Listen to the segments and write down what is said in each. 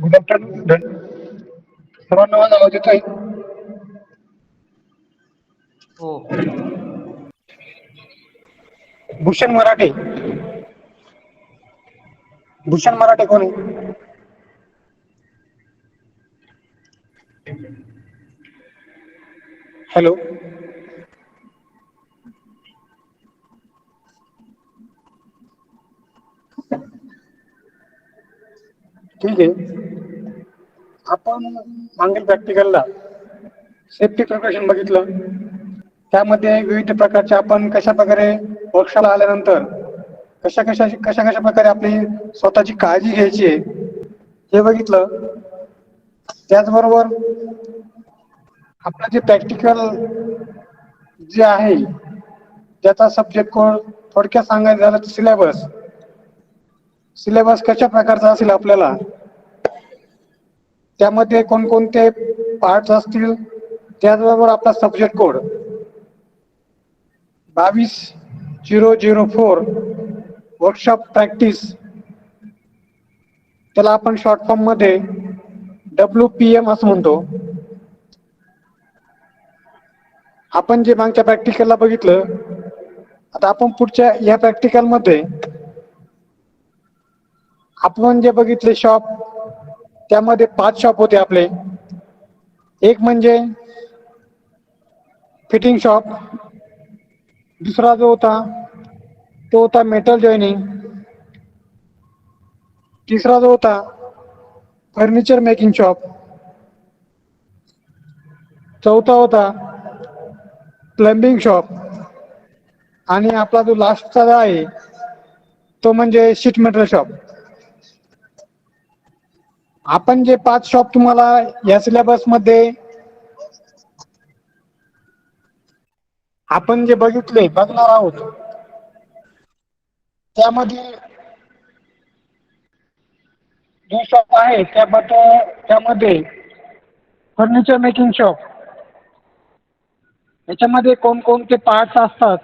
Good afternoon. सर्वांना माझा आवाज येतोय? हो. भूषण मराठे. भूषण मराठे कोण आहे? हॅलो. ठीक आहे. आपण मागील प्रॅक्टिकलला सेफ्टी प्रिकॉशन बघितलं. त्यामध्ये विविध प्रकारचे आपण कशा प्रकारे वर्कशॉपला आल्यानंतर कशा कशा प्रकारे आपली स्वतःची काळजी घ्यायची आहे हे बघितलं. त्याचबरोबर आपलं जे प्रॅक्टिकल जे आहे त्याचा सब्जेक्ट कोड थोडक्यात सांगायचं झालं तर सिलेबस कशा प्रकारचा असेल आपल्याला, त्यामध्ये कोणकोणते पार्ट्स असतील, त्याचबरोबर आपला सब्जेक्ट कोड 22-004 वर्कशॉप प्रॅक्टिस, त्याला आपण शॉर्ट फॉर्म मध्ये WPM असं म्हणतो. आपण जे मागच्या प्रॅक्टिकलला बघितलं, आता आपण पुढच्या या प्रॅक्टिकल मध्ये आपण जे बघितले शॉप, त्यामध्ये 5 शॉप होते आपले. एक म्हणजे फिटिंग शॉप, दुसरा जो होता तो होता मेटल जॉईनिंग, तिसरा जो होता फर्निचर मेकिंग शॉप, चौथा होता प्लंबिंग शॉप आणि आपला जो लास्टचा आहे तो म्हणजे शीट मेटल शॉप. आपण जे 5 शॉप तुम्हाला या सिलेबस मध्ये आपण जे बघणार आहोत, त्यामध्ये जो शॉप आहे त्यामध्ये फर्निचर मेकिंग शॉप, याच्यामध्ये कोणकोणते पार्ट्स असतात,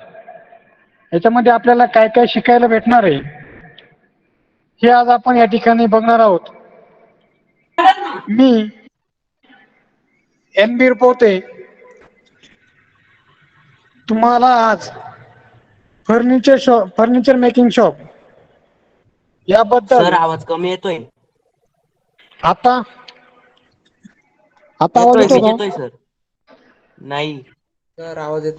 याच्यामध्ये आपल्याला काय काय शिकायला भेटणार आहे, हे आज आपण या ठिकाणी बघणार आहोत. मी NB पोते तुम्हाला आज फर्निचर मेकिंग शॉप सर याबद्दल आवाज कमी येतोय. आता आवाज येतोय येतो का? येतोय सर. नाही सर आवाज येत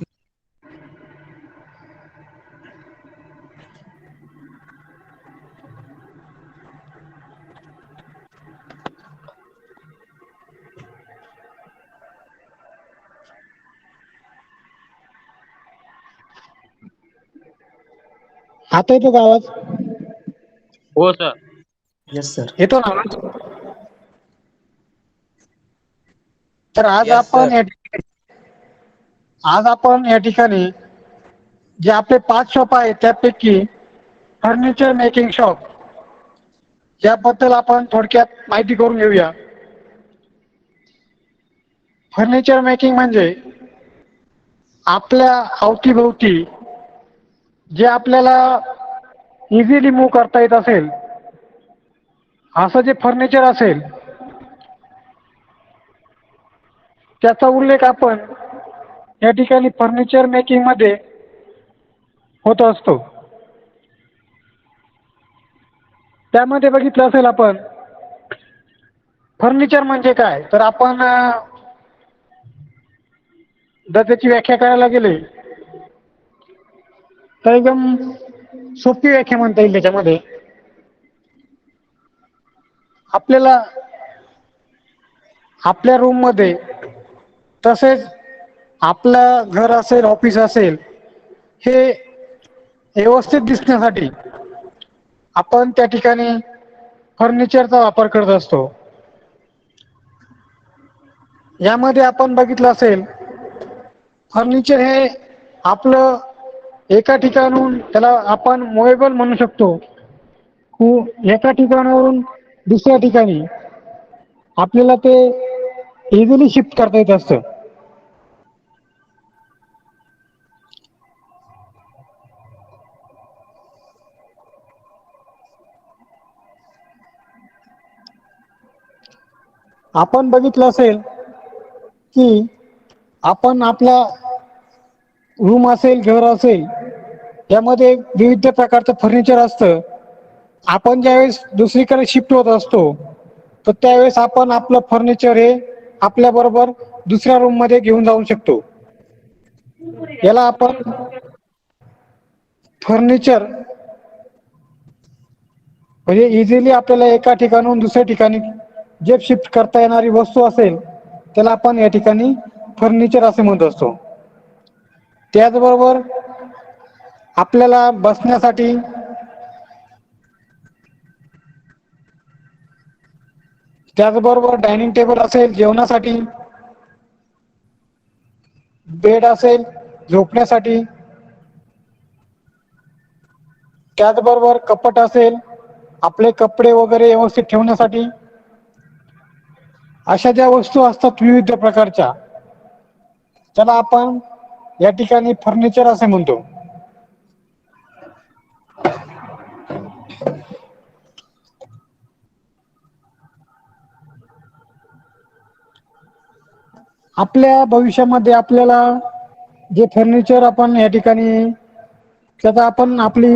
आता येतो का आवाज? हो सर. Yes sir. येतो ना आवाज? तर येस सर. आज आपण या ठिकाणी जे आपले 5 शॉप आहेत त्यापैकी फर्निचर मेकिंग शॉप याबद्दल आपण थोडक्यात माहिती करून घेऊया. फर्निचर मेकिंग म्हणजे आपल्या अवतीभोवती जे आपल्याला इझिली मूव्ह करता येत असेल असं जे फर्निचर असेल, त्याचा उल्लेख आपण या ठिकाणी फर्निचर मेकिंग मध्ये होत असतो. त्यामध्ये बघितलं असेल आपण, फर्निचर म्हणजे काय, तर आपण जर त्याची व्याख्या करायला गेले तर एकदम सोपी व्याख्या म्हणता येईल. त्याच्यामध्ये आपल्याला आपल्या रूम मध्ये, तसेच आपलं घर असेल, ऑफिस असेल, हे व्यवस्थित दिसण्यासाठी आपण त्या ठिकाणी फर्निचरचा वापर करत असतो. यामध्ये आपण बघितलं असेल, फर्निचर हे आपलं एका ठिकाणाहून, त्याला आपण मुव्हेबल म्हणू शकतो, एका ठिकाणावरून दुसऱ्या ठिकाणी आपल्याला ते इझिली शिफ्ट करता येत असतं. आपण बघितलं असेल की आपण आपला रूम असेल, घर असेल, यामध्ये विविध प्रकारचं फर्निचर असतं. आपण ज्यावेळेस दुसरीकडे शिफ्ट होत असतो, तर त्यावेळेस आपण आपलं फर्निचर हे आपल्या बरोबर दुसऱ्या रूम मध्ये घेऊन जाऊ शकतो. याला आपण फर्निचर म्हणजे इझिली आपल्याला एका ठिकाणाहून दुसऱ्या ठिकाणी जे शिफ्ट करता येणारी वस्तू असेल त्याला आपण या ठिकाणी फर्निचर असे म्हणत असतो. त्याचबरोबर आपल्याला बसण्यासाठी त्याचबरोबर डायनिंग टेबल असेल जेवणासाठी, बेड असेल झोपण्यासाठी, त्याचबरोबर कपाट असेल आपले कपडे वगैरे व्यवस्थित ठेवण्यासाठी, अशा ज्या वस्तू असतात विविध प्रकारच्या त्याला आपण या ठिकाणी फर्निचर असे म्हणतो. आपल्या भविष्यामध्ये आपल्याला जे फर्निचर आपण या ठिकाणी त्याचा आपण आपली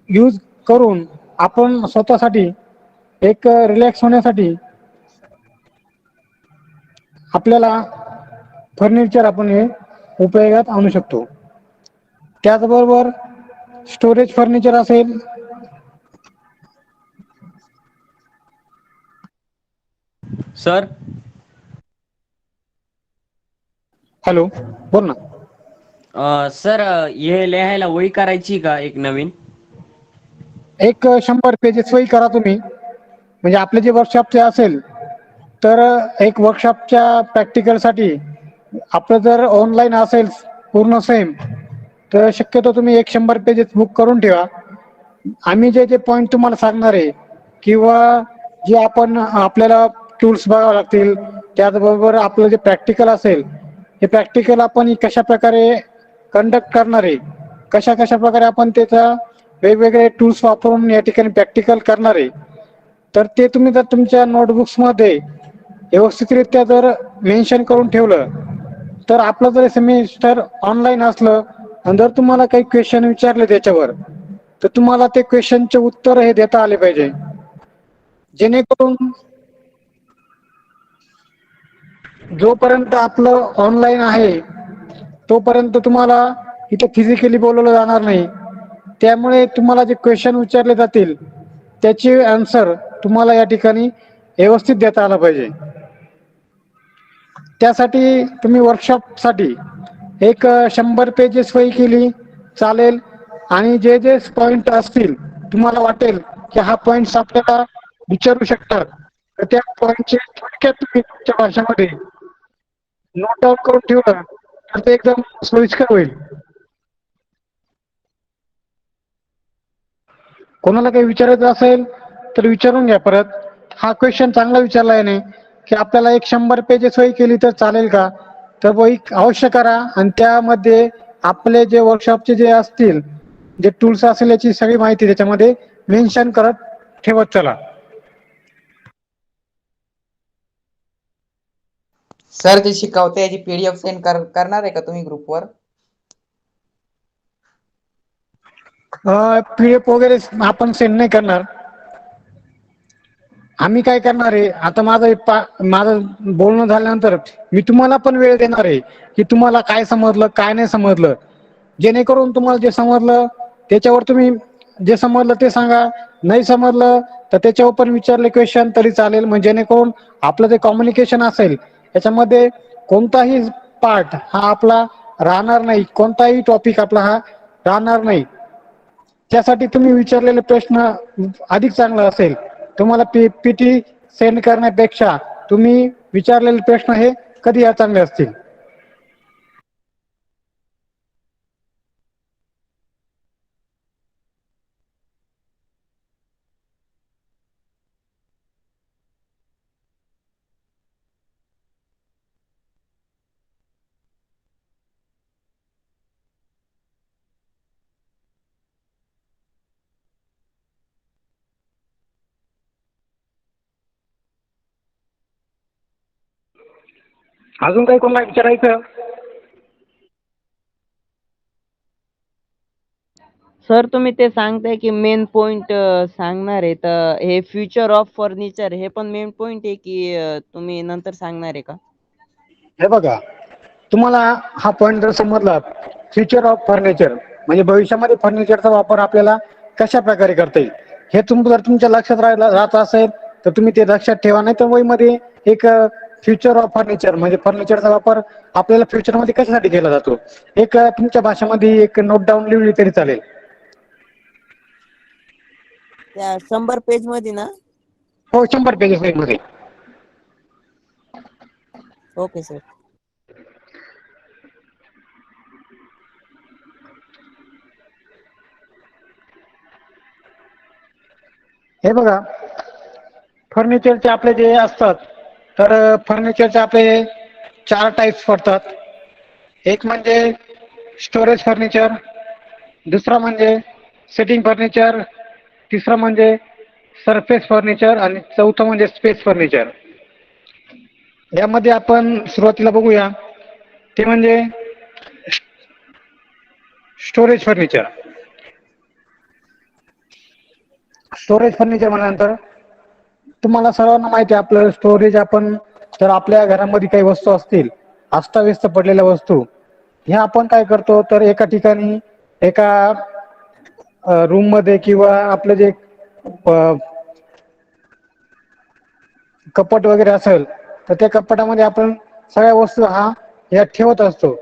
यूज करून आपण स्वतःसाठी एक रिलॅक्स होण्यासाठी आपल्याला फर्निचर आपण हे उपयोगात आणू शकतो. त्याचबरोबर स्टोरेज फर्निचर असेल, सर. हॅलो बोल ना. सर हे लिहायला वही करायची का एक नवीन? एक 100 पेजेस वही करा तुम्ही. म्हणजे आपले जे वर्कशॉपचे असेल तर एक वर्कशॉपच्या प्रॅक्टिकलसाठी आपलं जर ऑनलाईन असेल पूर्ण सेम तर शक्यतो तुम्ही 100 पेजेस बुक करून ठेवा. आम्ही जे जे पॉईंट तुम्हाला सांगणार आहे किंवा जे आपण आपल्याला टूल्स बघावे लागतील, त्याचबरोबर आपलं जे प्रॅक्टिकल असेल हे प्रॅक्टिकल आपण कशा प्रकारे कंडक्ट करणार आहे, कशा कशा प्रकारे आपण त्याचा वेगवेगळे टूल्स वापरून या ठिकाणी प्रॅक्टिकल करणार आहे, तर ते तुम्ही जर तुमच्या नोटबुक्समध्ये व्यवस्थितरित्या जर मेन्शन करून ठेवलं तर आपलं जर सेमिस्टर ऑनलाईन असलं आणि जर तुम्हाला काही क्वेश्चन विचारले त्याच्यावर तर तुम्हाला ते क्वेश्चनचे उत्तर हे देता आले पाहिजे. जेणेकरून जोपर्यंत आपलं ऑनलाईन आहे तोपर्यंत तुम्हाला इथे फिजिकली बोलवलं जाणार नाही. त्यामुळे तुम्हाला जे क्वेश्चन विचारले जातील त्याचे आन्सर तुम्हाला या ठिकाणी व्यवस्थित देता आला पाहिजे. त्यासाठी तुम्ही वर्कशॉपसाठी एक 100 पेजेस वही केली चालेल. आणि जे जे पॉइंट असतील तुम्हाला वाटेल की हा पॉइंट आपल्याला विचारू शकतात तर त्या पॉइंटचे थोडक्यात तुम्ही तुमच्या भाषेमध्ये नोट डाऊन करून ठेवलं तर ते एकदम सोयीस्कर होईल. कोणाला काही विचारायचं असेल तर विचारून घ्या परत. हा क्वेश्चन चांगला विचारला याने की आपल्याला एक 100 पेजेस वही केली तर चालेल का, तर वही अवश्य करा आणि त्यामध्ये आपले जे वर्कशॉपचे जे असतील जे टूल्स असेल याची सगळी माहिती त्याच्यामध्ये मेन्शन करत ठेवत चला. सर ते शिकवते याची PDF सेंड करणार आहे का तुम्ही ग्रुपवर? PDF वगैरे आपण सेंड नाही करणार. आम्ही काय करणार आहे आता माझं बोलणं झाल्यानंतर मी तुम्हाला पण वेळ देणार आहे की तुम्हाला काय समजलं काय नाही समजलं, जेणेकरून तुम्हाला जे समजलं त्याच्यावर तुम्ही जे समजलं ते सांगा, नाही समजलं तर त्याच्यावर पण विचारले क्वेश्चन तरी चालेल. म्हणजे जेणेकरून आपलं जे कम्युनिकेशन असेल याच्यामध्ये कोणताही पार्ट हा आपला राहणार नाही, कोणताही टॉपिक आपला हा राहणार नाही. त्यासाठी तुम्ही विचारलेले प्रश्न अधिक चांगला असेल. तुम्हाला PPT सेंड करण्यापेक्षा तुम्ही विचारलेले प्रश्न हे कधी चांगले असतील. अजून काही कोणाला विचारायचं? सर तुम्ही ते सांगताय की मेन पॉइंट सांगणार आहे तर हे फ्युचर ऑफ फर्निचर हे पण मेन पॉइंट आहे की तुम्ही नंतर सांगणार आहे का? हे बघा, तुम्हाला हा पॉईंट जर समजला, फ्युचर ऑफ फर्निचर म्हणजे भविष्यामध्ये फर्निचरचा वापर आपल्याला कशा प्रकारे करता येईल हे जर तुमच्या लक्षात राहत असेल तर तुम्ही ते लक्षात ठेवा. नाही तर वहीमध्ये एक फ्युचर ऑफ फर्निचर म्हणजे फर्निचरचा वापर आपल्याला फ्युचरमध्ये कशासाठी केला जातो एक तुमच्या भाषेमध्ये एक नोट डाऊन लिहिली तरी चालेल. त्या 100 पेज मध्ये ना? हो, 100 पेजेस मध्ये. Okay sir. हे बघा, फर्निचरचे आपले जे असतात तर फर्निचरचे आपले 4 टाईप्स पडतात. एक म्हणजे स्टोरेज फर्निचर, दुसरा म्हणजे सिटिंग फर्निचर, तिसरं म्हणजे सरफेस फर्निचर आणि चौथं म्हणजे स्पेस फर्निचर. यामध्ये आपण सुरुवातीला बघूया ते म्हणजे स्टोरेज फर्निचर. स्टोरेज फर्निचर म्हटल्यानंतर तुम्हाला सर्वांना माहिती आहे आपलं स्टोरेज. आपण जर आपल्या घरामध्ये काही वस्तू असतील अस्ताव्यस्त पडलेल्या वस्तू ह्या आपण काय करतो तर एका ठिकाणी एका रूम मध्ये किंवा आपलं जे कपाट वगैरे असेल तर त्या कपाटामध्ये आपण सगळ्या वस्तू या ठेवत असतो.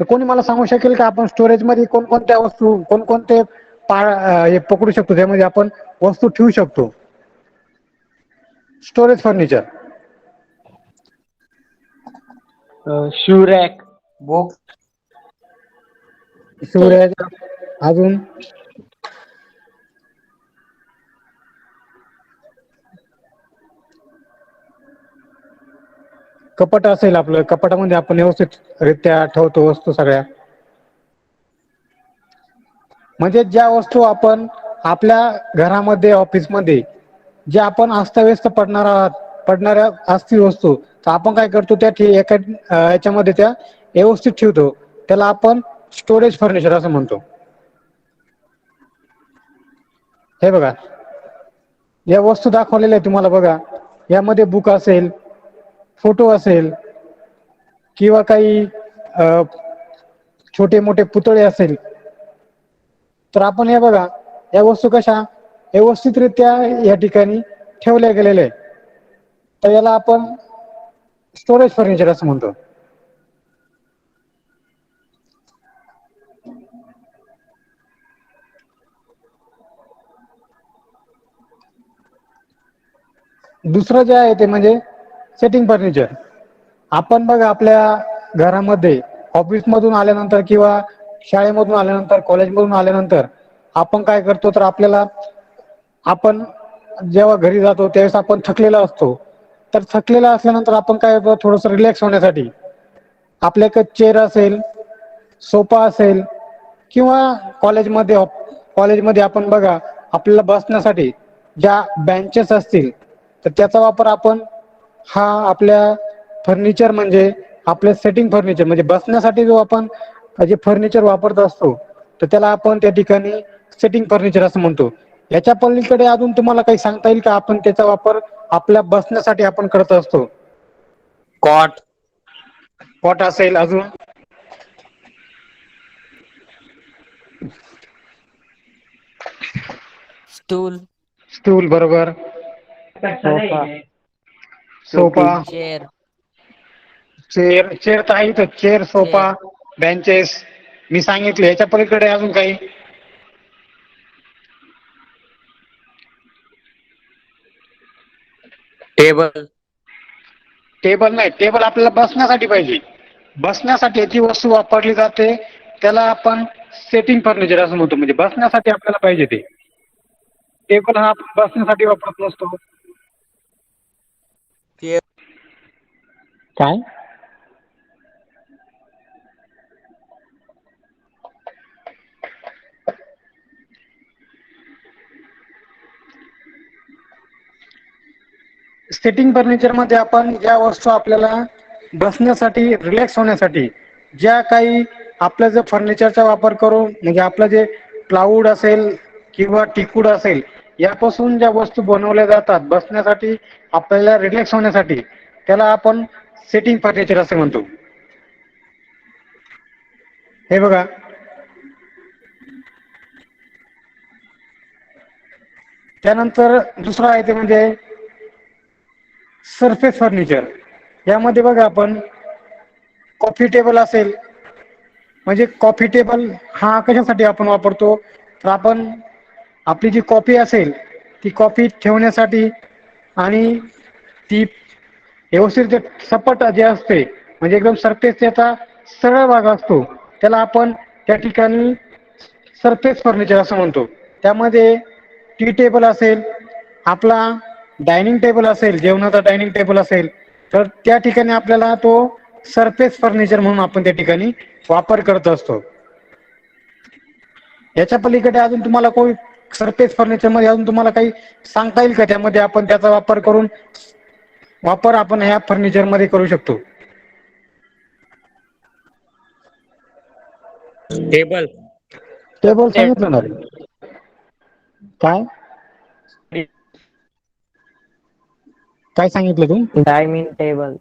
तर कोणी मला सांगू शकेल का आपण स्टोरेज मध्ये कोणकोणत्या वस्तू कोणकोणते हे पकडू शकतो त्यामध्ये आपण वस्तू ठेवू शकतो? Storage furniture. Shoe rack. Book. Storage. अजून कपाट असेल, आपलं कपाटामध्ये आपण व्यवस्थित रित्या ठेवतो वस्तू सगळ्या. म्हणजे ज्या वस्तू आपण आपल्या घरामध्ये ऑफिसमध्ये ज्या आपण अस्ताव्यस्त पडणाऱ्या असतील वस्तू तर आपण काय करतो त्या एका याच्यामध्ये त्या व्यवस्थित ठेवतो. त्याला आपण स्टोरेज फर्निचर असं म्हणतो. हे बघा, या वस्तू दाखवलेल्या आहे तुम्हाला बघा. यामध्ये बुक असेल, फोटो असेल किंवा काही छोटे मोठे पुतळे असेल तर आपण हे बघा या वस्तू कशा व्यवस्थितरित्या या ठिकाणी ठेवल्या गेलेल्या आहे. तर याला आपण स्टोरेज फर्निचर असं म्हणतो. दुसरं जे आहे ते म्हणजे सेटिंग फर्निचर. आपण बघा आपल्या घरामध्ये ऑफिसमधून आल्यानंतर किंवा शाळेमधून आल्यानंतर कॉलेजमधून आल्यानंतर आपण काय करतो तर आपण जेव्हा घरी जातो त्यावेळेस आपण थकलेला असतो. तर थकलेला असल्यानंतर आपण काय करतो थोडंसं रिलॅक्स होण्यासाठी आपल्याकडे चेअर असेल, सोफा असेल किंवा कॉलेजमध्ये आपण बघा आपल्याला बसण्यासाठी ज्या बेंचेस असतील तर त्याचा वापर आपण आपल्या फर्निचर म्हणजे आपल्या सेटिंग फर्निचर म्हणजे बसण्यासाठी जो आपण जे फर्निचर वापरत असतो तर त्याला आपण त्या ठिकाणी सेटिंग फर्निचर असं म्हणतो. याच्या पलीकडे अजून तुम्हाला काही सांगता येईल का आपण त्याचा वापर आपल्या बसण्यासाठी आपण करत असतो? कॉट. कॉट असेल, अजून स्टूल. स्टूल बरोबर. सोफा. चेअर. चेअर तर आहे. चेअर, सोफा, बेंचेस मी सांगितले. याच्या पलीकडे अजून काही? टेबल. टेबल नाही, टेबल आपल्याला बसण्यासाठी पाहिजे. बसण्यासाठी जी वस्तू वापरली जाते त्याला आपण सेटिंग फर्निचर असं म्हणतो. म्हणजे बसण्यासाठी आपल्याला पाहिजे ते. टेबल हा आपण बसण्यासाठी वापरत नसतो. काय? सेटिंग फर्निचर मध्ये आपण ज्या वस्तू आपल्याला बसण्यासाठी, रिलॅक्स होण्यासाठी ज्या काही आपलं जर फर्निचरचा वापर करून म्हणजे आपलं जे प्लाऊड असेल किंवा टिकूड असेल यापासून ज्या वस्तू बनवल्या जातात बसण्यासाठी, आपल्याला रिलॅक्स होण्यासाठी, त्याला आपण सेटिंग फर्निचर असे म्हणतो. हे बघा, त्यानंतर दुसरं आहे ते म्हणजे सरफेस फर्निचर. यामध्ये बघा आपण कॉफी टेबल असेल, म्हणजे कॉफी टेबल हा कशासाठी आपण वापरतो, तर आपण आपली जी कॉफी असेल ती कॉफी ठेवण्यासाठी आणि ती व्यवस्थित सपाट जे असते म्हणजे एकदम सरफेस त्याचा सरळ भाग असतो त्याला आपण त्या ठिकाणी सरफेस फर्निचर असं म्हणतो. त्यामध्ये टी टेबल असेल, आपला डायनिंग टेबल असेल, जेवणाचा डायनिंग टेबल असेल, तर त्या ठिकाणी आपल्याला तो सरफेस फर्निचर म्हणून आपण त्या ठिकाणी वापर करत असतो. याच्या पलीकडे अजून तुम्हाला कोणी सरफेस फर्निचर मध्ये अजून तुम्हाला काही सांगता येईल का, त्यामध्ये आपण त्याचा वापर आपण ह्या फर्निचर मध्ये करू शकतो? टेबल. टेबल सांगितलं ना. काय काय सांगितलं तू? Dining table.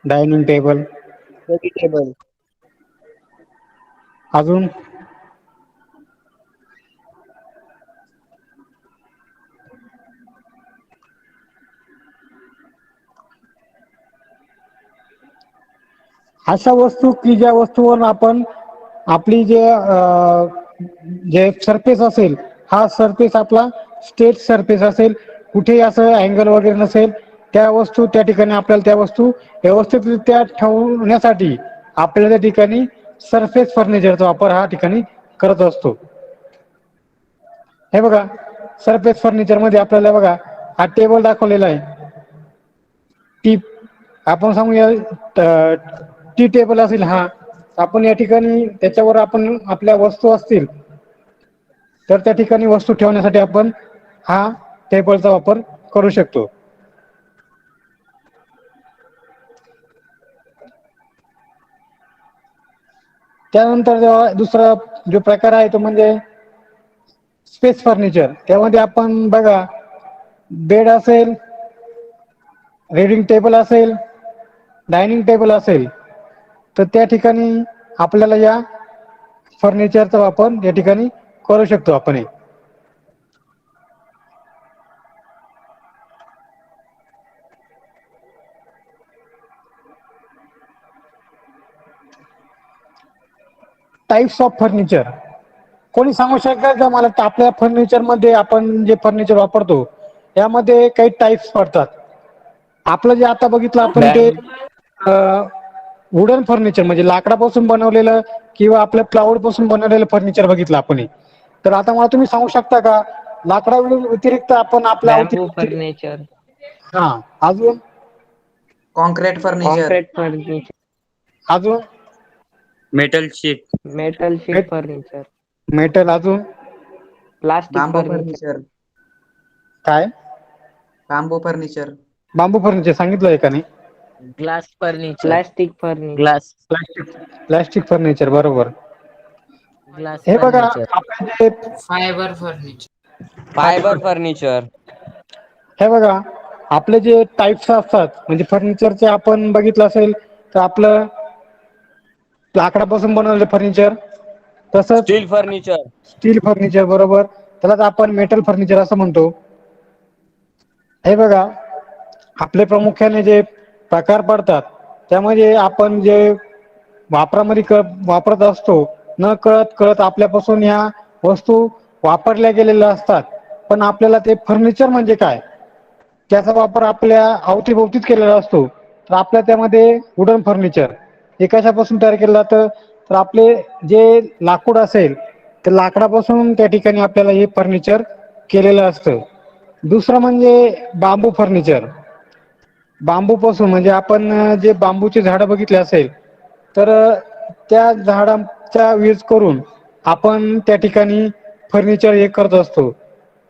Dining table. Table. अजून अशा वस्तू की ज्या वस्तूवर आपण आपली जे सरफेस असेल हा सरफेस आपला स्ट्रेट सरफेस असेल, कुठेही असं अँगल वगैरे नसेल, त्या वस्तू त्या ठिकाणी आपल्याला त्या वस्तू व्यवस्थितरित्या ठेवण्यासाठी आपल्याला त्या ठिकाणी सरफेस फर्निचरचा वापर हा ठिकाणी करत असतो. हे बघा, सरफेस फर्निचर मध्ये आपल्याला बघा हा टेबल दाखवलेला आहे. टी आपण सांगूया टी टेबल असेल हा, आपण या ठिकाणी त्याच्यावर आपण आपल्या वस्तू असतील तर त्या ठिकाणी वस्तू ठेवण्यासाठी आपण हा टेबलचा वापर करू शकतो. त्यानंतर दुसरा जो प्रकार आहे तो म्हणजे स्पेस फर्निचर. त्यामध्ये आपण बघा बेड असेल, रीडिंग टेबल असेल, डायनिंग टेबल असेल, तर त्या ठिकाणी आपल्याला या फर्निचरचा वापर या ठिकाणी करू शकतो आपण. टाइप्स ऑफ फर्निचर कोणी सांगू शकेल का मला? आपल्या फर्निचर मध्ये आपण जे फर्निचर वापरतो यामध्ये काही टाइप्स पडतात. आपलं जे आता बघितलं आपण ते वुडन फर्निचर म्हणजे लाकडापासून बनवलेलं किंवा आपल्या प्लाऊड पासून बनवलेलं फर्निचर बघितलं आपण. तर आता मला तुम्ही सांगू शकता का लाकडा व्यतिरिक्त आपण आपल्या बॅम्बू फर्निचर. हा, अजून कॉन्क्रीट फर्निचर. Concrete furniture. अजून metal sheet. Metal sheet furniture. Metal. अजून प्लास्टिक बांबू फर्निचर. फर्निचर. काय? Bamboo furniture. बांबू फर्निचर सांगितलं एकाने. Glass furniture. Plastic furniture. Glass. Plastic furniture, बरोबर. ग्लास हे बघा फर्निचर. आपण जे फायबर फर्निचर. Fibre furniture. हे बघा आपले जे टाइप्स असतात म्हणजे फर्निचरचे आपण बघितलं असेल तर आपलं लाकडापासून बनवलेलं फर्निचर, तसंच स्टील फर्निचर. स्टील फर्निचर, बरोबर. त्यालाच आपण मेटल फर्निचर असं म्हणतो. हे बघा आपले प्रामुख्याने जे प्रकार पडतात त्यामध्ये आपण जे वापरत असतो न कळत आपल्यापासून ह्या वस्तू वापरल्या गेलेल्या असतात, पण आपल्याला ते फर्निचर म्हणजे काय त्याचा वापर आपल्या अवतीभोवतीच केलेला असतो. तर आपल्या त्यामध्ये वुडन फर्निचर हे कशापासून तयार केलं जातं, तर आपले जे लाकूड असेल तर लाकडापासून त्या ठिकाणी आपल्याला हे फर्निचर केलेलं असतं. दुसरं म्हणजे बांबू फर्निचर. बांबूपासून म्हणजे आपण जे बांबूचे झाडं बघितले असेल तर त्या झाडांचा यूज करून आपण त्या ठिकाणी फर्निचर हे करत असतो.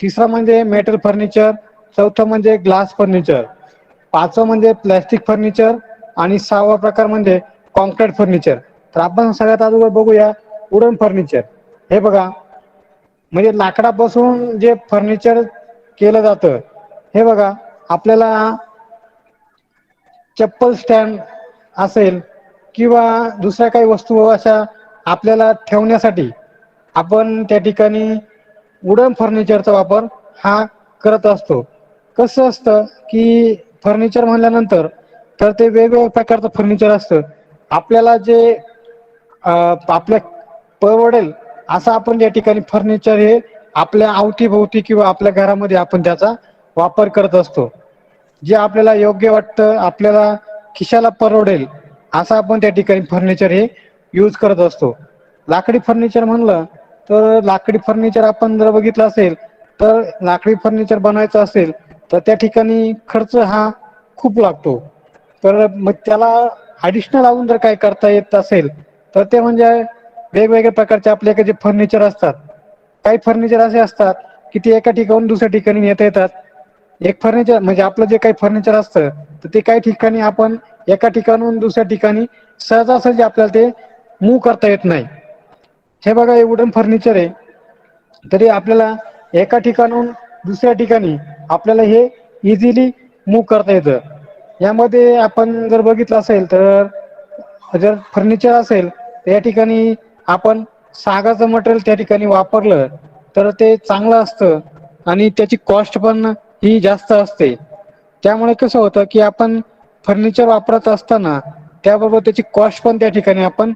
तिसरं म्हणजे मेटल फर्निचर, चौथं म्हणजे ग्लास फर्निचर, पाचवं म्हणजे प्लॅस्टिक फर्निचर, आणि 6वा प्रकार म्हणजे कॉन्क्रीट फर्निचर. तर आपण सगळ्यात अगोदर बघूया वुडन फर्निचर. हे बघा, म्हणजे लाकडापासून जे फर्निचर केलं जातं. हे बघा, आपल्याला चप्पल स्टँड असेल किंवा दुसऱ्या काही वस्तू अशा आपल्याला ठेवण्यासाठी आपण त्या ठिकाणी वुडन फर्निचरचा वापर हा करत असतो. कसं असतं की फर्निचर म्हणल्यानंतर तर ते वेगवेगळ्या प्रकारचं फर्निचर असतं. आपल्याला जे आपल्या परवडेल असं आपण या ठिकाणी फर्निचर हे आपल्या अवतीभोवती किंवा आपल्या घरामध्ये आपण त्याचा वापर करत असतो. जे आपल्याला योग्य वाटतं, आपल्याला खिशाला परवडेल असं आपण त्या ठिकाणी फर्निचर हे यूज करत असतो. लाकडी फर्निचर म्हणलं तर लाकडी फर्निचर आपण जर बघितलं असेल तर लाकडी फर्निचर बनवायचं असेल तर त्या ठिकाणी खर्च हा खूप लागतो. तर मग त्याला ॲडिशनल अजून जर काय करता येत असेल तर ते म्हणजे वेगवेगळ्या प्रकारचे आपल्याकडे जे फर्निचर असतात. काही फर्निचर असे असतात की ते एका ठिकाणून दुसऱ्या ठिकाणी नेता येतात. एक फर्निचर म्हणजे आपलं जे काही फर्निचर असतं तर ते काही ठिकाणी आपण एका ठिकाणून दुसऱ्या ठिकाणी सहजासहजी आपल्याला ते मूव्ह करता येत नाही. हे बघा, हे वुडन फर्निचर आहे तरी आपल्याला एका ठिकाणून दुसऱ्या ठिकाणी आपल्याला हे इझिली मूव्ह करता येतं. यामध्ये आपण जर बघितलं असेल तर जर फर्निचर असेल तर या ठिकाणी आपण सागाचं मटेरियल त्या ठिकाणी वापरलं तर ते चांगलं असतं आणि त्याची कॉस्ट पण ही जास्त असते. त्यामुळे कसं होतं की आपण फर्निचर वापरत असताना त्याबरोबर त्याची कॉस्ट पण त्या ठिकाणी आपण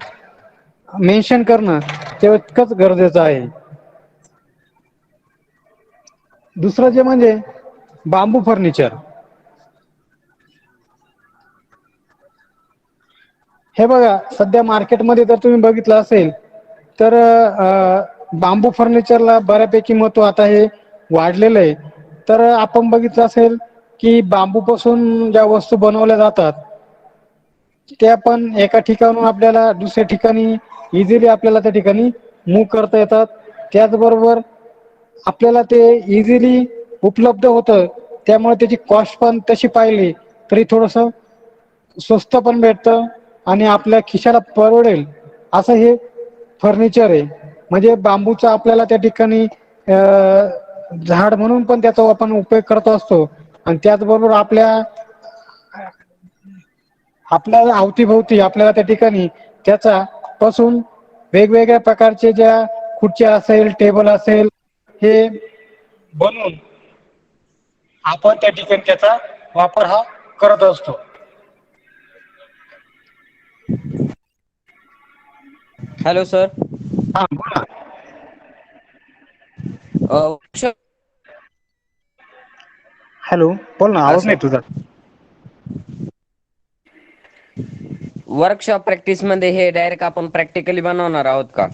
मेन्शन करणं तितकंच गरजेचं आहे. दुसरं जे म्हणजे बांबू फर्निचर. हे बघा, सध्या मार्केटमध्ये जर तुम्ही बघितलं असेल तर बांबू फर्निचरला बऱ्यापैकी महत्त्व आता हे वाढलेलं आहे. तर आपण बघितलं असेल की बांबूपासून ज्या वस्तू बनवल्या जातात त्या पण एका ठिकाणून आपल्याला दुसऱ्या ठिकाणी इझिली आपल्याला त्या ठिकाणी मूव्ह करता येतात. त्याचबरोबर आपल्याला ते इझिली उपलब्ध होतं. त्यामुळे त्याची कॉस्ट पण तशी पाहिली तरी थोडंसं स्वस्त पण भेटतं आणि आपल्या खिशाला परवडेल असं हे फर्निचर आहे. म्हणजे बांबूचा आपल्याला त्या ठिकाणी झाड म्हणून पण त्याचा आपण उपयोग करत असतो आणि त्याचबरोबर आपल्याला अवतीभोवती आपल्याला त्या ठिकाणी त्याचा पासून वेगवेगळ्या प्रकारचे ज्या खुर्च्या असेल, टेबल असेल हे बनवून आपण त्या ठिकाणी त्याचा वापर हा करत असतो. Hello sir. हा, बोला. वर्कशॉप. हॅलो, बोल ना, हा आवाज सर. नाही तुझा. वर्कशॉप प्रॅक्टिस मध्ये हे डायरेक्ट आपण प्रॅक्टिकली बनवणार आहोत का?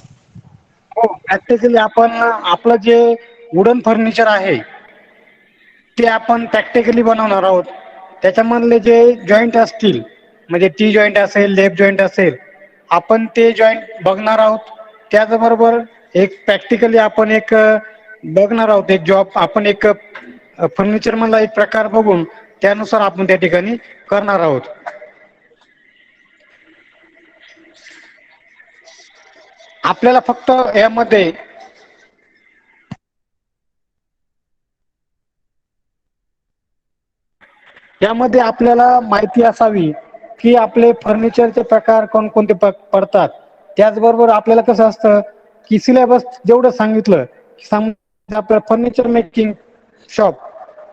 हो, प्रॅक्टिकली आपण आपलं जे वुडन फर्निचर आहे ते आपण प्रॅक्टिकली बनवणार आहोत. त्याच्यामधले जे जॉईंट असतील म्हणजे टी जॉईंट असेल, लेफ्ट जॉईंट असेल, आपण ते जॉईंट बघणार आहोत. त्याचबरोबर एक प्रॅक्टिकली आपण एक बघणार आहोत, एक जॉब आपण एक फर्निचर मधला एक प्रकार बघून त्यानुसार आपण त्या ठिकाणी करणार आहोत. आपल्याला फक्त यामध्ये आपल्याला माहिती असावी की आपले फर्निचरचे प्रकार कोणकोणते पडतात. त्याचबरोबर आपल्याला कसं असतं की सिलेबस जेवढं सांगितलं आपलं फर्निचर मेकिंग शॉप,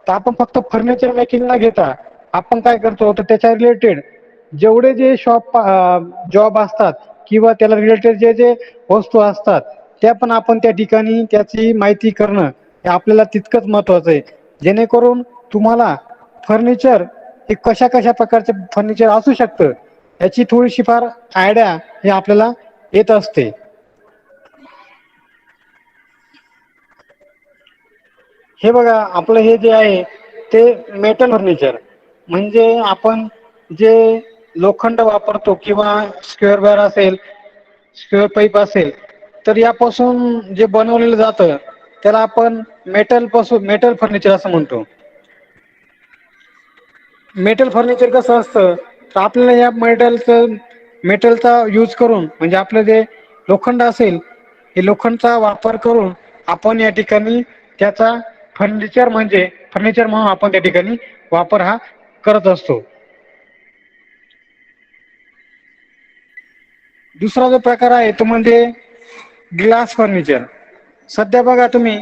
तर आपण फक्त फर्निचर मेकिंग न घेता आपण काय करतो तर त्याच्या रिलेटेड जेवढे जे जॉब असतात किंवा त्याला रिलेटेड जे जे वस्तू असतात त्या पण आपण त्या ठिकाणी त्याची माहिती करणं हे आपल्याला तितकंच महत्वाचं आहे. जेणेकरून तुम्हाला फर्निचर हे कशा कशा प्रकारचे फर्निचर असू शकतं याची थोडीशी फार आयडिया हे आपल्याला येत असते. हे बघा, आपलं हे जे आहे ते मेटल फर्निचर म्हणजे आपण जे लोखंड वापरतो किंवा स्क्वेअर बार असेल, स्क्वेअर पाईप असेल, तर यापासून जे बनवलेलं जातं त्याला आपण मेटल फर्निचर असं म्हणतो. मेटल फर्निचर कसं असतं तर आपल्याला या मेटलचा यूज करून म्हणजे आपलं जे लोखंड असेल हे लोखंडचा वापर करून आपण या ठिकाणी त्याचा फर्निचर म्हणून आपण त्या ठिकाणी वापर हा करत असतो. दुसरा जो प्रकार आहे तो म्हणजे ग्लास फर्निचर. सध्या बघा तुम्ही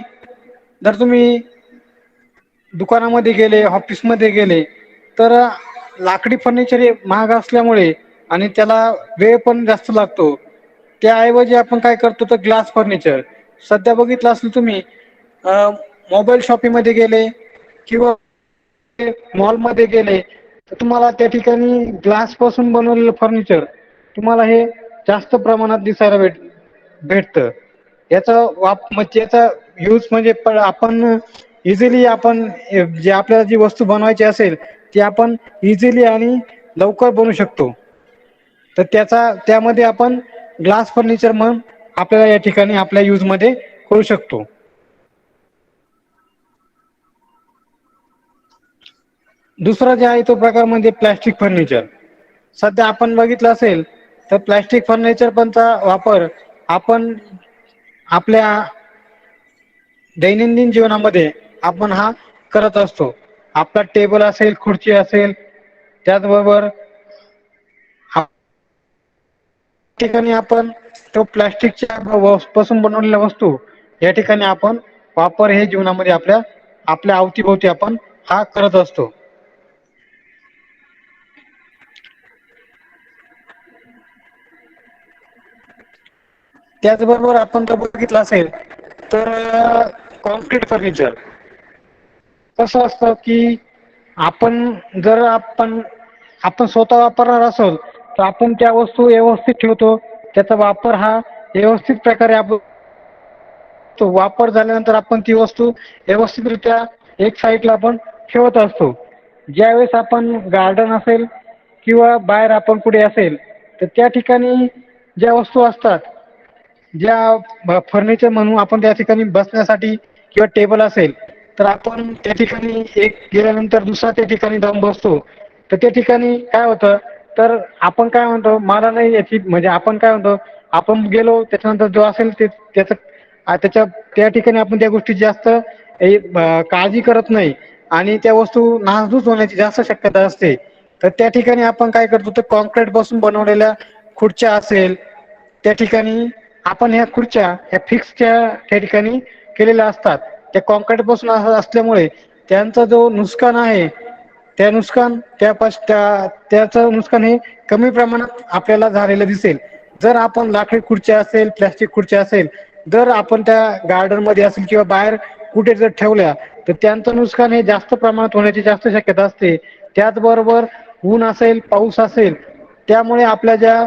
जर तुम्ही दुकानामध्ये गेले, ऑफिसमध्ये गेले तर लाकडी फर्निचर हे महाग असल्यामुळे आणि त्याला वेळ पण जास्त लागतो. त्याऐवजी आपण काय करतो तर ग्लास फर्निचर. सध्या बघितलं असेल तुम्ही मोबाईल शॉपिंगमध्ये गेले किंवा मॉलमध्ये गेले तर तुम्हाला त्या ठिकाणी ग्लास पासून बनवलेलं फर्निचर तुम्हाला हे जास्त प्रमाणात दिसायला भेटतं. याचा यूज म्हणजे आपण इझिली आपण जे आपल्याला जी वस्तू बनवायची असेल ती आपण इझिली आणि लवकर बनवू शकतो. तर त्यामध्ये आपण ग्लास फर्निचर म्हणून आपल्याला या ठिकाणी आपल्या यूज मध्ये करू शकतो. दुसरा जे आहे तो प्रकार म्हणजे प्लॅस्टिक फर्निचर. सध्या आपण बघितलं असेल तर प्लॅस्टिक फर्निचर पणचा वापर आपण आपल्या दैनंदिन जीवनामध्ये आपण हा करत असतो. आपला टेबल असेल, खुर्ची असेल, त्याचबरोबर ठिकाणी आपण तो प्लॅस्टिकच्या पासून बनवलेल्या वस्तू या ठिकाणी आपण वापर हे जीवनामध्ये आपल्या अवतीभोवती आपण हा करत असतो. त्याचबरोबर आपण जर बघितलं असेल तर कॉन्क्रीट फर्निचर कसं असतं की जर आपण स्वतः वापरणार असेल तर आपण त्या वस्तू व्यवस्थित ठेवतो. त्याचा वापर हा व्यवस्थित प्रकारे तो वापर झाल्यानंतर आपण ती वस्तू व्यवस्थितरित्या एक साईडला आपण ठेवत असतो. ज्यावेळेस आपण गार्डन असेल किंवा बाहेर आपण कुठे असेल तर त्या ठिकाणी ज्या वस्तू असतात, ज्या फर्निचर म्हणून आपण त्या ठिकाणी बसण्यासाठी किंवा टेबल असेल तर आपण त्या ठिकाणी एक गेल्यानंतर दुसरा त्या ठिकाणी जाऊन बसतो. तर त्या ठिकाणी काय होतं तर आपण काय म्हणतो मला नाही याची म्हणजे आपण काय म्हणतो आपण गेलो त्याच्यानंतर जो असेल ते त्या ठिकाणी आपण त्या गोष्टी जास्त काळजी करत नाही आणि त्या वस्तू नासधूस होण्याची जास्त शक्यता असते. तर त्या ठिकाणी आपण काय करतो तर कॉन्क्रीट पासून बनवलेल्या खुर्च्या असेल त्या ठिकाणी आपण ह्या खुर्च्या ह्या फिक्सच्या त्या ठिकाणी केलेल्या असतात. त्या कॉन्क्रीट पासून असल्यामुळे त्यांचा जो नुकसान आहे त्याचं नुकसान हे कमी प्रमाणात आपल्याला झालेलं दिसेल. जर आपण लाकडी खुर्च्या असेल, प्लॅस्टिक खुर्च्या असेल जर आपण त्या गार्डन मध्ये असेल किंवा बाहेर कुठे जर ठेवल्या तर त्यांचं नुकसान हे जास्त प्रमाणात होण्याची जास्त शक्यता असते. त्याचबरोबर ऊन असेल, पाऊस असेल त्यामुळे आपल्या ज्या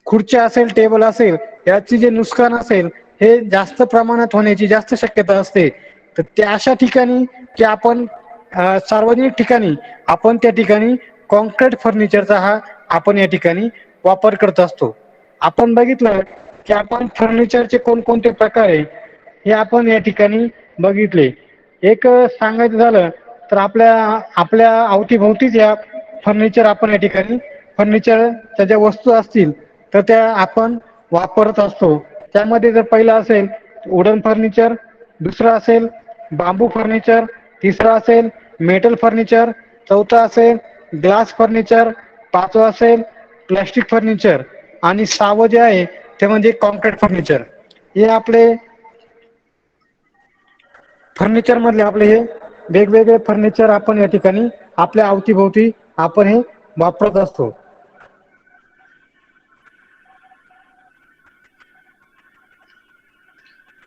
खुर्च्या असेल, टेबल असेल याची जे नुकसान असेल हे जास्त प्रमाणात होण्याची जास्त शक्यता असते. तर त्या अशा ठिकाणी की आपण सार्वजनिक ठिकाणी आपण त्या ठिकाणी कॉन्क्रीट फर्निचरचा आपण या ठिकाणी वापर करत असतो. आपण बघितलं की आपण फर्निचरचे कोणकोणते प्रकार आहे हे आपण या ठिकाणी बघितले. एक सांगायचं झालं तर आपल्या अवतीभोवतीच या फर्निचर आपण या ठिकाणी फर्निचरच्या ज्या वस्तू असतील तर त्या आपण वापरत असतो. त्यामध्ये जर पहिला असेल वुडन फर्निचर, दुसरा असेल बांबू फर्निचर, तिसरा असेल मेटल फर्निचर, चौथा असेल ग्लास फर्निचर, पाचवा असेल प्लॅस्टिक फर्निचर आणि सहावं जे आहे ते म्हणजे कॉन्क्रीट फर्निचर. हे आपले फर्निचर मधले आपले हे वेगवेगळे फर्निचर आपण या ठिकाणी आपल्या अवतीभोवती आपण हे वापरत असतो.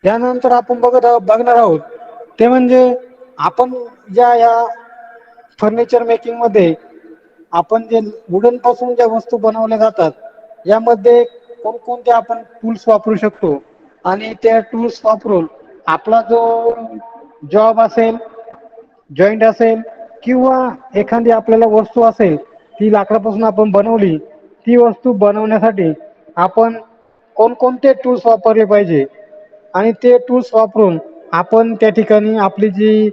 यानंतर आपण बघणार आहोत ते म्हणजे आपण या फर्निचर मेकिंग मध्ये आपण जे वुडन पासून ज्या वस्तू बनवल्या जातात यामध्ये कोणकोणते आपण टूल्स वापरू शकतो आणि त्या टूल्स वापरून आपला जो जॉब असेल, जॉईंट असेल किंवा एखादी आपल्याला वस्तू असेल ती लाकडापासून आपण बनवली, ती वस्तू बनवण्यासाठी आपण कोणकोणते टूल्स वापरले पाहिजे आणि ते टूल्स वापरून आपण त्या ठिकाणी आपली जी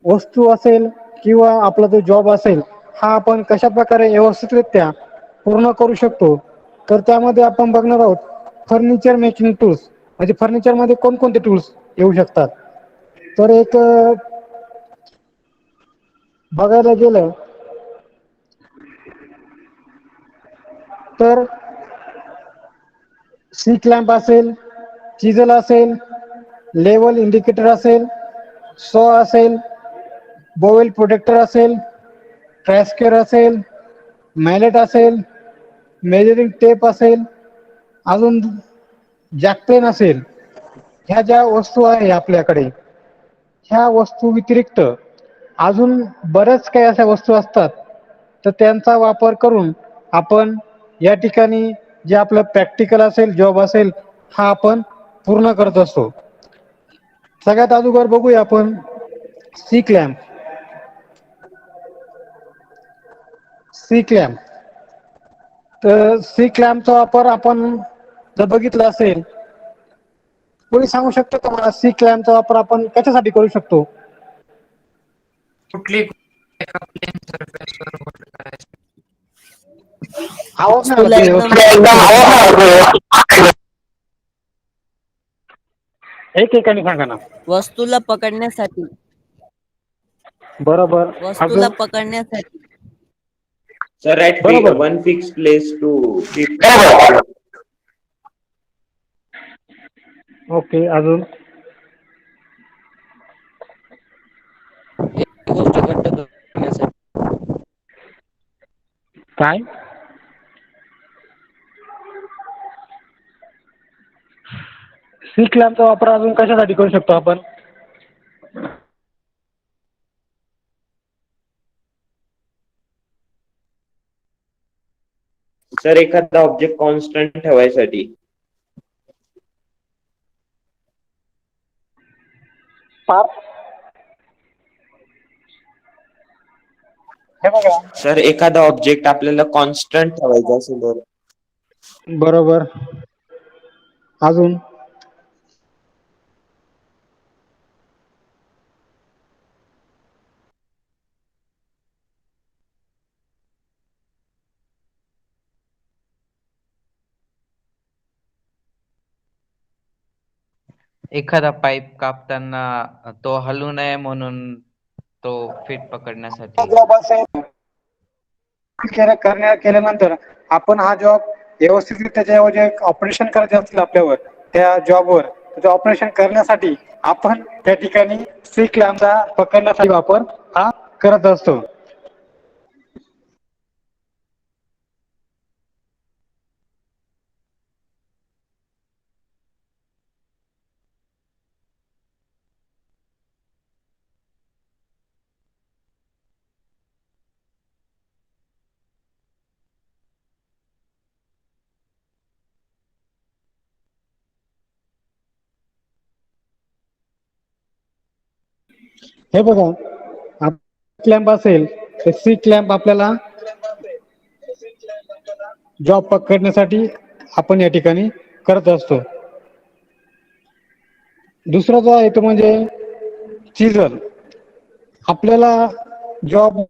वस्तू असेल किंवा आपला जो जॉब असेल हा आपण कशा प्रकारे व्यवस्थितरित्या पूर्ण करू शकतो, तर त्यामध्ये आपण बघणार आहोत फर्निचर मेकिंग टूल्स. म्हणजे फर्निचरमध्ये कोणकोणते टूल्स येऊ शकतात. तर एक बघायला गेलं तर सी क्लॅम्प असेल, चिजल असेल, लेवल इंडिकेटर असेल, सॉ असेल, बोवेल प्रोटेक्टर असेल, ट्रॅस्केर असेल, मॅलेट असेल, मेजरिंग टेप असेल, अजून जॅकपेन असेल. ह्या ज्या वस्तू आहे आपल्याकडे, ह्या वस्तू व्यतिरिक्त अजून बऱ्याच काही अशा वस्तू असतात, तर त्यांचा वापर करून आपण या ठिकाणी जे आपलं प्रॅक्टिकल असेल, जॉब असेल, हा आपण पूर्ण करत असतो. सगळ्यात अगोदर बघूया आपण सी क्लॅम्प. सी क्लॅम्प तर सी क्लॅम्पचा वापर आपण जर बघितला असेल, कोणी सांगू शकतो का मला सी क्लॅम्पचा वापर आपण कशासाठी करू शकतो? कुठली एका प्लेन सरफेसवर होल्ड करायचं. आवाज नाही तुला आला एकदम व्यवस्थित. एक एकाने सांगा ना. वस्तूला पकडण्यासाठी. बरोबर. वस्तूला अजून पकडण्यासाठी. Sir, at बरोबर. one fixed place to keep. Okay. अजून एक गोष्ट घट्ट करण्यासाठी. काय? सी क्लॅम्पचा वापर अजून कशासाठी करू शकतो आपण? Sir, एखादा ऑब्जेक्ट कॉन्स्टंट ठेवायसाठी. हे बघा. सर, एखादा ऑब्जेक्ट आपल्याला कॉन्स्टंट ठेवायचा असेल तर. बरोबर. अजून एखादा पाईप कापताना तो हलू नये म्हणून तो फिट पकडण्यासाठी. जॉब असेल केल्यानंतर आपण हा जॉब व्यवस्थित त्याच्यावर जे ऑपरेशन करायचे असतील आपल्यावर त्या जॉबवर, ते ऑपरेशन करण्यासाठी आपण त्या ठिकाणी सी क्लॅम्पचा पकडण्यासाठी वापर हा करत असतो. हे बघा, क्लॅम्प असेल तर सी क्लॅम्प आपल्याला जॉब पकडण्यासाठी आपण या ठिकाणी करत असतो. दुसरा जो आहे तो म्हणजे चिजल. आपल्याला जॉब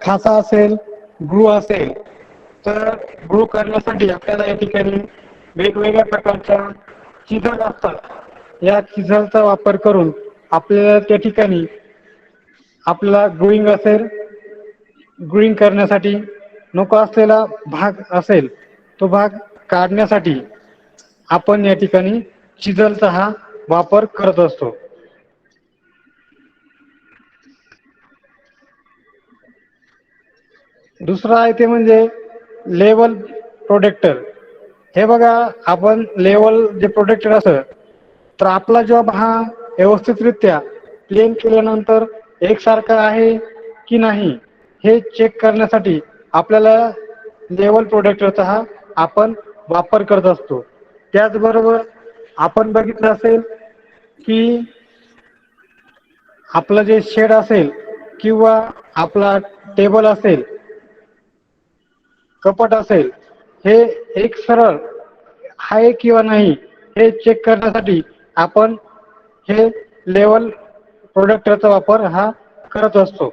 खासा असेल, ग्लू असेल, तर ग्लू करण्यासाठी आपल्याला या ठिकाणी वेगवेगळ्या प्रकारच्या चिजल असतात. या चिजलचा वापर करून आपल्याला त्या ठिकाणी आपला ग्लुईंग असेल, ग्लुईंग करण्यासाठी नको असलेला भाग असेल, तो भाग काढण्यासाठी आपण या ठिकाणी चिजलचा हा वापर करत असतो. दुसरं आहे ते म्हणजे लेवल प्रोटेक्टर. हे बघा, आपण लेवल जे प्रोटेक्टर असतं, तर आपला जॉब हा व्यवस्थितरित्या प्लेन केल्यानंतर एकसारखा आहे की नाही हे चेक करण्यासाठी आपल्याला लेवल प्रोटेक्टरचा हा आपण वापर करत असतो. त्याचबरोबर आपण बघितलं असेल की आपलं जे शेड असेल किंवा आपला टेबल असेल, कपाट असेल, हे एक सरळ आहे किंवा नाही हे चेक करण्यासाठी आपण हे लेवल प्रोटेक्टरचा वापर हा करत असतो.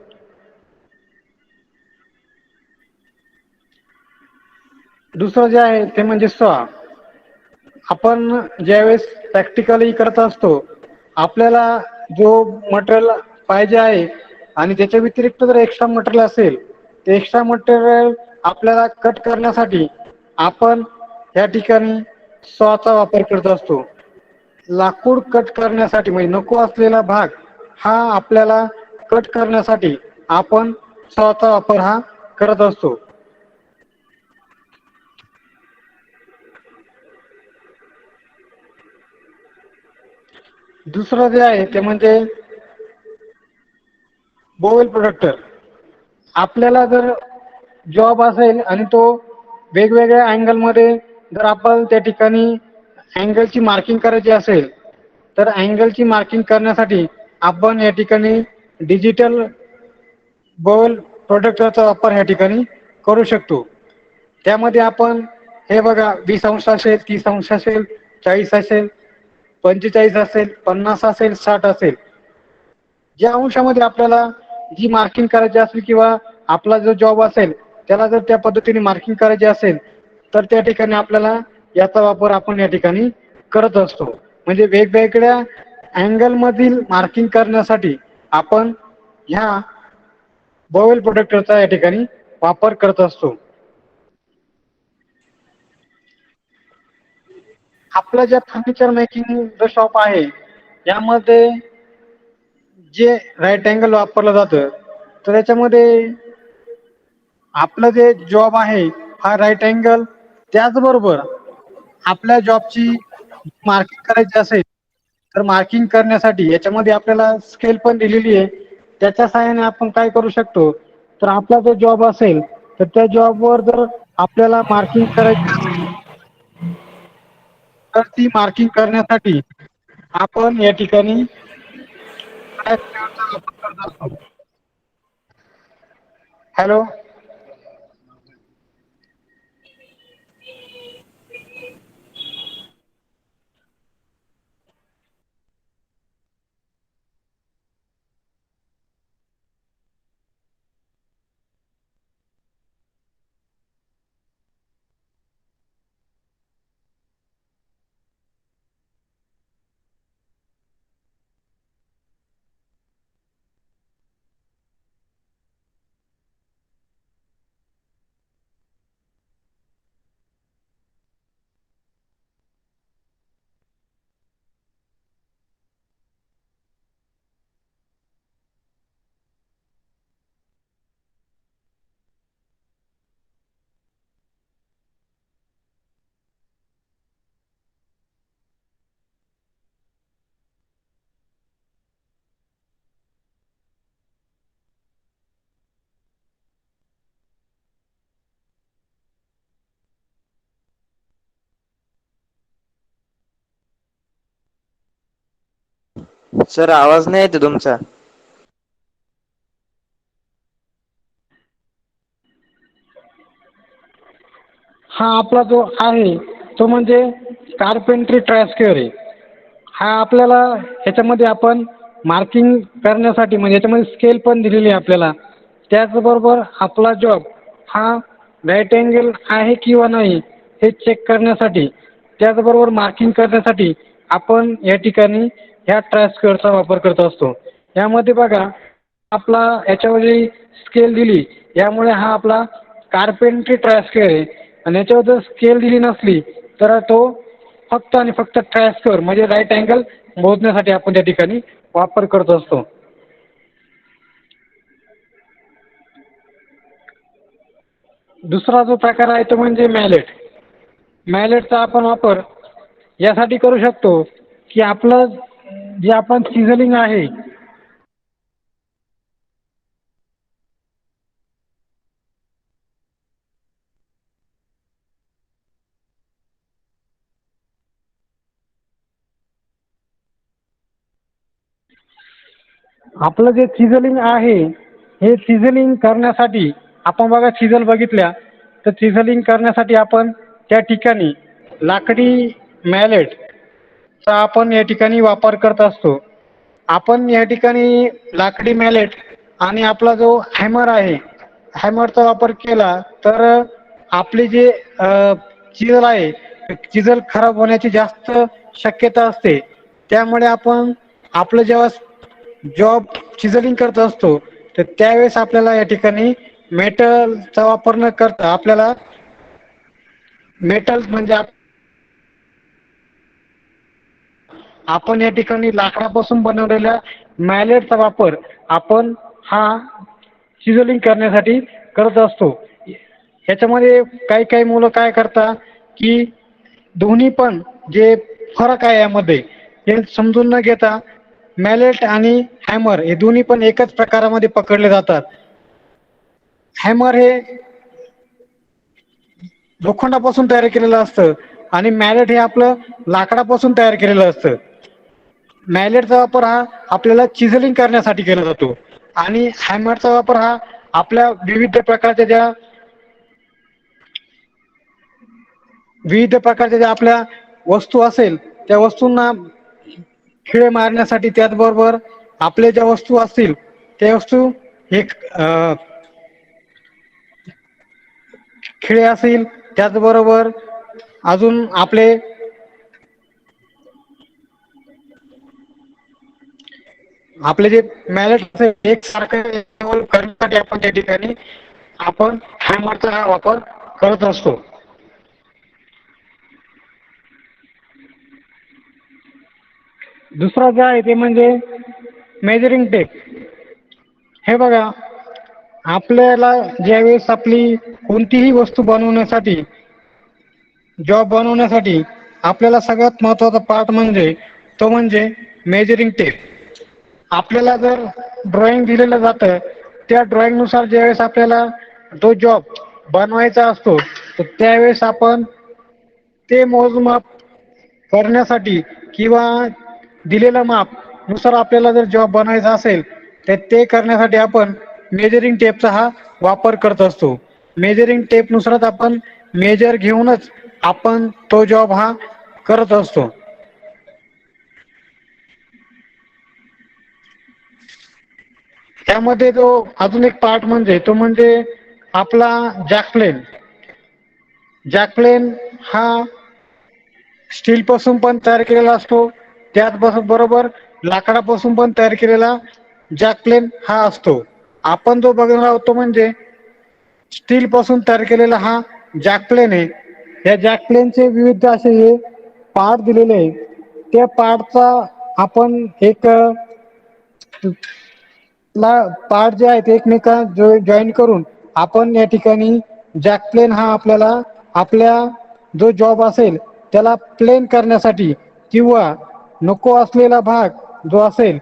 दुसरं जे आहे ते म्हणजे सॉ. आपण ज्यावेळेस प्रॅक्टिकली करत असतो आपल्याला जो मटेरियल पाहिजे आहे आणि त्याच्या व्यतिरिक्त जर एक्स्ट्रा मटेरियल असेल ते एक्स्ट्रा मटेरियल आपल्याला कट करण्यासाठी आपण या ठिकाणी सॉचा वापर करत असतो. लाकूड कट करण्यासाठी म्हणजे नको असलेला भाग हा आपल्याला कट करण्यासाठी आपण सॉचा वापर हा करत असतो. दुसरं जे आहे ते म्हणजे बोवेल प्रोडक्टर. आपल्याला जर जॉब असेल आणि तो वेगवेगळ्या अँगलमध्ये जर आपण त्या ठिकाणी अँगलची मार्किंग करायची असेल तर अँगलची मार्किंग करण्यासाठी आपण या ठिकाणी डिजिटल बोवेल प्रोडक्टरचा वापर या ठिकाणी करू शकतो. त्यामध्ये आपण हे बघा 20 अंश असेल, 30 अंश असेल, 40 असेल, 45 असेल, 50 असेल, 60 असेल, ज्या अंशामध्ये आपल्याला जी मार्किंग करायची असेल किंवा आपला जो जॉब असेल त्याला जर त्या पद्धतीने मार्किंग करायची असेल तर त्या ठिकाणी आपल्याला याचा वापर आपण या ठिकाणी करत असतो. म्हणजे वेगवेगळ्या अँगल मधील मार्किंग करण्यासाठी आपण ह्या बोवेल प्रोडक्टरचा या ठिकाणी वापर करत असतो. आपलं जे फर्निचर मेकिंग जो शॉप आहे यामध्ये जे राईट अँगल वापरलं जातं तर याच्यामध्ये आपलं जे जॉब आहे हा राईट अँगल, त्याचबरोबर आपल्या जॉबची मार्किंग करायची असेल तर मार्किंग करण्यासाठी याच्यामध्ये आपल्याला स्केल पण दिलेली आहे. त्याच्या सहाय्याने आपण काय करू शकतो तर आपला जो जॉब असेल तर त्या जॉबवर जर आपल्याला मार्किंग करायची असेल तर ती मार्किंग करण्यासाठी आपण या ठिकाणी हॅलो. सर आवाज नाही येते तुमचा. हा आपला जो आहे तो म्हणजे कार्पेंट्री ट्रायस्क्वेअर आहे. हा आपल्याला ह्याच्यामध्ये आपण मार्किंग करण्यासाठी म्हणजे याच्यामध्ये स्केल पण दिलेली आहे आपल्याला. त्याचबरोबर आपला जॉब हा राईट अँगल आहे किंवा नाही हे चेक करण्यासाठी, त्याचबरोबर मार्किंग करण्यासाठी आपण या ठिकाणी ह्या ट्रायस्क्वेअरचा वापर करत असतो. यामध्ये बघा आपला याच्यामध्ये स्केल दिली, यामुळे हा आपला कार्पेंट्री ट्रायस्क्वेअर आहे. आणि याच्यावर जर स्केल दिली नसली तर तो फक्त आणि फक्त ट्रायस्क्वेअर म्हणजे राईट अँगल मोजण्यासाठी आपण त्या ठिकाणी वापर करत असतो. दुसरा जो प्रकार आहे तो म्हणजे मॅलेट. मॅलेटचा आपण वापर यासाठी करू शकतो की आपलं जे आपण सिझलिंग आहे आपलं जे चिझलिंग आहे हे चिझलिंग करण्यासाठी आपण बघा चिझल बघितल्या तर चिझलिंग करण्यासाठी आपण त्या ठिकाणी लाकडी मॅलेटचा आपण या ठिकाणी वापर करत असतो. आपण या ठिकाणी लाकडी मॅलेट आणि आपला जो हॅमर आहे हॅमरचा वापर केला तर आपले जे चिजल आहे चिजल खराब होण्याची जास्त शक्यता असते. त्यामुळे आपण आपलं जेव्हा जॉब चिजलिंग करत असतो तर त्यावेळेस आपल्याला या ठिकाणी मेटलचा वापर न करता आपल्याला मेटल म्हणजे आपण या ठिकाणी लाकडापासून बनवलेल्या मॅलेटचा वापर आपण हा चिजलिंग करण्यासाठी करत असतो. याच्यामध्ये काही काही मुलं काय करतात की दोन्ही पण जे फरक आहे यामध्ये हे समजून न घेता मॅलेट आणि हॅमर हे दोन्ही पण एकच प्रकारामध्ये पकडले जातात. हॅमर हे लोखंडापासून तयार केलेलं असतं आणि मॅलेट हे आपलं लाकडापासून तयार केलेलं असतं. मॅलेटचा वापर हा आपल्याला चिझलिंग करण्यासाठी केला जातो आणि हॅमरचा वापर हा आपल्या विविध प्रकारच्या ज्या आपल्या वस्तू असेल त्या वस्तूंना खिळे मारण्यासाठी, त्याचबरोबर आपल्या ज्या वस्तू असतील त्या वस्तू एक खिळे असतील, त्याचबरोबर अजून आपले जे मॅलेट एक सारखं करण्यासाठी आपण त्या ठिकाणी आपण हॅमरचा हा वापर करत असतो. दुसरा जे आहे ते म्हणजे मेजरिंग टेप. हे बघा, आपल्याला ज्यावेळेस आपली कोणतीही वस्तू बनवण्यासाठी, जॉब बनवण्यासाठी आपल्याला सगळ्यात महत्वाचा पार्ट म्हणजे मेजरिंग टेप. आपल्याला जर ड्रॉइंग दिलेलं जातं त्या ड्रॉइंग नुसार ज्यावेळेस आपल्याला तो जॉब बनवायचा असतो तर त्यावेळेस आपण ते मोजमाप करण्यासाठी किंवा दिलेलं माप नुसार आपल्याला जर जॉब बनवायचा असेल तर ते करण्यासाठी आपण मेजरिंग टेपचा हा वापर करत असतो. मेजरिंग टेप नुसारच आपण मेजर घेऊनच आपण तो जॉब हा करत असतो. त्यामध्ये जो अजून एक पार्ट म्हणजे आपला जॅकप्लेन. जॅकप्लेन हा स्टील पासून पण तयार केलेला असतो, त्याचबरोबर लाकडापासून पण तयार केलेला जॅकप्लेन हा असतो. आपण जो बघणार आहोत तो म्हणजे स्टील पासून तयार केलेला हा जॅकप्लेन आहे. या जॅकप्लेनचे विविध असे हे पार्ट दिलेले आहे. त्या पार्टचा आपण एक पार्ट जे आहेत एकमेकांना जॉईन करून आपण या ठिकाणी जॅकप्लेन हा आपल्याला आपल्या जो जॉब असेल त्याला प्लेन करण्यासाठी किंवा नको असलेला भाग जो असेल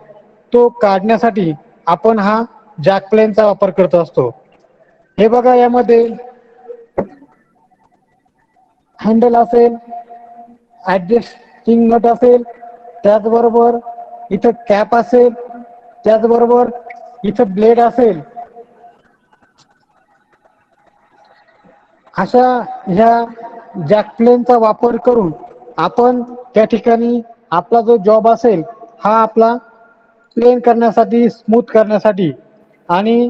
तो काढण्यासाठी आपण हा जॅकप्लेनचा वापर करत असतो. हे बघा, यामध्ये हँडल असेल, ऍडजस्टिंग नट असेल, त्याचबरोबर इथं कॅप असेल, त्याचबरोबर इथं ब्लेड असेल. अशा ह्या जॅकप्लेनचा वापर करून आपण त्या ठिकाणी आपला जो जॉब असेल हा आपला प्लेन करण्यासाठी, स्मूथ करण्यासाठी आणि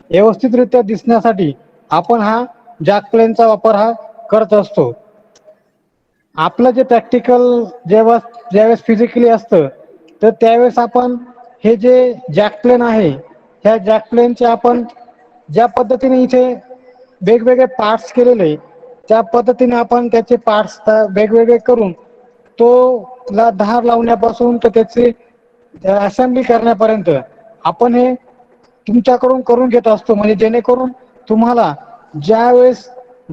व्यवस्थितरित्या दिसण्यासाठी आपण हा जॅकप्लेनचा वापर हा करत असतो. आपलं जे प्रॅक्टिकल ज्यावेळेस फिजिकली असतं तर त्यावेळेस आपण हे जे जॅकप्लेन आहे ह्या जॅकप्लेनचे आपण ज्या पद्धतीने इथे वेगवेगळे पार्ट्स केलेले त्या पद्धतीने आपण त्याचे पार्ट्स वेगवेगळे करून तो ला धार लावण्यापासून तर त्याचे असेंब्ली करण्यापर्यंत आपण हे तुमच्याकडून करून घेत असतो. म्हणजे जेणेकरून तुम्हाला ज्यावेळेस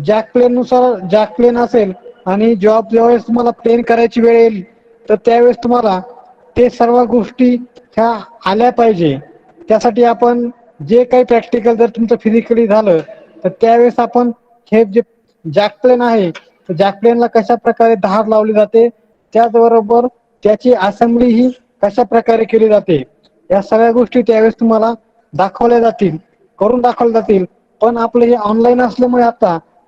जॅकप्लेन असेल आणि जॉब ज्यावेळेस तुम्हाला प्लेन करायची वेळ येईल तर त्यावेळेस तुम्हाला ते सर्व गोष्टी ह्या आल्या पाहिजे. त्यासाठी आपण जे काही प्रॅक्टिकल जर तुमचं फिजिकली झालं तर त्यावेळेस आपण हे जे जॅकप्लेन आहे जॅकप्लेनला कशा प्रकारे धार लावली जाते, त्याचबरोबर त्याची असेंब्ली ही कशा प्रकारे केली जाते, या सगळ्या गोष्टी त्यावेळेस तुम्हाला दाखवल्या जातील, करून दाखवल्या जातील. पण आपलं हे ऑनलाईन असल्यामुळे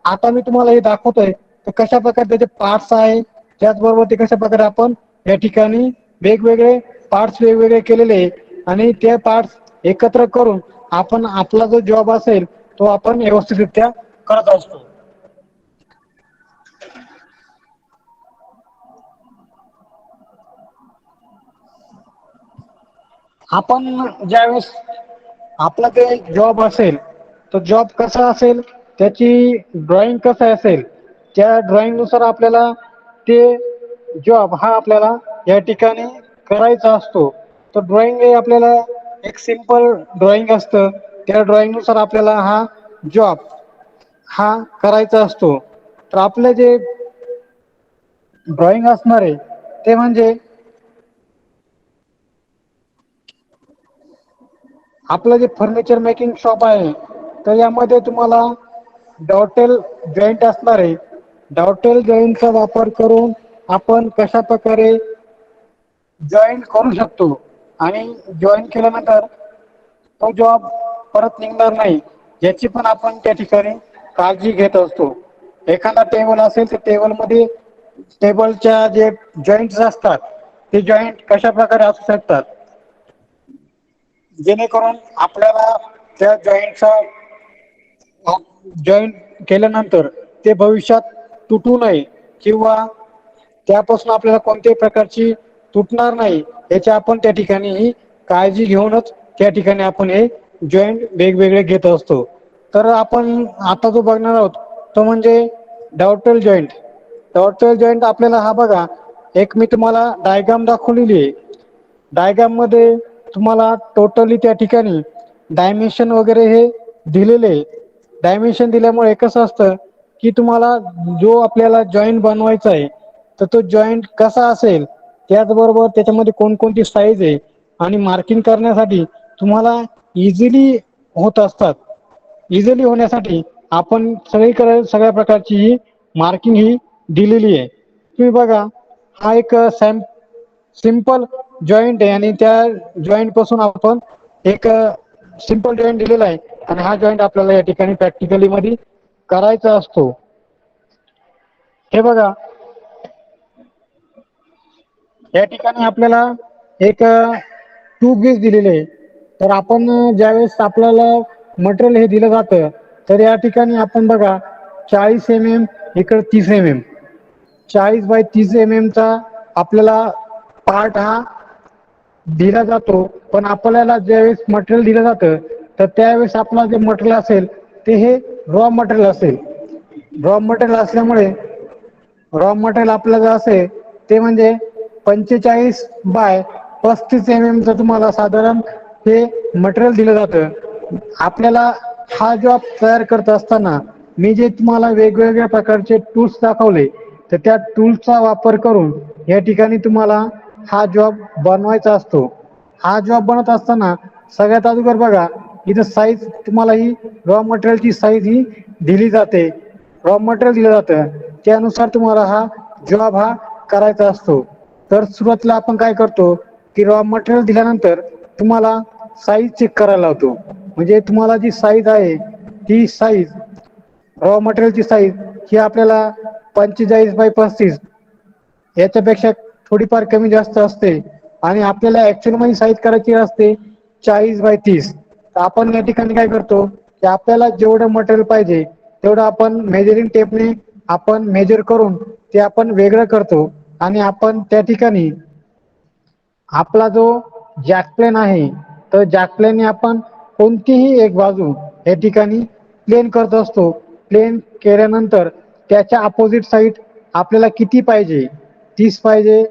आता मी तुम्हाला हे दाखवतोय तर कशा प्रकारे त्याचे पार्ट्स आहे, त्याचबरोबर ते कशा प्रकारे आपण या ठिकाणी वेगवेगळे पार्ट्स वेगवेगळे केलेले आहे आणि ते पार्ट्स एकत्र करून आपण आपला जो जॉब असेल तो आपण व्यवस्थितरित्या करत असतो. आपण ज्यावेळेस आपला ते जॉब असेल, तो जॉब कसा असेल, त्याची ड्रॉइंग कसं असेल, त्या ड्रॉइंग नुसार आपल्याला ते जॉब हा आपल्याला या ठिकाणी करायचा असतो. तर ड्रॉइंग हे आपल्याला एक सिंपल ड्रॉइंग असतं, त्या ड्रॉइंग नुसार आपल्याला हा जॉब हा करायचा असतो. तर आपले जे ड्रॉइंग असणार आहे ते म्हणजे आपलं जे फर्निचर मेकिंग शॉप आहे, तर यामध्ये तुम्हाला डॉटेल जॉईंट असणार आहे. डॉटेल जॉईंटचा वापर करून आपण कशा प्रकारे जॉईंट करू शकतो आणि जॉईन केल्यानंतर तो जॉब परत निघणार नाही याची पण आपण त्या ठिकाणी काळजी घेत असतो. एखादा टेबल असेल तर टेबलमध्ये टेबलच्या जे जॉईंट्स असतात ते जॉईंट कशा प्रकारे असू शकतात, जेणेकरून आपल्याला त्या जॉईंट केल्यानंतर ते भविष्यात तुटू नये किंवा त्यापासून आपल्याला कोणत्याही प्रकारची तुटणार नाही याची आपण त्या ठिकाणी ही काळजी घेऊनच त्या ठिकाणी आपण हे जॉईंट वेगवेगळे घेत असतो. तर आपण आता जो बघणार आहोत तो म्हणजे डॉटेल जॉईंट. डॉटेल जॉईंट आपल्याला हा बघा, एक मी तुम्हाला डायग्राम दाखवलेली आहे. डायग्राम मध्ये तुम्हाला टोटली त्या ठिकाणी डायमेन्शन वगैरे हे दिलेले. डायमेन्शन दिल्यामुळे कसं असतं की तुम्हाला जो आपल्याला जॉईंट बनवायचा आहे तर तो जॉईंट कसा असेल, त्याचबरोबर त्याच्यामध्ये कोणकोणती साईज आहे आणि मार्किंग करण्यासाठी तुम्हाला इझिली होत असतात. इझिली होण्यासाठी आपण सगळीकडे सगळ्या प्रकारची ही मार्किंग ही दिलेली आहे. तुम्ही बघा, हा एक सिंपल जॉईंट आहे आणि त्या जॉईंट पासून आपण एक सिंपल जॉईंट दिलेला आहे आणि हा जॉईंट आपल्याला या ठिकाणी प्रॅक्टिकली मध्ये करायचा असतो. हे बघा, या ठिकाणी आपल्याला एक टू पीस दिलेले आहे. तर आपण ज्यावेळेस आपल्याला मटेरियल हे दिलं जातं तर या ठिकाणी आपण बघा 40 mm इकडे 30 mm, 40 बाय 30 mm चा आपल्याला पार्ट हा दिला जातो. पण आपल्याला ज्यावेळेस मटेरियल दिलं जातं तर त्यावेळेस आपलं जे मटेरियल असेल ते हे रॉ मटेरियल असेल. रॉ मटेरियल असल्यामुळे रॉ मटेरियल आपलं जे असेल ते म्हणजे 45 बाय 35 mm चं तुम्हाला साधारण हे मटेरियल दिलं जातं. आपल्याला हा जॉब तयार करत असताना मी जे तुम्हाला वेगवेगळ्या प्रकारचे टूल्स दाखवले तर त्या टूल्सचा वापर करून या ठिकाणी तुम्हाला हा जॉब बनवायचा असतो. हा जॉब बनवत असताना सगळ्यात अगोदर बघा, इथं साईज तुम्हाला ही रॉ मटेरियलची साईज ही दिली जाते. रॉ मटेरियल दिलं जातं त्यानुसार तुम्हाला हा जॉब हा करायचा असतो. तर सुरुवातीला आपण काय करतो की रॉ मटेरियल दिल्यानंतर तुम्हाला साईज चेक करायला लावतो. म्हणजे तुम्हाला जी साईज आहे ती साईज रॉ मटेरियलची साईज ही आपल्याला 45 बाय 35 याच्यापेक्षा थोडीफार कमी जास्त असते आणि आपल्याला ऍक्च्युअल मध्ये साईज करायची असते 40 बाय 30. तर आपण या ठिकाणी काय करतो की आपल्याला जेवढं मटेरियल पाहिजे तेवढं आपण मेजरिंग टेपने आपण मेजर करून ते आपण वेगळं करतो आणि आपण त्या ठिकाणी आपला जो जॅकप्लेन आहे तर जॅकप्लेनने आपण कोणतीही एक बाजू या ठिकाणी प्लेन करत असतो. प्लेन केल्यानंतर त्याच्या अपोजिट साईड आपल्याला किती पाहिजे, 30 पाहिजे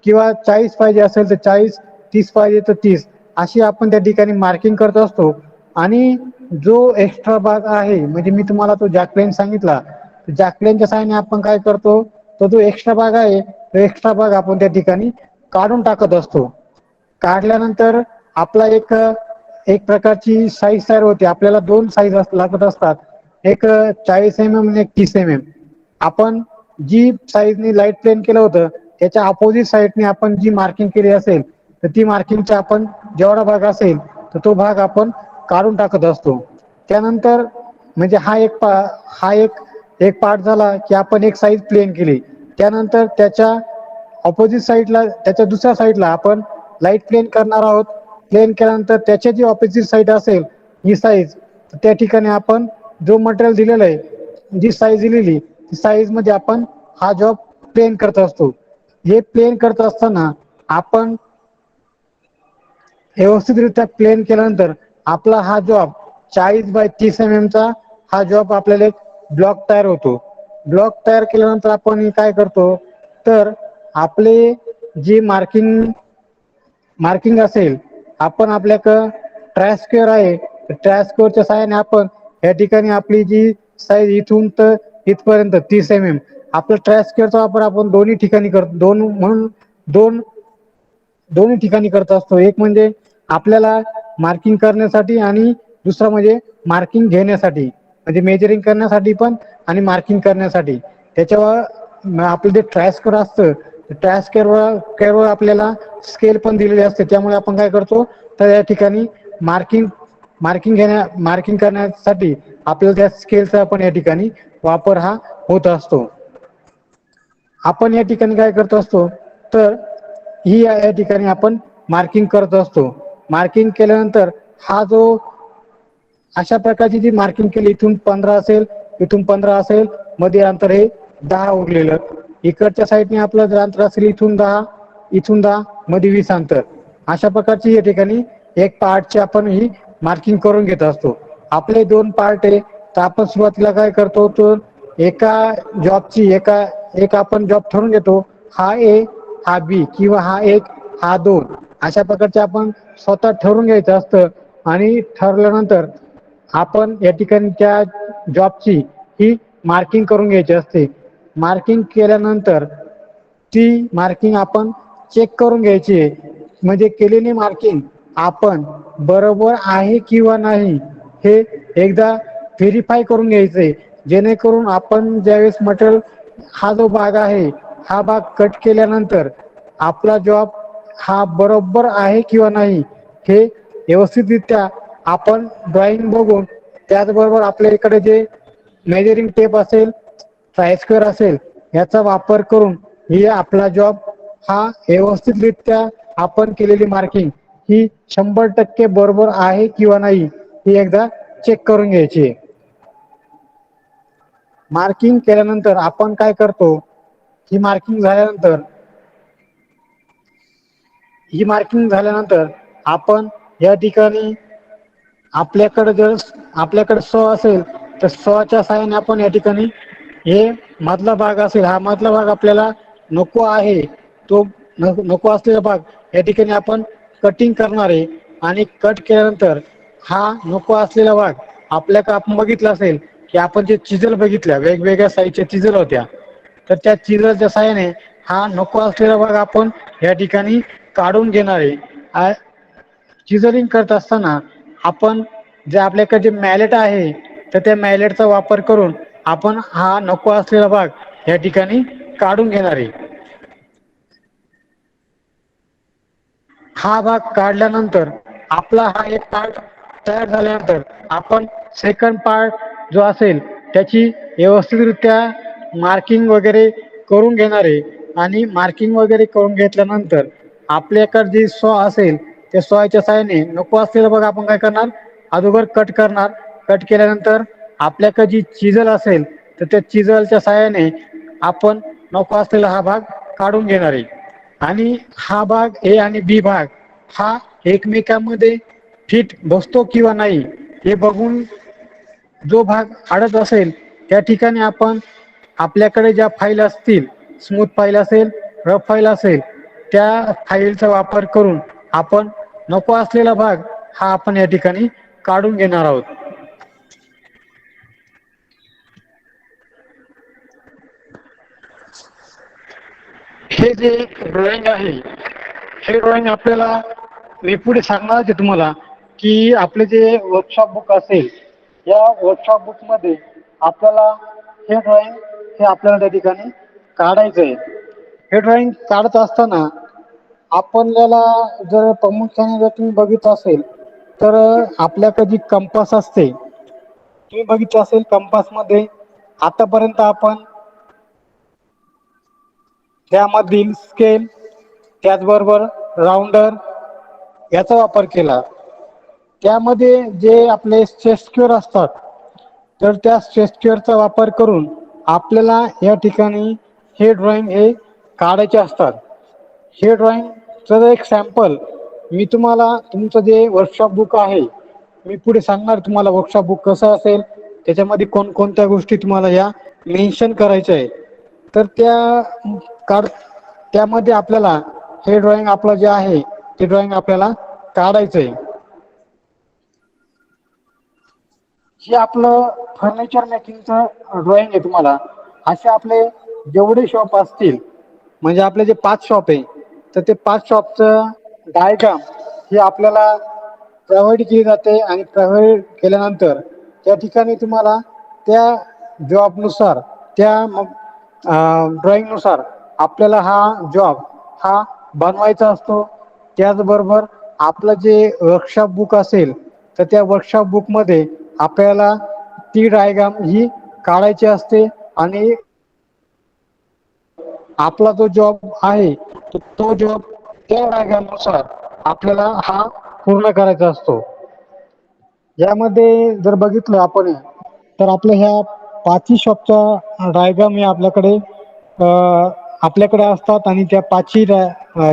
किंवा 40 पाहिजे असेल तर 40, 30 पाहिजे तर 30 अशी आपण त्या ठिकाणी मार्किंग करत असतो. आणि जो एक्स्ट्रा भाग आहे म्हणजे मी तुम्हाला तो जॅकप्लेन सांगितला, जॅकप्लेनच्या साहाय्याने आपण काय करतो, तो जो एक्स्ट्रा भाग आहे तो एक्स्ट्रा भाग आपण त्या ठिकाणी काढून टाकत असतो. काढल्यानंतर आपला एक प्रकारची साईज तयार होते. आपल्याला दोन साईज लागत असतात, एक 40 mm आणि एक 30 mm. आपण जी साईजनी लाईट प्लेन केलं होतं त्याच्या अपोजिट साईडने आपण जी मार्किंग केली असेल तर ती मार्किंगचा आपण जेवढा भाग असेल तर तो भाग आपण काढून टाकत असतो. त्यानंतर म्हणजे हा एक पार्ट झाला की आपण एक साईज प्लेन केली. त्यानंतर त्याच्या ऑपोजिट साईडला त्याच्या दुसऱ्या साईडला आपण लाईट प्लेन करणार आहोत. प्लेन केल्यानंतर त्याच्या जी ऑपोजिट साईड असेल ही साईज, त्या ठिकाणी आपण जो मटेरियल दिलेलं आहे, जी साईज दिलेली ती साईज मध्ये आपण हा जॉब प्लेन करत असतो. हे प्लेन करत असताना आपण व्यवस्थितरित्या प्लेन केल्यानंतर आपला हा जॉब 40 बाय 30 mm चा हा जॉब आपल्याला एक ब्लॉक तयार होतो. ब्लॉक तयार केल्यानंतर आपण काय करतो, तर आपले जी मार्किंग असेल, आपण आपल्याकडं ट्रायस्क्वेअर आहे, ट्रायस्क्वेअरच्या सहाय्याने आपण या ठिकाणी आपली जी साईज इथून तर इथपर्यंत 30 mm आपल्या ट्रायस्क्वेअरचा वापर आपण दोन्ही ठिकाणी करतो. दोन्ही ठिकाणी करत असतो. एक म्हणजे आपल्याला मार्किंग करण्यासाठी आणि दुसरा म्हणजे मार्किंग घेण्यासाठी, म्हणजे मेजरिंग करण्यासाठी पण आणि मार्किंग करण्यासाठी. त्याच्यावर आपलं जे ट्रायस्क्वेअर असतं, ट्रायस्क्वेअरवर आपल्याला स्केल पण दिलेली असते. त्यामुळे आपण काय करतो, तर या ठिकाणी मार्किंग करण्यासाठी आपल्याला त्या स्केलचा पण या ठिकाणी वापर हा होत असतो. आपण या ठिकाणी काय करत असतो, तर ही या ठिकाणी आपण मार्किंग करत असतो. मार्किंग केल्यानंतर हा जो अशा प्रकारची जी मार्किंग केली, इथून 15 असेल, इथून 15 असेल, मध्ये अंतर हे 10 उरलेलं, इकडच्या साईडने आपलं जर अंतर असेल इथून 10 मध्ये 20 अंतर, अशा प्रकारची या ठिकाणी एक पार्टची आपण ही मार्किंग करून घेत असतो. आपले 2 पार्ट आहे, तर आपण सुरुवातीला काय करतो, तर एका जॉबची एक आपण जॉब ठरवून घेतो, हा ए, हा बी, किंवा हा 1, हा 2, अशा प्रकारचे आपण स्वतः ठरवून घ्यायचं असतं. आणि ठरवल्यानंतर आपण या ठिकाणी त्या जॉबची ही मार्किंग करून घ्यायची असते. मार्किंग केल्यानंतर ती मार्किंग आपण चेक करून घ्यायची आहे, म्हणजे केलेली मार्किंग आपण बरोबर आहे किंवा नाही हे एकदा व्हेरीफाय करून घ्यायचंय. जेणेकरून आपण ज्यावेळेस मटेरियल हा जो भाग आहे, हा भाग कट केल्यानंतर आपला जॉब हा बरोबर आहे किंवा नाही हे व्यवस्थितरित्या आपण ड्रॉइंग बघून, त्याचबरोबर आपल्या इकडे जे मेजरिंग टेप असेल, ट्रायस्क्वेअर असेल, याचा वापर करून ही आपला जॉब हा व्यवस्थितरित्या आपण केलेली मार्किंग ही 100% बरोबर आहे किंवा नाही ही एकदा चेक करून घ्यायची. मार्किंग केल्यानंतर आपण काय करतो, ही मार्किंग झाल्यानंतर आपण या ठिकाणी आपल्याकडे सॉ असेल, तर सॉच्या साहाय्याने आपण या ठिकाणी हे मधला भाग असेल, हा मधला भाग आपल्याला नको आहे, तो नको असलेला भाग या ठिकाणी आपण कटिंग करणार आहे. आणि कट केल्यानंतर हा नको असलेला भाग आपण बघितलं असेल की आपण जे चिजल बघितल्या, वेगवेगळ्या साईजच्या चिजल होत्या, तर त्या चिजलच्या साहाय्याने हा नको असलेला भाग आपण या ठिकाणी काढून घेणार आहे. चिजलिंग करत असताना आपण जे आपल्याकडे जे मॅलेट आहे, तर त्या मॅलेटचा वापर करून आपण हा नको असलेला भाग या ठिकाणी काढून घेणार आहे. हा भाग काढल्यानंतर आपला हा एक पार्ट तयार झाल्यानंतर आपण सेकंड पार्ट जो असेल त्याची व्यवस्थितरित्या मार्किंग वगैरे करून घेणार आहे. आणि मार्किंग वगैरे करून घेतल्यानंतर आपल्याकडे जी सॉ असेल, त्या सॉच्या साहाय्याने नको असलेला भाग आपण काय करणार, अगोदर कट करणार. कट केल्यानंतर आपल्याकडे जी चिजल असेल, तर त्या चिजलच्या साहाय्याने आपण नको असलेला हा भाग काढून घेणार आहे. आणि हा भाग ए आणि बी भाग हा एकमेकांमध्ये फिट बसतो किंवा नाही हे बघून, जो भाग अडत असेल त्या ठिकाणी आपण आपल्याकडे ज्या फाईल असतील, स्मूथ फाईल असेल, रफ फाईल असेल, त्या फाईलचा वापर करून आपण नको असलेला भाग हा आपण या ठिकाणी काढून घेणार आहोत. हे जे ड्रॉइंग आहे, हे ड्रॉइंग आपल्याला मी पुढे सांगणार आहे तुम्हाला की आपले जे वर्कशॉप बुक असेल, या वर्कशॉप बुक मध्ये आपल्याला हे ड्रॉइंग हे आपल्याला त्या ठिकाणी काढायचं आहे. हे ड्रॉइंग काढत असताना आपल्याला जर प्रामुख्याने जर तुम्ही बघितलं असेल, तर आपल्याकडे जी कंपास असते, तुम्ही बघितलं असेल कंपास मध्ये आतापर्यंत आपण त्यामधील स्केल, त्याचबरोबर राऊंडर याचा वापर केला. त्यामध्ये जे आपले स्केल असतात, तर त्या स्केलचा वापर करून आपल्याला या ठिकाणी हे ड्रॉइंग हे काढायचे असतात. हे ड्रॉइंगचं एक सॅम्पल मी तुम्हाला तुमचं जे वर्कशॉप बुक आहे मी पुढे सांगणार तुम्हाला वर्कशॉप बुक कसं असेल, त्याच्यामध्ये कोणकोणत्या गोष्टी तुम्हाला या मेन्शन करायच्या आहेत. तर त्यामध्ये आपल्याला हे ड्रॉइंग आपलं जे आहे ते ड्रॉइंग आपल्याला काढायचं आहे. हे आपलं फर्निचर मेकिंगचं ड्रॉइंग आहे. तुम्हाला असे आपले जेवढे शॉप असतील, म्हणजे आपले जे 5 शॉप आहे, तर ते 5 शॉपचं डायग्राम हे आपल्याला प्रोव्हाइड केली जाते आणि प्रोव्हाइड केल्यानंतर त्या ठिकाणी तुम्हाला त्या जॉबनुसार त्या ड्रॉइंगनुसार आपल्याला हा जॉब हा बनवायचा असतो. त्याचबरोबर आपलं जे वर्कशॉप बुक असेल तर त्या वर्कशॉप बुकमध्ये आपल्याला ती डायग्राम ही काढायची असते आणि आपला जो जॉब आहे तो जॉब त्या डायग्रामनुसार आपल्याला हा पूर्ण करायचा असतो. यामध्ये जर बघितलं आपण तर आपल्या ह्या 5ही शॉपच्या डायग्राम हे आपल्याकडे असतात आणि त्या 5ही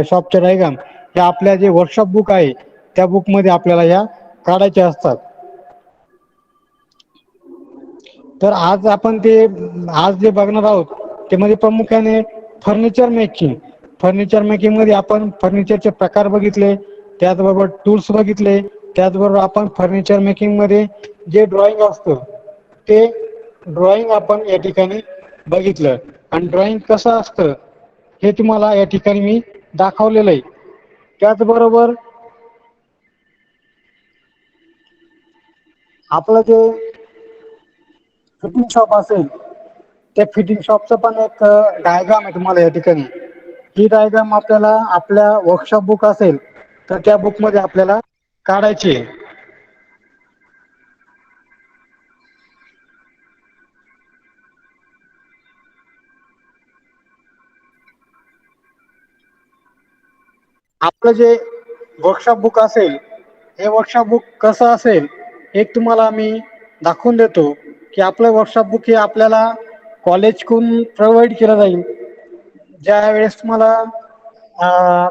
शॉपच्या डायग्राम ह्या आपल्या जे वर्कशॉप बुक आहे त्या बुकमध्ये आपल्याला ह्या काढायच्या असतात. तर आज आपण आज जे बघणार आहोत ते म्हणजे प्रामुख्याने फर्निचर मेकिंग मध्ये आपण फर्निचरचे प्रकार बघितले, त्याचबरोबर टूल्स बघितले, त्याचबरोबर आपण फर्निचर मेकिंग मध्ये जे ड्रॉइंग असतं ते ड्रॉइंग आपण या ठिकाणी बघितलं आणि ड्रॉइंग कसं असतं हे तुम्हाला या ठिकाणी मी दाखवलेलं आहे. त्याचबरोबर आपलं जे फिटिंग शॉप असेल त्या फिटिंग शॉपचं पण एक डायग्राम आहे तुम्हाला या ठिकाणी. ही डायग्राम आपल्याला आपल्या वर्कशॉप बुक असेल तर त्या बुकमध्ये आपल्याला काढायची आहे. आपलं जे वर्कशॉप बुक असेल हे वर्कशॉप बुक कसं असेल एक तुम्हाला मी दाखवून देतो की आपलं वर्कशॉप बुक हे आपल्याला कॉलेजकडून प्रोव्हाइड केलं जाईल. ज्या वेळेस तुम्हाला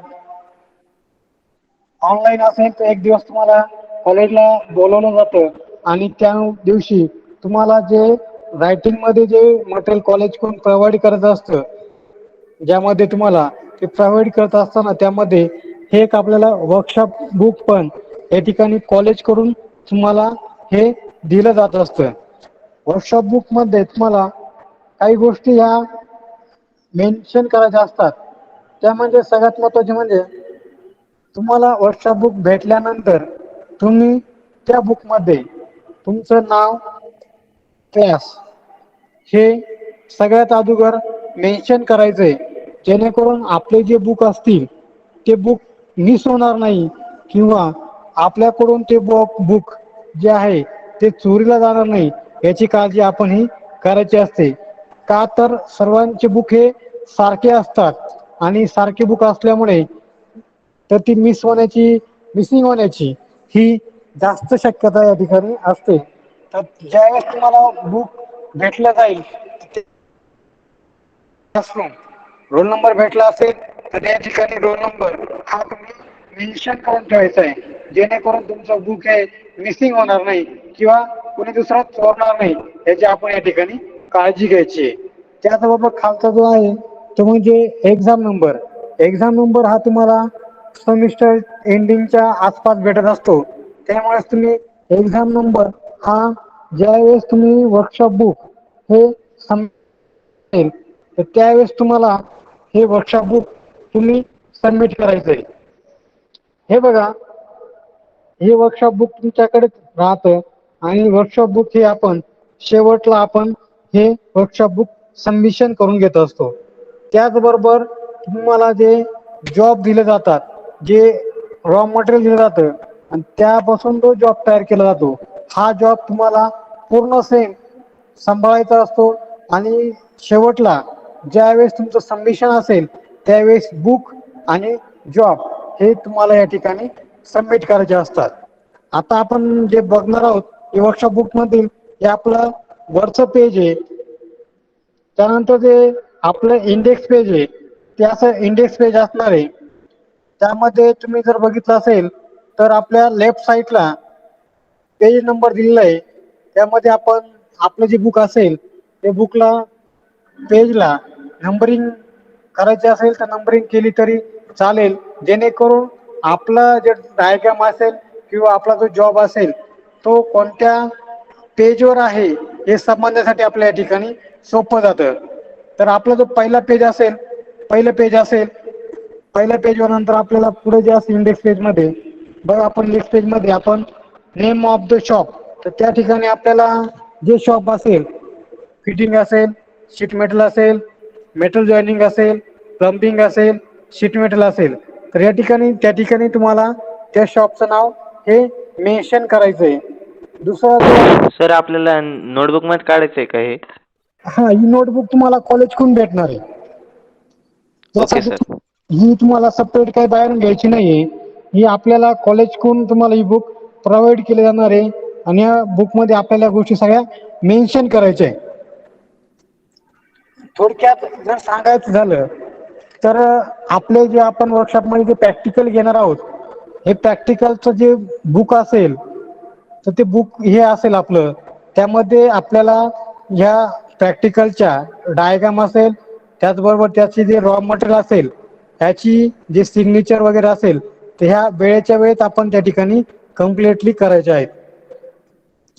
ऑनलाईन असेल तर एक दिवस तुम्हाला कॉलेजला बोलवलं जातं आणि त्या दिवशी तुम्हाला जे रायटिंगमध्ये जे मटेरियल कॉलेजकडून प्रोव्हाइड करायचं असतं, ज्यामध्ये तुम्हाला ते प्रोव्हाइड करत असताना त्यामध्ये हे एक आपल्याला वर्कशॉप बुक पण या ठिकाणी कॉलेजकडून तुम्हाला हे दिलं जात असतं. वर्कशॉप बुकमध्ये तुम्हाला काही गोष्टी ह्या मेन्शन करायच्या असतात. त्यामध्ये सगळ्यात महत्त्वाचे म्हणजे तुम्हाला वर्कशॉप बुक भेटल्यानंतर तुम्ही त्या बुकमध्ये तुमचं नाव, क्लास हे सगळ्यात अगोदर मेन्शन करायचंय, जेणेकरून आपले जे बुक असतील ते बुक मिस होणार नाही किंवा आपल्याकडून ते बुक जे आहे ते चोरीला जाणार नाही याची काळजी आपण ही करायची असते. का तर सर्वांचे बुक हे सारखे असतात आणि सारखे बुक असल्यामुळे तर ती मिसिंग होण्याची ही जास्त शक्यता या ठिकाणी असते. तर ज्यावेळेस तुम्हाला बुक भेटलं जाईल रोल नंबर भेटला असेल तर त्या ठिकाणी रोल नंबर हा तुम्ही मेन्शन करून ठेवायचा आहे, जेणेकरून तुमचं बुक हे मिसिंग होणार नाही किंवा कोणी दुसरा चोरणार नाही याची आपण या ठिकाणी काळजी घ्यायची आहे. त्याचबरोबर खालचा जो आहे तो म्हणजे एक्झाम नंबर हा तुम्हाला सेमिस्टर एंडिंगच्या आसपास भेटत असतो. त्यामुळे तुम्ही एक्झाम नंबर हा ज्यावेळेस तुम्ही वर्कशॉप बुक हे तर त्यावेळेस तुम्हाला हे वर्कशॉप बुक तुम्ही सबमिट करायचंय. हे बघा, हे वर्कशॉप बुक तुमच्याकडे राहतं आणि वर्कशॉप बुक हे आपण शेवटला आपण हे वर्कशॉप बुक सबमिशन करून घेत असतो. त्याचबरोबर तुम्हाला जे जॉब दिले जातात, जे रॉ मटेरियल दिलं जातं आणि त्यापासून तो जॉब तयार केला जातो, हा जॉब तुम्हाला पूर्ण सेम सांभाळायचा असतो आणि शेवटला ज्यावेळेस तुमचं सबमिशन असेल त्यावेळेस बुक आणि जॉब हे तुम्हाला या ठिकाणी सबमिट करायचे असतात. आता आपण जे बघणार आहोत हे वर्कशॉप बुक मधील हे आपलं वरचं पेज आहे. त्यानंतर जे आपलं इंडेक्स पेज आहे ते असं इंडेक्स पेज असणार आहे. त्यामध्ये तुम्ही जर बघितलं असेल तर आपल्या लेफ्ट साईडला पेज नंबर दिलेला आहे. त्यामध्ये आपण आपलं जे बुक असेल ते बुकला पेजला नंबरिंग करायचे असेल तर नंबरिंग केली तरी चालेल, जेणेकरून आपला जे डायग्राम असेल किंवा आपला जो जॉब असेल तो कोणत्या पेजवर आहे हे समजण्यासाठी आपल्या या ठिकाणी सोपं जातं. तर आपला जो पहिलं पेज असेल पहिल्या पेजवर नंतर आपल्याला पुढे जे असेल इंडेक्स पेजमध्ये बघा, आपण नेक्स्ट पेजमध्ये आपण नेम ऑफ द शॉप, तर त्या ठिकाणी आपल्याला जे शॉप असेल, फिटिंग असेल, शीट मेटल असेल, मेटल जॉईनिंग असेल, प्लंबिंग असेल, शीट मेटल असेल, तर या ठिकाणी त्या ठिकाणी तुम्हाला त्या शॉपचं नाव हे मेन्शन करायचं आहे. दुसरा जो सर आपल्याला नोटबुक मध्ये काढायचंय का हे? हा, ही नोटबुक तुम्हाला कॉलेजकडून भेटणार आहे. ओके त्यासाठी सर. ही तुम्हाला सेपरेट काही बाहेरून घ्यायची नाहीये. ही आपल्याला कॉलेजकडून तुम्हाला ही बुक प्रोव्हाइड केली जाणार आहे आणि या बुकमध्ये आपल्याला गोष्टी सगळ्या मेन्शन करायच्या आहे. थोडक्यात जर सांगायचं झालं तर आपले जे आपण वर्कशॉपमध्ये जे प्रॅक्टिकल घेणार आहोत, हे प्रॅक्टिकलचं जे बुक असेल तर ते बुक हे असेल आपलं, त्यामध्ये आपल्याला ह्या प्रॅक्टिकलच्या डायग्राम असेल, त्याचबरोबर त्याचे जे रॉ मटेरियल असेल, ह्याची जे सिग्नेचर वगैरे असेल, तर ह्या वेळेच्या वेळेत आपण त्या ठिकाणी कम्प्लिटली करायचे आहेत.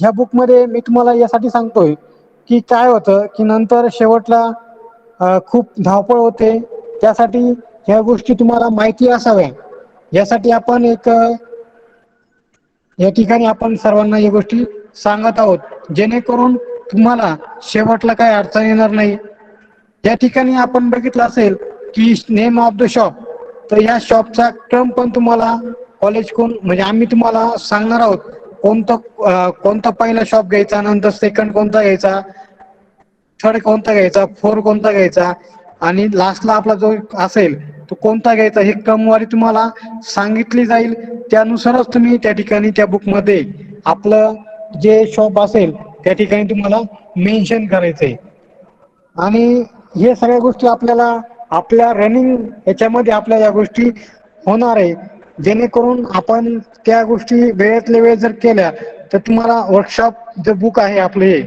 ह्या बुकमध्ये मी तुम्हाला यासाठी सांगतोय की काय होतं की नंतर शेवटला खूप धावपळ होते, त्यासाठी ह्या गोष्टी तुम्हाला माहिती असाव्या यासाठी आपण या ठिकाणी आपण सर्वांना या गोष्टी सांगत आहोत, जेणेकरून तुम्हाला शेवटला काही अडचण येणार नाही. या ठिकाणी आपण बघितलं असेल की नेम ऑफ द शॉप, तर या शॉपचा क्रम पण तुम्हाला कॉलेजकडून म्हणजे आम्ही तुम्हाला सांगणार आहोत कोणता पहिला शॉप घ्यायचा, नंतर सेकंड कोणता घ्यायचा, थर्ड कोणता घ्यायचा, फोर्थ कोणता घ्यायचा आणि लास्टला आपला जो असेल तो कोणता घ्यायचा, हे क्रमवारी तुम्हाला सांगितली जाईल. त्यानुसारच तुम्ही त्या ठिकाणी त्या बुकमध्ये आपलं जे शॉप असेल त्या ठिकाणी तुम्हाला मेन्शन करायचंय. आणि हे सगळ्या गोष्टी आपल्याला आपल्या रनिंग याच्यामध्ये आपल्या या गोष्टी होणार आहे, जेणेकरून आपण त्या गोष्टी वेळेतल्या वेळ जर केल्या तर तुम्हाला वर्कशॉप जे बुक आहे आपलं हे,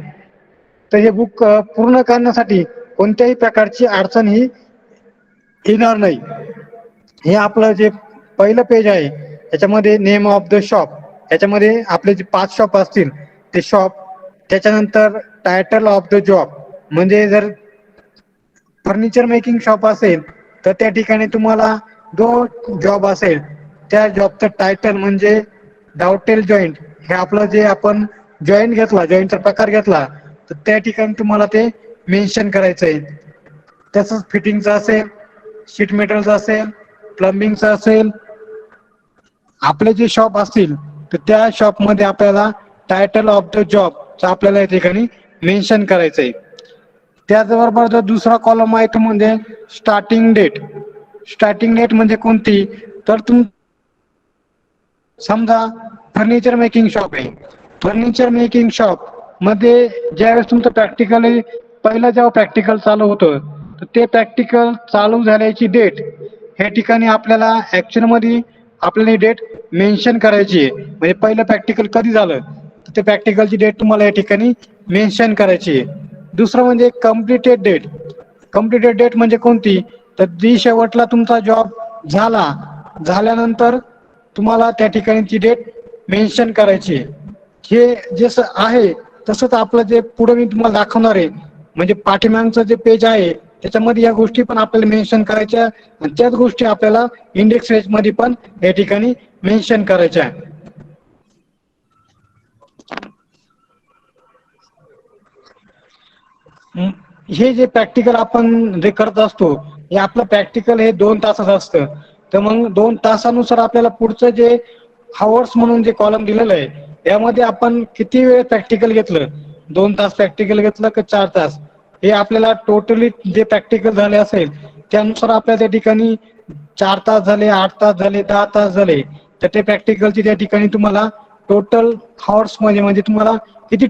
तर हे बुक पूर्ण करण्यासाठी कोणत्याही प्रकारची अडचण ही येणार नाही. हे आपलं जे पहिलं पेज आहे याच्यामध्ये नेम ऑफ द शॉप, याच्यामध्ये आपले जे 5 शॉप असतील ते शॉप, त्याच्यानंतर टायटल ऑफ द जॉब, म्हणजे जर फर्निचर मेकिंग शॉप असेल तर त्या ठिकाणी तुम्हाला जो जॉब असेल त्या जॉबचं टायटल म्हणजे डाउटेल जॉईंट, हे आपलं जे आपण जॉईंट घेतला, जॉईंटचा प्रकार घेतला, तर त्या ठिकाणी तुम्हाला ते मेन्शन करायचं आहे. तसंच फिटिंगचं असेल, शीट मेटलचं असेल, प्लंबिंगचं असेल, आपले जे शॉप असतील तर त्या शॉपमध्ये आपल्याला टायटल ऑफ द जॉबचं आपल्याला या ठिकाणी मेन्शन करायचं आहे. त्याचबरोबर जो दुसरा कॉलम आहे तो म्हणजे स्टार्टिंग डेट. स्टार्टिंग डेट म्हणजे कोणती, तर समजा फर्निचर मेकिंग शॉप आहे, फर्निचर मेकिंग शॉप मध्ये ज्यावेळेस तुमचं प्रॅक्टिकल पहिलं जेव्हा प्रॅक्टिकल चालू होतं तर ते प्रॅक्टिकल चालू झाल्याची डेट ह्या ठिकाणी आपल्याला ऍक्च्युअल मध्ये आपल्याला डेट मेन्शन करायची आहे. म्हणजे पहिलं प्रॅक्टिकल कधी झालं तर ते प्रॅक्टिकलची डेट तुम्हाला या ठिकाणी मेन्शन करायची आहे. दुसरं म्हणजे कम्प्लिटेड डेट. कम्प्लिटेड डेट म्हणजे कोणती, तर जी शेवटला तुमचा जॉब झाल्यानंतर तुम्हाला त्या ठिकाणी ती डेट मेन्शन करायची आहे. हे जसं आहे तसंच आपलं जे पुढे मी तुम्हाला दाखवणार आहे, म्हणजे पाठीमागचं जे पेज आहे त्याच्यामध्ये या गोष्टी पण आपल्याला मेन्शन करायच्या आणि त्याच गोष्टी आपल्याला इंडेक्स पेज मध्ये पण या ठिकाणी मेन्शन करायच्या. हे जे प्रॅक्टिकल आपण जे करत असतो हे आपलं प्रॅक्टिकल हे 2 तासाचं असतं. तर मग 2 तासानुसार आपल्याला पुढचं जे हावर्स म्हणून जे कॉलम दिलेलं आहे यामध्ये आपण किती वेळ प्रॅक्टिकल घेतलं, 2 तास प्रॅक्टिकल घेतलं की 4 तास, हे आपल्याला टोटली जे प्रॅक्टिकल झाले असेल त्यानुसार आपल्या त्या ठिकाणी 4 तास झाले, 8 तास झाले, 10 तास झाले, तर ते प्रॅक्टिकलची त्या ठिकाणी तुम्हाला टोटल हावर्स म्हणजे तुम्हाला किती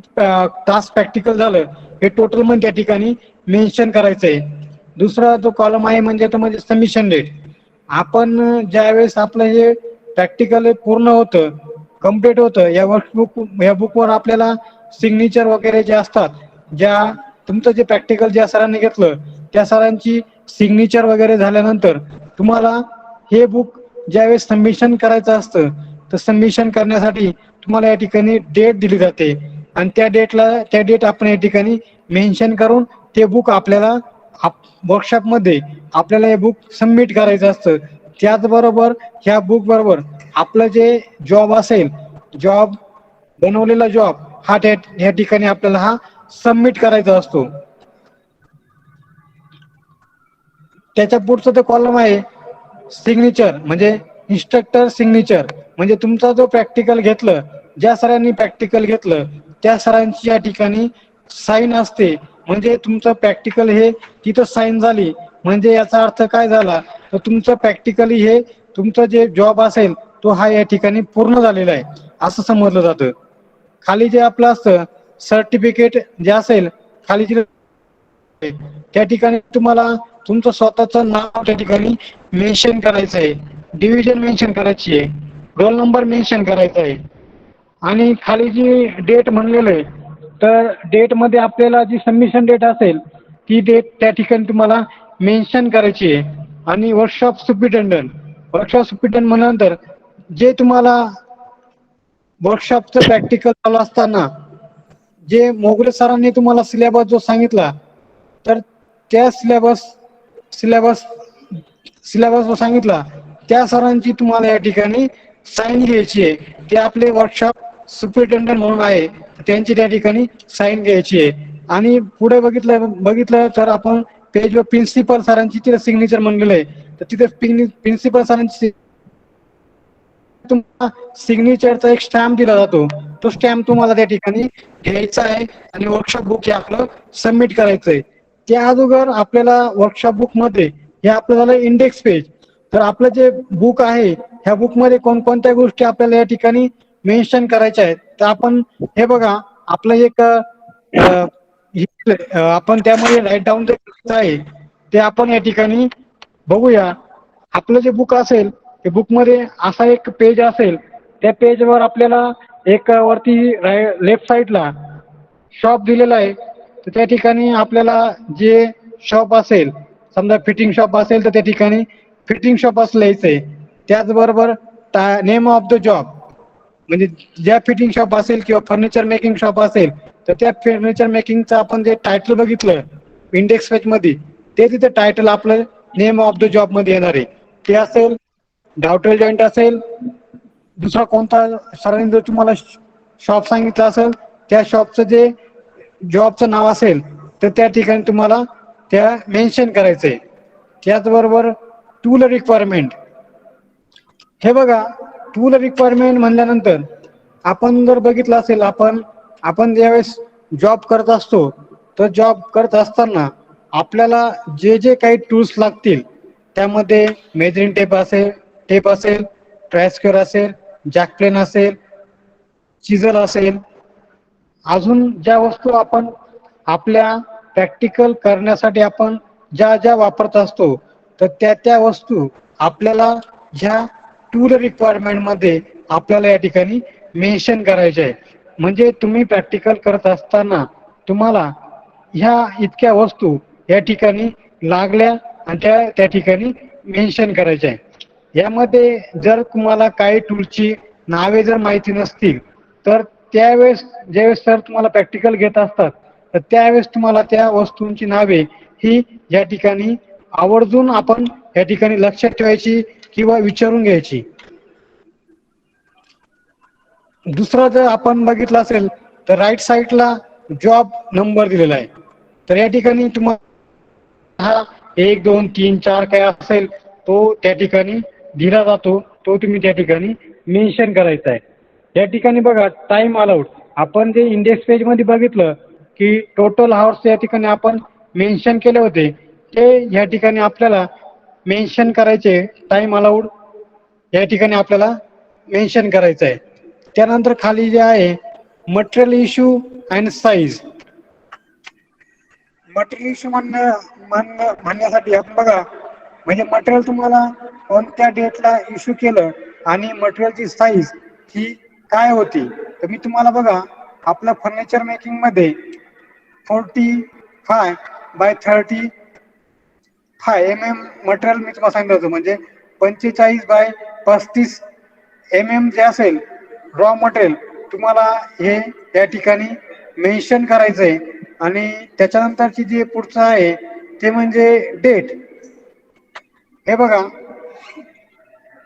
तास प्रॅक्टिकल झालं हे टोटल मध्ये त्या ठिकाणी मेन्शन करायचं आहे. दुसरा जो कॉलम आहे म्हणजे तो म्हणजे सबमिशन डेट. आपण ज्यावेळेस आपलं हे प्रॅक्टिकल पूर्ण होतं, कम्प्लीट होतं, या बुकवर आपल्याला सिग्नेचर वगैरे जे असतात, ज्या तुमचं जे प्रॅक्टिकल ज्या सरांनी घेतलं त्या सरांची सिग्नेचर वगैरे झाल्यानंतर तुम्हाला हे बुक ज्यावेळेस सबमिशन करायचं असतं, तर सबमिशन करण्यासाठी तुम्हाला या ठिकाणी डेट दिली जाते आणि त्या डेट आपण या ठिकाणी मेन्शन करून ते बुक आपल्याला वर्कशॉपमध्ये आपल्याला हे बुक सबमिट करायचं असतं. त्याचबरोबर ह्या बुक बरोबर आपलं जे जॉब असेल, जॉब बनवलेला जॉब हा या ठिकाणी आपल्याला हा सबमिट करायचा असतो. त्याच्या पुढचं ते कॉलम आहे सिग्नेचर, म्हणजे इन्स्ट्रक्टर सिग्नेचर, म्हणजे तुमचा जो प्रॅक्टिकल घेतलं, ज्या सरांनी प्रॅक्टिकल घेतलं त्या सरांची या ठिकाणी साईन असते. म्हणजे तुमचं प्रॅक्टिकल हे तिथं साईन झाली म्हणजे याचा अर्थ काय झाला, तर तुमचं प्रॅक्टिकली हे तुमचं जे जॉब असेल तो हा या ठिकाणी पूर्ण झालेला आहे असं समजलं जातं. खाली जे आपलं असतं सर्टिफिकेट जे असेल खाली जे त्या ठिकाणी तुम्हाला तुमचं स्वतःचं नाव त्या ठिकाणी मेन्शन करायचं आहे, डिव्हिजन मेन्शन करायची आहे, रोल नंबर मेन्शन करायचा आहे आणि खाली जी डेट म्हणलेलं आहे तर डेट मध्ये आपल्याला जी सबमिशन डेट असेल ती डेट त्या ठिकाणी तुम्हाला मेन्शन करायची आहे. आणि वर्कशॉप सुपिरिटेंडंट म्हणल्यानंतर जे तुम्हाला वर्कशॉपचं प्रॅक्टिकल चालू असताना जे मोगरे सरांनी तुम्हाला सिलेबस जो सांगितला, तर त्या सिलेबस जो सांगितला त्या सरांची तुम्हाला या ठिकाणी साईन घ्यायची आहे. ते आपले वर्कशॉप सुपरिटेंडंट म्हणून आहे, त्यांची त्या ठिकाणी साईन घ्यायची आहे. आणि पुढे बघितलं तर आपण पेजवर प्रिन्सिपल सरांची तिथे सिग्नेचर म्हणलेलं आहे, तर तिथे प्रिन्सिपल सरांची तुम्हाला सिग्नेचरचा एक स्टॅम्प दिला जातो, तो स्टॅम्प तुम्हाला त्या ठिकाणी घ्यायचा आहे आणि वर्कशॉप बुक हे आपलं सबमिट करायचंय. त्या अगोदर आपल्याला वर्कशॉप बुक मध्ये हे आपलं झालं इंडेक्स पेज. तर आपलं जे बुक आहे ह्या बुक मध्ये कोणकोणत्या गोष्टी आपल्याला या ठिकाणी मेन्शन करायच्या आहेत, तर आपण हे बघा आपलं एक आपण त्यामध्ये राईट डाऊन जे आहे ते आपण या ठिकाणी बघूया. आपलं जे बुक असेल ते बुक मध्ये असा एक पेज असेल, त्या पेजवर आपल्याला एक वरती लेफ्ट साईडला शॉप दिलेला आहे, तर त्या ठिकाणी आपल्याला जे शॉप असेल, समजा फिटिंग शॉप असेल तर त्या ठिकाणी फिटिंग शॉप असं लिहायचंय. त्याचबरोबर नेम ऑफ द जॉब, म्हणजे ज्या फिटिंग शॉप असेल किंवा फर्निचर मेकिंग शॉप असेल तर त्या फर्निचर मेकिंगचं आपण जे टायटल बघितलं इंडेक्स पेज मध्ये, ते तिथे टायटल आपलं नेम ऑफ द जॉब मध्ये येणार आहे. ते असेल डाउटेल जॉईंट असेल, दुसरा कोणता सरांनी जर तुम्हाला शॉप सांगितलं असेल त्या शॉपचं जे जॉबचं नाव असेल तर त्या ठिकाणी तुम्हाला त्या मेन्शन करायचंय. त्याचबरोबर टूल रिक्वायरमेंट, हे बघा टूल रिक्वायरमेंट म्हणल्यानंतर आपण जर बघितलं असेल, आपण ज्यावेळेस जॉब करत असतो तर जॉब करत असताना आपल्याला जे जे काही टूल्स लागतील त्यामध्ये मेजरिंग टेप असेल, ट्रायस्क्वेअर असेल, जॅकप्लेन असेल, चिझल असेल, अजून ज्या वस्तू आपण आपल्या प्रॅक्टिकल करण्यासाठी आपण ज्या वापरत असतो तर त्या वस्तू आपल्याला ह्या टूल रिक्वायरमेंट मध्ये आपल्याला या ठिकाणी मेन्शन करायचे आहे. म्हणजे तुम्ही प्रॅक्टिकल करत असताना तुम्हाला ह्या इतक्या वस्तू या ठिकाणी लागल्या आणि त्या ठिकाणी मेन्शन करायच्या आहे. यामध्ये जर तुम्हाला काही टूलची नावे जर माहिती नसतील तर ज्यावेळेस सर तुम्हाला प्रॅक्टिकल घेत असतात तर त्यावेळेस तुम्हाला त्या वस्तूंची नावे ही या ठिकाणी आवर्जून आपण या ठिकाणी लक्षात ठेवायची किंवा विचारून घ्यायची. दुसरं जर आपण बघितलं असेल तर राईट साईडला जॉब नंबर दिलेला आहे, तर या ठिकाणी तुम्हाला हा 1 2 3 4 काय असेल तो त्या ठिकाणी दिला जातो, तो तुम्ही त्या ठिकाणी मेन्शन करायचा आहे. या ठिकाणी बघा टाइम अलाउड, आपण जे इंडेक्स पेज मध्ये बघितलं की टोटल आवर्स या ठिकाणी आपण मेन्शन केले होते, ते या ठिकाणी आपल्याला मेन्शन करायचे. टाइम अलाउड या ठिकाणी आपल्याला मेन्शन करायचं आहे. त्यानंतर खाली जे आहे material issue and size, material issue म्हणण्यासाठी आपण बघा म्हणजे मटेरियल तुम्हाला कोणत्या डेटला इश्यू केलं आणि मटेरियलची साईज ही काय होती. तर मी तुम्हाला बघा आपलं फर्निचर मेकिंग मध्ये 45 बाय 35 mm मटेरियल मी तुम्हाला सांगितलं होतं, म्हणजे 45 बाय 35 mm जे असेल रॉ मटेरियल तुम्हाला हे या ठिकाणी मेन्शन करायचंय. आणि त्याच्यानंतरची जी पुढचं आहे ते म्हणजे डेट. हे बघा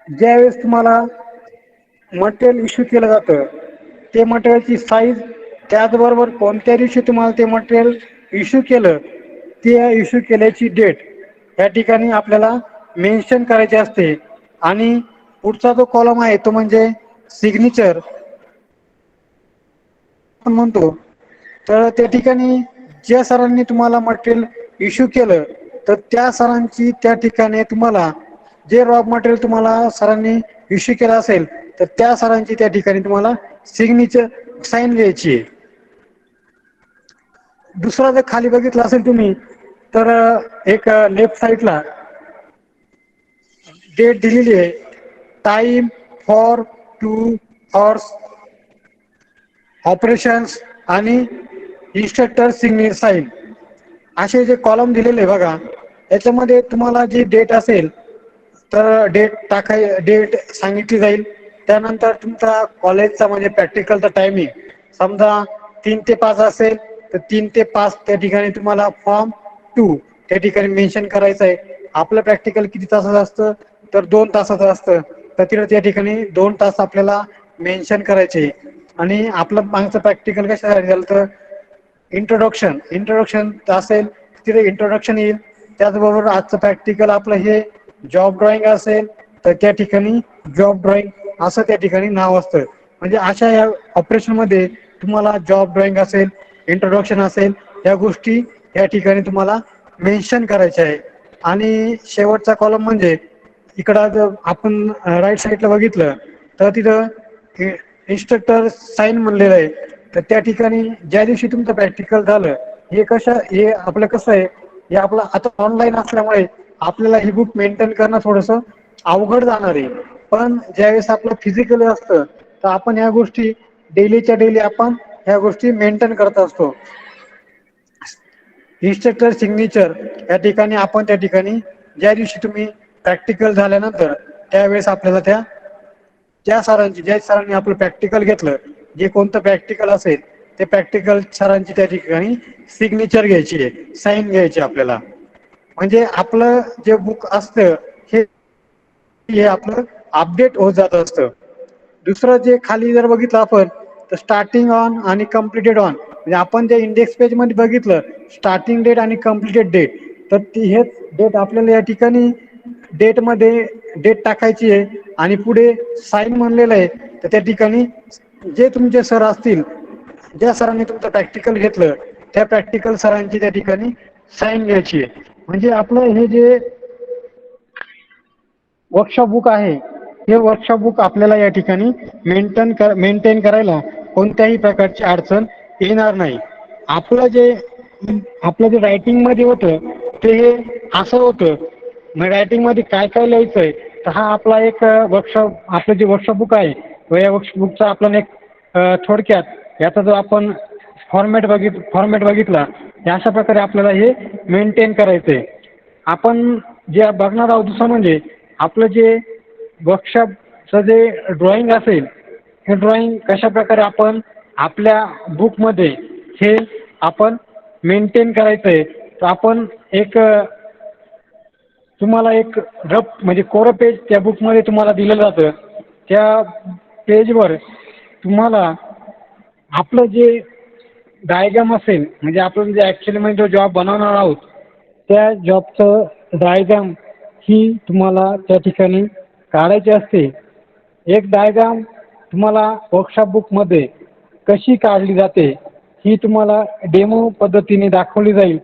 ज्यावेळेस तुम्हाला मटेरियल इश्यू केलं जातं ते मटेरियलची साईज, त्याचबरोबर कोणत्या दिवशी तुम्हाला ते मटेरियल इश्यू केलं ते इश्यू केल्याची डेट या ठिकाणी आपल्याला मेन्शन करायची असते. आणि पुढचा जो कॉलम आहे तो म्हणजे सिग्नेचर आपण म्हणतो. तर त्या ठिकाणी ज्या सरांनी तुम्हाला मटेरियल इश्यू केलं तर त्या सरांची त्या ठिकाणी तुम्हाला जे रॉ मटेरियल तुम्हाला सरांनी इश्यू केलं असेल तर त्या सरांची त्या ठिकाणी तुम्हाला सिग्नेचर साईन घ्यायची आहे. दुसरा जर खाली बघितलं असेल तुम्ही तर एक लेफ्ट साईडला डेट दिलेली आहे, टाइम फॉर 2 hours ऑपरेशन्स आणि इन्स्ट्रक्टर सिग्नेचर साईन असे जे कॉलम दिलेले बघा. याच्यामध्ये तुम्हाला जी डेट असेल तर डेट सांगितली जाईल. त्यानंतर तुमचा कॉलेजचा म्हणजे प्रॅक्टिकलचा टायमिंग समजा 3 ते 5 असेल तर 3 ते 5 त्या ठिकाणी तुम्हाला फॉर्म 2 त्या ठिकाणी मेन्शन करायचं आहे. आपलं प्रॅक्टिकल किती तासाचं असतं तर 2 तासाचं असतं, तर तिथे त्या ठिकाणी 2 तास आपल्याला मेन्शन करायचे. आणि आपलं मागचं प्रॅक्टिकल कशासाठी झालं तर इंट्रोडक्शन असेल तिथे इंट्रोडक्शन येईल. त्याचबरोबर आजचं प्रॅक्टिकल आपलं हे जॉब ड्रॉइंग असेल तर त्या ठिकाणी जॉब ड्रॉइंग असं त्या ठिकाणी नाव असतं. म्हणजे अशा या ऑपरेशन मध्ये तुम्हाला जॉब ड्रॉइंग असेल, इंट्रोडक्शन असेल, या गोष्टी या ठिकाणी तुम्हाला मेन्शन करायच्या आहे. आणि शेवटचा कॉलम म्हणजे इकडं जर आपण राईट साईडला बघितलं तर तिथं इन्स्ट्रक्टर साईन म्हणलेलं आहे. तर त्या ठिकाणी ज्या दिवशी तुमचं प्रॅक्टिकल झालं हे आपलं कसं आहे, हे आपलं आता ऑनलाईन असल्यामुळे आपल्याला ही बुक मेंटेन करणं थोडंसं अवघड जाणार आहे. पण ज्यावेळेस आपलं फिजिकली असतं तर आपण ह्या गोष्टी डेलीच्या डेली आपण ह्या गोष्टी मेंटेन करत असतो. इन्स्ट्रक्टर सिग्नेचर या ठिकाणी आपण त्या ठिकाणी ज्या दिवशी तुम्ही प्रॅक्टिकल झाल्यानंतर त्यावेळेस आपल्याला ज्या सरांनी आपलं प्रॅक्टिकल घेतलं, जे कोणतं प्रॅक्टिकल असेल ते प्रॅक्टिकल सरांची त्या ठिकाणी सिग्नेचर घ्यायची आहे, साईन घ्यायची आपल्याला. म्हणजे आपलं जे बुक असतं हे आपलं अपडेट होत जात असतं. दुसरं जे खाली जर बघितलं आपण तर स्टार्टिंग ऑन आणि कम्प्लिटेड ऑन, म्हणजे आपण जे इंडेक्स पेज मध्ये बघितलं स्टार्टिंग डेट आणि कम्प्लिटेड डेट, तर हेच डेट आपल्याला या ठिकाणी डेटमध्ये डेट टाकायची आहे. आणि पुढे साईन म्हणलेलं आहे तर त्या ठिकाणी जे तुमचे सर असतील, ज्या सरांनी तुमचं प्रॅक्टिकल घेतलं त्या प्रॅक्टिकल सरांची त्या ठिकाणी साईन घ्यायची आहे. म्हणजे आपलं हे जे वर्कशॉप बुक आहे हे वर्कशॉप बुक आपल्याला या ठिकाणी मेंटेन करायला कोणत्याही प्रकारची अडचण येणार नाही. आपलं जे रायटिंग मध्ये होतं ते हे असं होतं. मग रायटिंग मध्ये काय काय लिहायचंय तर हा आपला एक आपलं जे वर्कशॉप बुक आहे या वर्कशॉप बुकचा आपल्याला एक थोडक्यात याचा जो आपण फॉर्मॅट बघितला अशा प्रकारे आपल्याला हे मेंटेन करायचंय. आपण जे बघणार आहोत दुसरं म्हणजे आपलं जे वर्कशॉपचं जे ड्रॉइंग असेल हे ड्रॉइंग कशा प्रकारे आपण आपल्या बुकमध्ये हे आपण मेंटेन करायचंय. तर आपण तुम्हाला एक रफ म्हणजे कोरं पेज त्या बुकमध्ये तुम्हाला दिलं जातं. त्या पेजवर तुम्हाला आपलं जे डायग्राम असेल म्हणजे आपण जे ॲक्च्युअली जो जॉब बनवणार आहोत त्या जॉबचं डायग्राम ही तुम्हाला त्या ठिकाणी काढायची असते. एक डायग्राम तुम्हाला वर्कशॉप बुकमध्ये कशी काढली जाते ही तुम्हाला डेमो पद्धतीने दाखवली जाईल.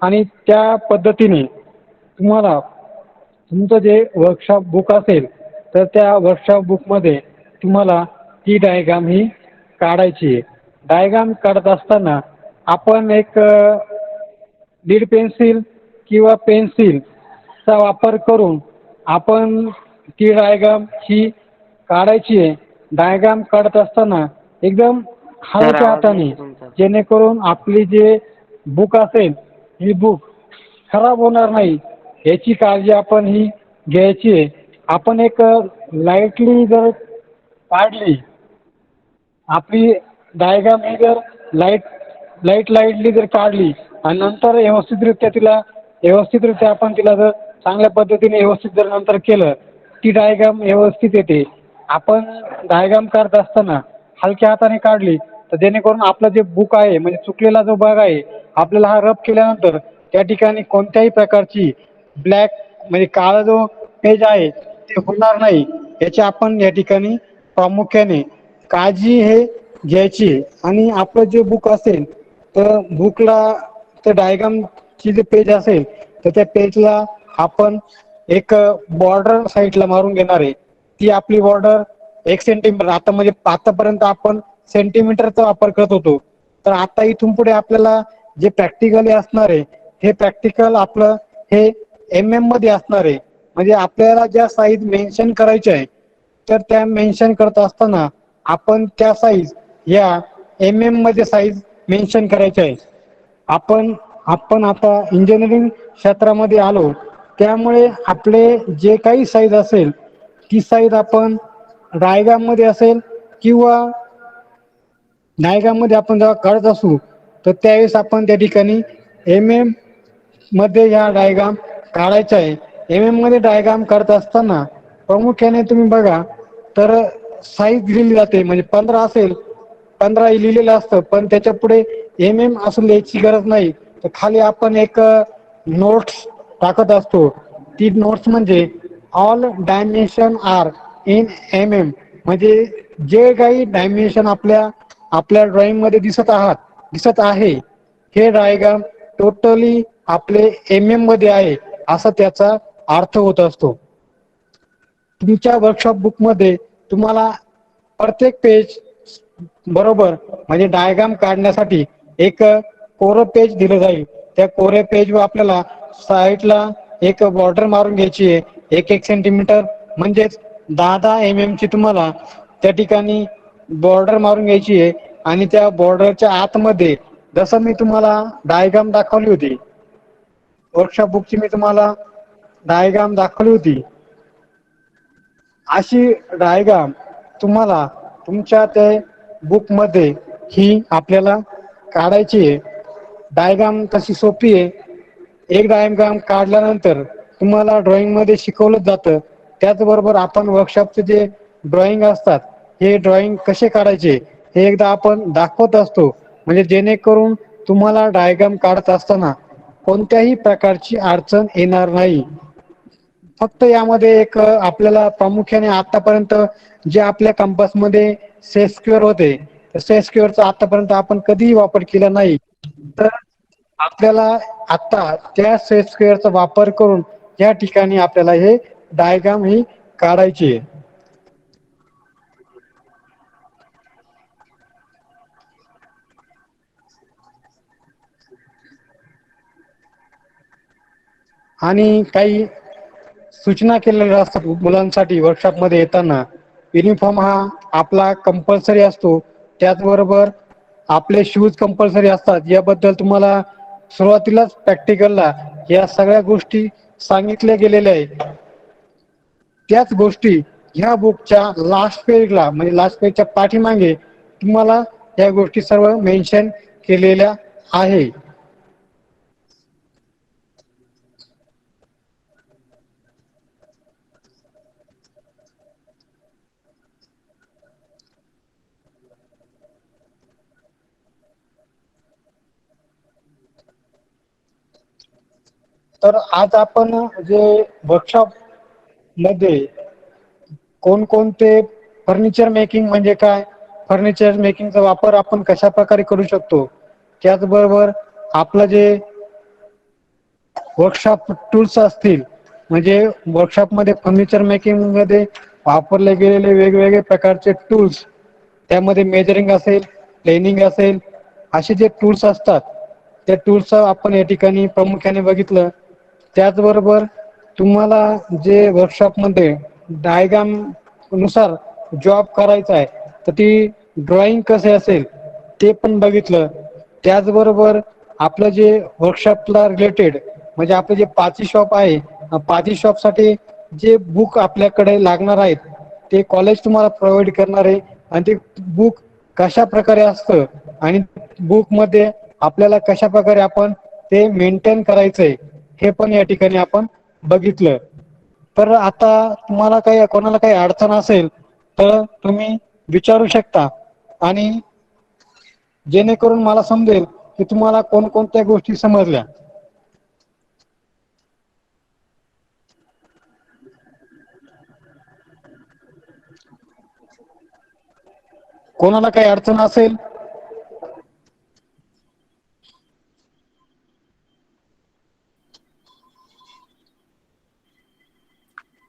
आणि त्या पद्धतीने तुम्हाला तुमचं जे वर्कशॉप बुक असेल तर त्या वर्कशॉप बुकमध्ये तुम्हाला ती डायग्राम ही काढायची आहे. डायग्राम काढत असताना आपण एक लीड पेन्सिल किंवा पेन्सिल चा वापर करून आपण ती डायग्राम ही काढायची आहे. डायग्राम काढत असताना एकदम हलक्या आवाज हाताने, नाही तुमचा. जेणेकरून आपली जे बुक असेल ही बुक खराब होणार नाही याची काळजी आपण ही घ्यायची आहे. आपण एक लाईटली जर काढली आपली डायग्राम ही जर लाईटली जर काढली आणि नंतर व्यवस्थितरित्या आपण तिला जर चांगल्या पद्धतीने व्यवस्थित जर नंतर केलं ती डायग्राम व्यवस्थित येते. आपण डायग्राम काढत असताना हलक्या हाताने काढली तर जेणेकरून आपलं जे बुक आहे म्हणजे चुकलेला जो भाग आहे आपल्याला हा रब केल्यानंतर त्या ठिकाणी कोणत्याही प्रकारची ब्लॅक म्हणजे काळा जो पेज आहे ते होणार नाही याची आपण या ठिकाणी प्रामुख्याने काळजी हे घ्यायची. आणि आपलं जे बुक असेल तर बुकला त्या डायग्रामची जे पेज असेल तर त्या पेजला आपण एक बॉर्डर साईडला मारून घेणार आहे. ती आपली बॉर्डर 1 सेंटीमीटर, आता म्हणजे आतापर्यंत आपण सेंटीमीटरचा वापर करत होतो, तर आता इथून पुढे आपल्याला जे प्रॅक्टिकली असणार आहे हे प्रॅक्टिकल आपलं हे मध्ये असणार आहे. म्हणजे आपल्याला ज्या साईज मेन्शन करायच्या आहे तर त्या मेन्शन करत असताना आपण त्या साईज या मध्ये साईज मेन्शन करायच्या आहे. आपण आता इंजिनिअरिंग क्षेत्रामध्ये आलो त्यामुळे आपले जे काही साईज असेल ती साईज आपण डायग्राम मध्ये असेल किंवा डायग्राम मध्ये आपण जेव्हा काढत असू तर त्यावेळेस आपण त्या ठिकाणी मध्ये ह्या डायग्राम काढायचा आहे. मध्ये डायग्राम काढत असताना प्रामुख्याने तुम्ही बघा तर साईज दिलेली जाते. म्हणजे 15 असेल 15 लिहिलेलं असतं पण त्याच्या पुढे असं लिहायची गरज नाही. तर खाली आपण एक नोट्स टाकत असतो. ती नोट्स म्हणजे ऑल डायमेन्शन आर इन म्हणजे जे काही डायमेन्शन आपल्या ड्रॉइंग मध्ये दिसत आहे हे डायग्राम टोटली आपले मध्ये आहे असा त्याचा अर्थ होत असतो. तुमच्या वर्कशॉप बुक मध्ये तुम्हाला प्रत्येक पेज बरोबर म्हणजे डायग्राम काढण्यासाठी एक कोरं पेज दिलं जाईल. त्या कोऱ्या पेजवर आपल्याला साईडला एक बॉर्डर मारून घ्यायची आहे 1 सेंटीमीटर म्हणजेच 10 ची तुम्हाला त्या ठिकाणी बॉर्डर मारून घ्यायची आहे. आणि त्या बॉर्डरच्या आतमध्ये जसं मी तुम्हाला डायग्राम दाखवली होती वर्कशॉप बुकची मी तुम्हाला डायग्राम दाखवली होती अशी डायग्राम तुम्हाला तुमच्या त्या बुक मध्ये ही आपल्याला काढायची आहे. डायग्राम तशी सोपी आहे. एक डायग्राम काढल्यानंतर तुम्हाला ड्रॉइंग मध्ये शिकवलं जातं. त्याचबरोबर आपण वर्कशॉपचे जे ड्रॉइंग असतात हे ड्रॉइंग कसे काढायचे हे एकदा आपण दाखवत असतो. म्हणजे जेणेकरून तुम्हाला डायग्राम काढत असताना कोणत्याही प्रकारची अडचण येणार नाही. फक्त यामध्ये एक आपल्याला प्रामुख्याने आतापर्यंत जे आपल्या कंपासमध्ये सेट स्क्वेअर होते सेट स्क्वेअरचा आतापर्यंत आपण कधीही वापर केला नाही. तर आपल्याला आता त्या सेट स्क्वेअरचा वापर करून या ठिकाणी आपल्याला हे डायग्राम ही काढायची आहे. आणि काही सूचना केलेल्या असतात मुलांसाठी वर्कशॉपमध्ये येताना. युनिफॉर्म हा आपला कंपल्सरी असतो. त्याचबरोबर आपले शूज कंपल्सरी असतात. याबद्दल तुम्हाला सुरुवातीलाच प्रॅक्टिकलला या सगळ्या गोष्टी सांगितल्या गेलेल्या आहेत. त्याच गोष्टी ह्या बुकच्या लास्ट पेजला म्हणजे लास्ट पेजच्या पाठीमागे तुम्हाला या गोष्टी सर्व मेन्शन केलेल्या आहे. तर आज आपण जे वर्कशॉप मध्ये कोणकोणते फर्निचर मेकिंग म्हणजे काय, फर्निचर मेकिंगचा वापर आपण कशा प्रकारे करू शकतो, त्याचबरोबर आपलं जे वर्कशॉप टूल्स असतील म्हणजे वर्कशॉप मध्ये फर्निचर मेकिंग मध्ये वापरले गेलेले वेगवेगळे प्रकारचे टूल्स, त्यामध्ये मेजरिंग असेल, प्लेनिंग असेल, असे जे टूल्स असतात त्या टूल्स आपण या ठिकाणी प्रामुख्याने बघितलं. त्याचबरोबर तुम्हाला जे वर्कशॉपमध्ये डायग्राम नुसार जॉब करायचा आहे तर ती ड्रॉइंग कसे असेल ते पण बघितलं. त्याचबरोबर आपलं जे वर्कशॉपला रिलेटेड म्हणजे आपलं जे पाची शॉप आहे, पाची शॉपसाठी जे बुक आपल्याकडे लागणार आहेत ते कॉलेज तुम्हाला प्रोव्हाइड करणार आहे. आणि ते बुक कशा प्रकारे असतं आणि बुक मध्ये आपल्याला कशा प्रकारे आपण ते मेंटेन करायचंय हे पण या ठिकाणी आपण बघितलं. तर आता तुम्हाला काही कोणाला काही अडचण असेल तर तुम्ही विचारू शकता आणि जेणेकरून मला समजेल की तुम्हाला कोणकोणत्या गोष्टी समजल्या. कोणाला काही अडचण असेल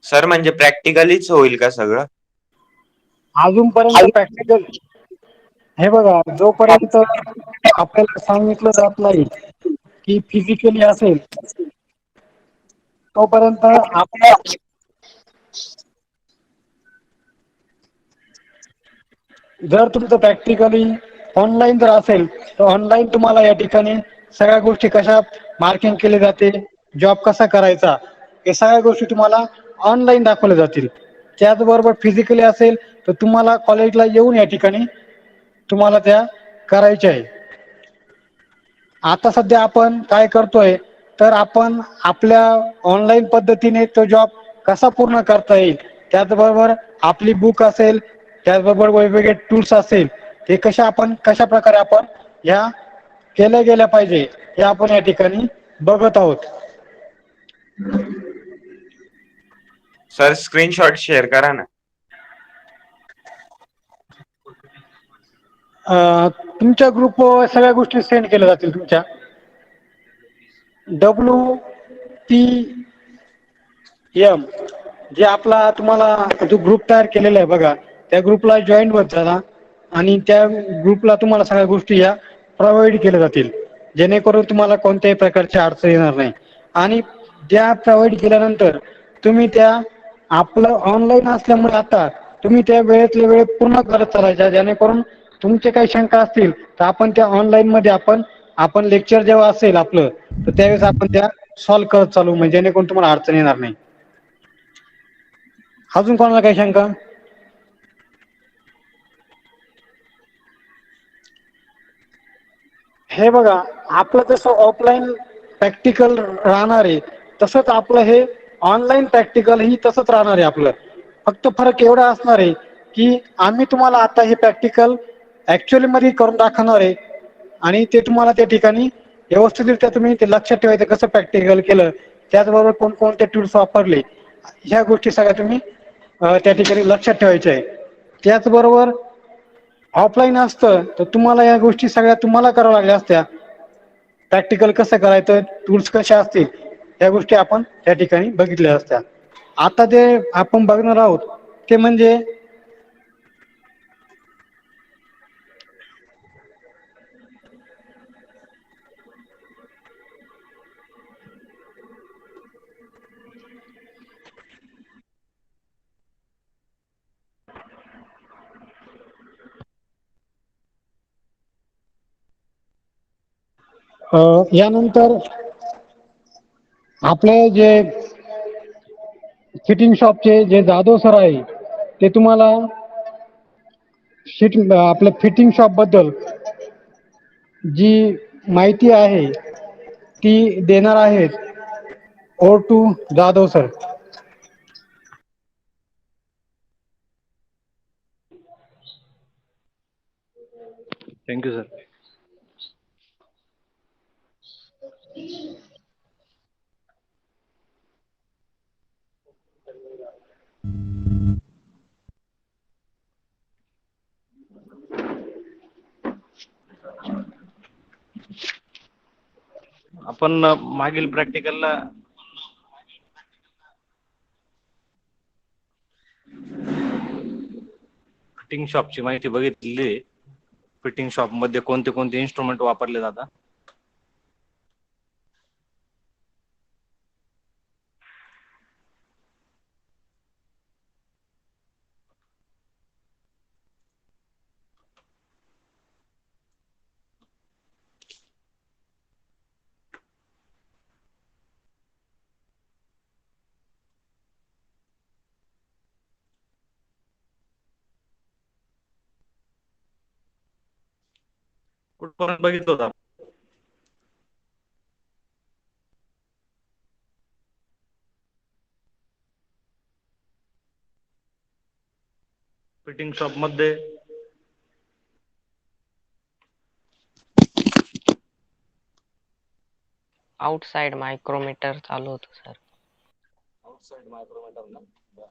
सर म्हणजे प्रॅक्टिकलीच होईल का सगळं? अजूनपर्यंत प्रॅक्टिकल हे बघा, जोपर्यंत आपल्याला सांगितलं जात नाही की फिजिकली असेल तोपर्यंत आपण जर तुमचं प्रॅक्टिकली ऑनलाईन जर असेल तर ऑनलाईन तुम्हाला या ठिकाणी सगळ्या गोष्टी कशा मार्किंग केले जाते, जॉब कसा करायचा हे सगळ्या गोष्टी तुम्हाला ऑनलाईन दाखवल्या जातील. त्याचबरोबर फिजिकली असेल तर तुम्हाला कॉलेजला येऊन या ठिकाणी तुम्हाला त्या करायच्या आहे. आता सध्या आपण काय करतोय तर आपण आपल्या ऑनलाईन पद्धतीने तो जॉब कसा पूर्ण करता येईल, त्याचबरोबर आपली बुक असेल, त्याचबरोबर वेगवेगळे टूल्स असेल ते कशा प्रकारे आपण ह्या केल्या गेल्या पाहिजे हे आपण या ठिकाणी बघत आहोत. सर स्क्रीनशॉट शेअर करा ना. तुमच्या ग्रुपवर सगळ्या गोष्टी सेंड केल्या जातील. तुमच्या WPM जे आपला तुम्हाला जो ग्रुप तयार केलेला आहे बघा, त्या ग्रुपला जॉईन होत झाला आणि त्या ग्रुपला तुम्हाला सगळ्या गोष्टी या प्रोव्हाइड केल्या जातील जेणेकरून तुम्हाला कोणत्याही प्रकारची अडचण येणार नाही. आणि त्या प्रोव्हाइड केल्यानंतर तुम्ही त्या आपलं ऑनलाईन असल्यामुळे आता तुम्ही त्या वेळेतल्या वेळेत पूर्ण करत चालायच्या, जेणेकरून तुमचे काही शंका असतील तर आपण त्या ऑनलाईन मध्ये आपण लेक्चर जेव्हा असेल आपलं तर त्यावेळेस आपण त्या सॉल्व्ह करत चालू, म्हणजे जेणेकरून तुम्हाला अडचण येणार नाही. अजून कोणाला काही शंका? हे बघा, आपलं जसं ऑफलाईन प्रॅक्टिकल राहणार आहे तसंच आपलं हे ऑनलाईन प्रॅक्टिकल ही तसंच राहणार आहे. आपलं फक्त फरक एवढा असणार आहे की आम्ही तुम्हाला आता हे प्रॅक्टिकल ऍक्च्युअली मध्ये करून दाखवणार आहे आणि ते तुम्हाला त्या ठिकाणी व्यवस्थितरित्या तुम्ही ते लक्षात ठेवायचं कसं प्रॅक्टिकल केलं, त्याचबरोबर कोणकोणते टूल्स वापरले ह्या गोष्टी सगळ्या तुम्ही त्या ठिकाणी लक्षात ठेवायच्या आहे. त्याचबरोबर ऑफलाईन असतं तर तुम्हाला या गोष्टी सगळ्या तुम्हाला कराव्या लागल्या असत्या. प्रॅक्टिकल कसं करायचं, टूल्स कशा असतील या गोष्टी आपण त्या ठिकाणी बघितल्या असत्या. आता जे आपण बघणार आहोत ते म्हणजे यानंतर आपले जे फिटिंग शॉपचे जे जाधव सर आहे ते तुम्हाला आपल्या फिटिंग शॉप बद्दल जी माहिती आहे ती देणार आहेत. O2 Jadhav sir. Thank you sir. आपण मागील प्रॅक्टिकलला फिटिंग शॉपची माहिती बघितलेली आहे. फिटिंग शॉप मध्ये कोणते कोणते इन्स्ट्रुमेंट वापरले जातात. कुठपर्यंत बघितलं होतं आपण? फिटिंग शॉप मध्ये आउटसाइड मायक्रोमीटर चालू होतं सर. आउटसाइड मायक्रोमीटर ना बरं.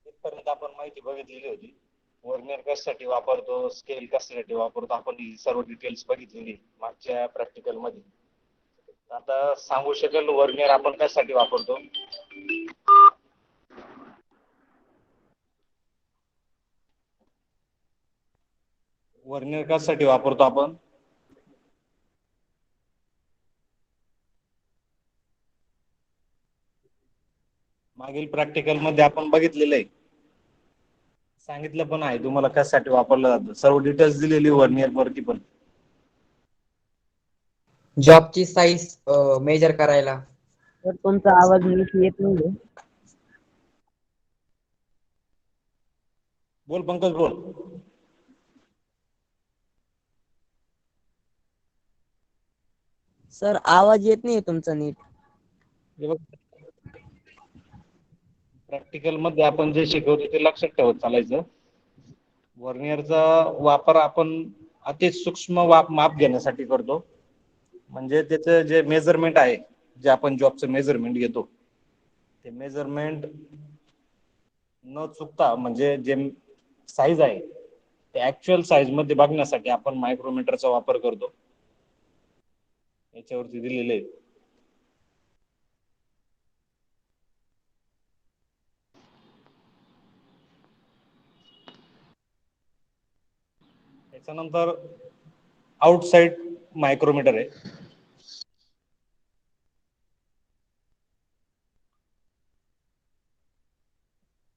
इथपर्यंत आपण माहिती बघितलेली होती. वर्नियर कशासाठी वापरतो, स्केल कशासाठी वापरतो, आपण ही सर्व डिटेल्स बघितलेली मागच्या प्रॅक्टिकल मध्ये. आता सांगू शकेल वर्नियर आपण कशासाठी वापरतो? वर्नियर कशासाठी वापरतो आपण? मागील प्रॅक्टिकल मध्ये आपण बघितलेलं आहे, सांगितलं पण आहे तुम्हाला कशासाठी वापरलं जातं. सर्व डिटेल्स दिलेली वर्नियर वरती पण. जॉबची साईज मेजर करायला. तर तुमचा आवाज नीट येत नाहीये. बोल पंकज बोल. सर आवाज येत नाहीये तुमचा नीट. प्रॅक्टिकल मध्ये आपण जे शिकवतो ते लक्षात ठेवत चालायचं. वर्नियरचा वापर आपण अति सूक्ष्म माप घेण्यासाठी करतो. म्हणजे त्याचं जे मेजरमेंट आहे, जे आपण जॉबचं मेजरमेंट घेतो, ते मेजरमेंट न चुकता म्हणजे जे साईज आहे ते ऍक्च्युअल साईज मध्ये बघण्यासाठी आपण मायक्रोमीटरचा वापर करतो. याच्यावरती दिलेले आहे. त्याच्यानंतर आउटसाइड मायक्रोमीटर आहे.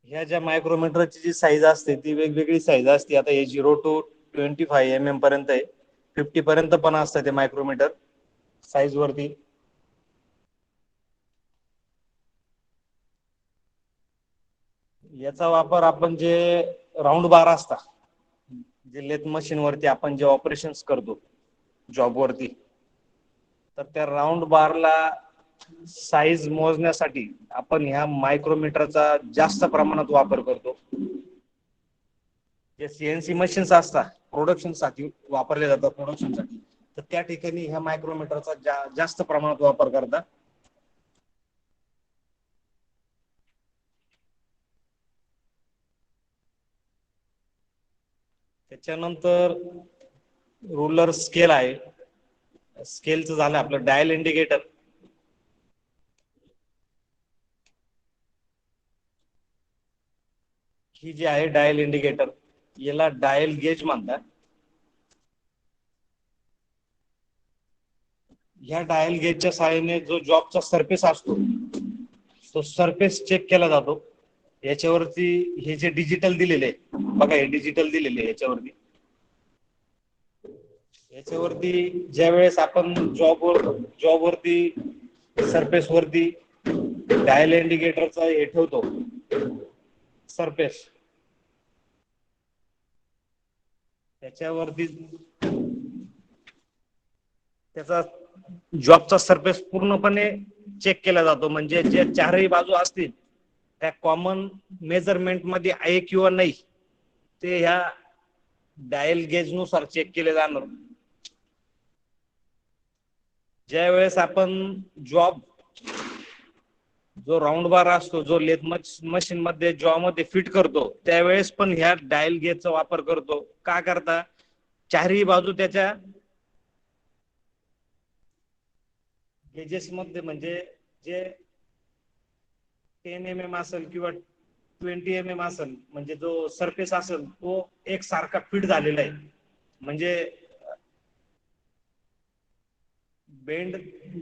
ह्या ज्या मायक्रोमीटरची जी साईज असते ती वेगवेगळी साईज असते. आता हे 0 to 25 mm पर्यंत आहे, 50 पर्यंत पण असतं ते मायक्रोमीटर साईज वरती. याचा वापर आपण जे राऊंड बार असतात, जे लेथ मशीन वरती आपण जे ऑपरेशन्स करतो जॉब वरती, तर त्या राऊंड बारला साईज मोजण्यासाठी आपण ह्या मायक्रोमीटरचा जास्त प्रमाणात वापर करतो. जे सीएनसी मशीन्स असतात प्रोडक्शन साठी वापरले जातात, प्रोडक्शन साठी, तर त्या ठिकाणी ह्या मायक्रोमीटरचा जास्त प्रमाणात वापर करतात. त्याच्यानंतर रुलर स्केल आहे. स्केलचं झालं आपलं डायल इंडिकेटर. ही जी आहे डायल इंडिकेटर, याला डायल गेज म्हणतात. ह्या डायल गेजच्या सहाय्याने जो जॉबचा सरफेस असतो तो सरफेस चेक केला जातो. याच्यावरती हे जे डिजिटल दिलेले बघा, हे डिजिटल दिलेले याच्यावरती ज्या वेळेस आपण जॉबवरती सरफेस वरती डायल इंडिकेटरचा हे ठेवतो सरफेस, त्याच्यावरती त्याचा जॉबचा सरफेस पूर्णपणे चेक केला जातो. म्हणजे जे चारही बाजू असतील त्या कॉमन मेजरमेंट मध्ये आहे किंवा नाही ते ह्या डायल गेज नुसार चेक केले जाणार. ज्या वेळेस आपण जॉब जो राऊंड बार असतो जो लेथ मशीन मध्ये जॉब मध्ये फिट करतो त्यावेळेस पण ह्या डायल गेजचा वापर करतो. का करता? चारही बाजू त्याच्या गेजेस मध्ये म्हणजे जे 10 mm असेल किंवा 20 mm असेल, म्हणजे जो सरफेस असेल तो एक सारखा फिट झालेला आहे. म्हणजे बेंड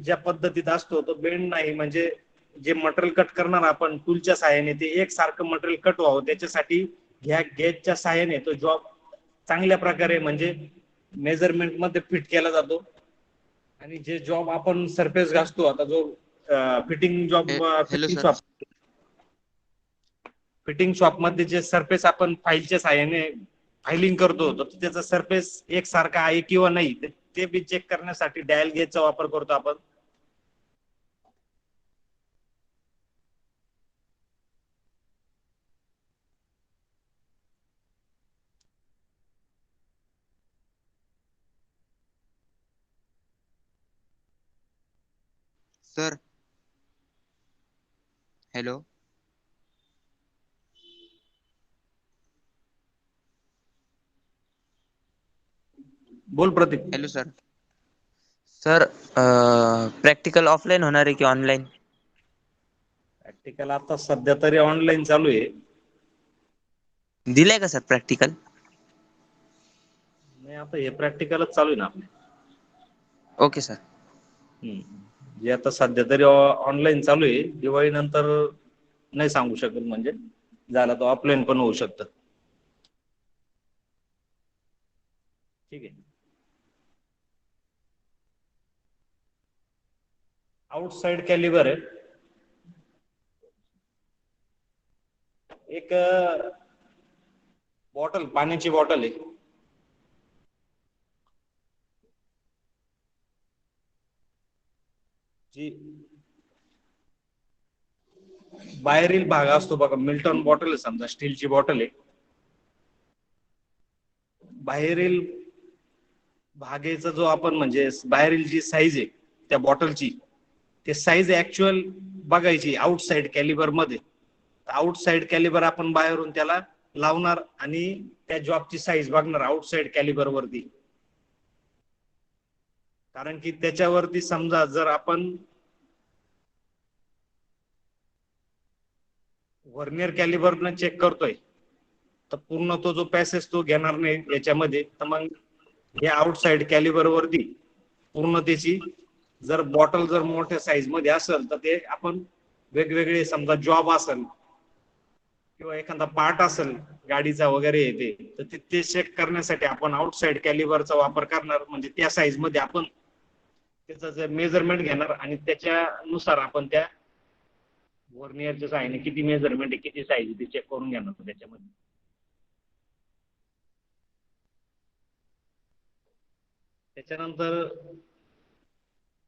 ज्या पद्धतीत असतो तो बेंड नाही. म्हणजे जे मटेरियल कट करणार आपण टूलच्या सहाय्याने ते एक सारखं मटेरियल कट व्हावं त्याच्यासाठी ह्या गेजच्या सहाय्याने तो जॉब चांगल्या प्रकारे म्हणजे मेजरमेंट मध्ये फिट केला जातो आणि जे जॉब आपण सरफेस घासतो, आता जो फिटिंग जॉब फिटिंग शॉप मध्ये जे सरफेस आपण फाईलच्या साहाय्याने फायलिंग करतो, तर त्याचा सरफेस एकसारखा आहे किंवा नाही ते बी चेक करण्यासाठी डायल गेजचा वापर करतो आपण. Sir hello. बोल Pratik. Hello sir. Sir practical offline होणार आहे की ऑनलाईन? प्रॅक्टिकल आता सध्या तरी ऑनलाईन चालू आहे. दिलंय का सर प्रॅक्टिकल? नाही, आता हे प्रॅक्टिकलच चालू आहे ना आपले. Okay sir. जे आता सध्या तरी ऑनलाईन चालू आहे. दिवाळी नंतर नाही सांगू शकत, म्हणजे झाला तर ऑफलाईन पण होऊ शकतं. ठीक आहे. आउटसाइड कॅलिबर आहे. एक बॉटल, पाण्याची बॉटल आहे. जी बाहेरील भाग असतो बघा, मिल्टन बॉटल आहे समजा, स्टीलची बॉटल आहे. बाहेरील भागेचा जो आपण म्हणजे बाहेरील जी साईज आहे त्या बॉटलची, ते साईज ऍक्च्युअल बघायची आउटसाइड कॅलिबर मध्ये. आउटसाइड कॅलिबर आपण बाहेरून त्याला लावणार आणि त्या जॉबची साईज बघणार आउटसाइड कॅलिबर वरती. कारण की त्याच्यावरती समजा जर आपण व्हर्नियर कॅलिबरनं चेक करतोय, तर पूर्ण तो जो पॅसेज तो घेणार नाही याच्यामध्ये, तर मग या आउटसाइड कॅलिबर वरती पूर्ण त्याची जर बॉटल जर मोठ्या साईज मध्ये असेल तर ते आपण वेगवेगळे समजा जॉब असेल किंवा एखादा पार्ट असेल गाडीचा वगैरे येते, तर ते चेक करण्यासाठी आपण आउटसाइड कॅलिबरचा वापर करणार. म्हणजे त्या साईज मध्ये आपण त्याचं मेजरमेंट घेणार आणि त्याच्यानुसार आपण त्या व्हर्नियरच्या साहाय्याने किती मेजरमेंट आहे, किती साईज आहे ते चेक करून घेणार त्याच्यामध्ये. त्याच्यानंतर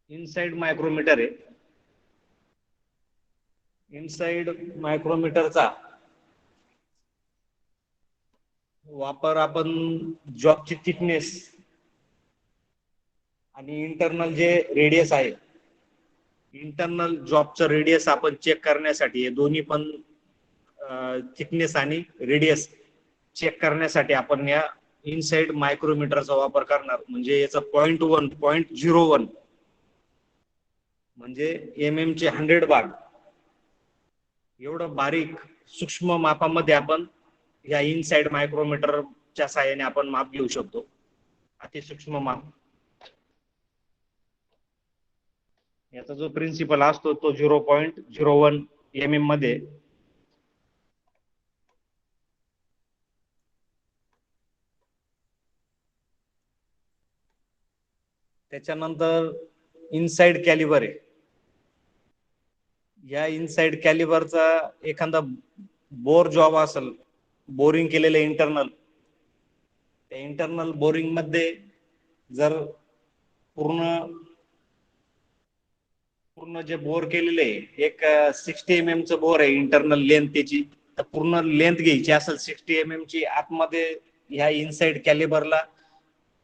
इनसाइड मायक्रोमीटर आहे. इनसाइड मायक्रोमीटरचा वापर आपण जॉबची थिकनेस आणि इंटरनल जे रेडियस आहे, इंटरनल जॉबचं रेडियस आपण चेक करण्यासाठी, हे दोन्ही पण थिकनेस आणि रेडियस चेक करण्यासाठी आपण या इनसाइड मायक्रोमीटरचा वापर करणार. म्हणजे याचा 0.01 म्हणजे MM चे 100 भाग एवढं बारीक सूक्ष्म मापामध्ये आपण या इनसाइड मायक्रोमीटरच्या साहाय्याने आपण माप घेऊ शकतो. अतिसूक्ष्म माप. याचा जो प्रिन्सिपल असतो तो 0.01 MM मध्ये. त्याच्यानंतर इनसाइड कॅलिबर आहे. या इनसाइड कॅलिबरचा एखादा बोर जॉब असेल, बोरिंग केलेलं इंटरनल, त्या इंटरनल बोरिंग मध्ये जर पूर्ण जे बोर केलेले एक 60 mm चं बोर आहे इंटरनल लेंथ त्याची, तर पूर्ण लेंथ घ्यायची असेल 60 mm ची, आतमध्ये ह्या इनसाइड कॅलिबरला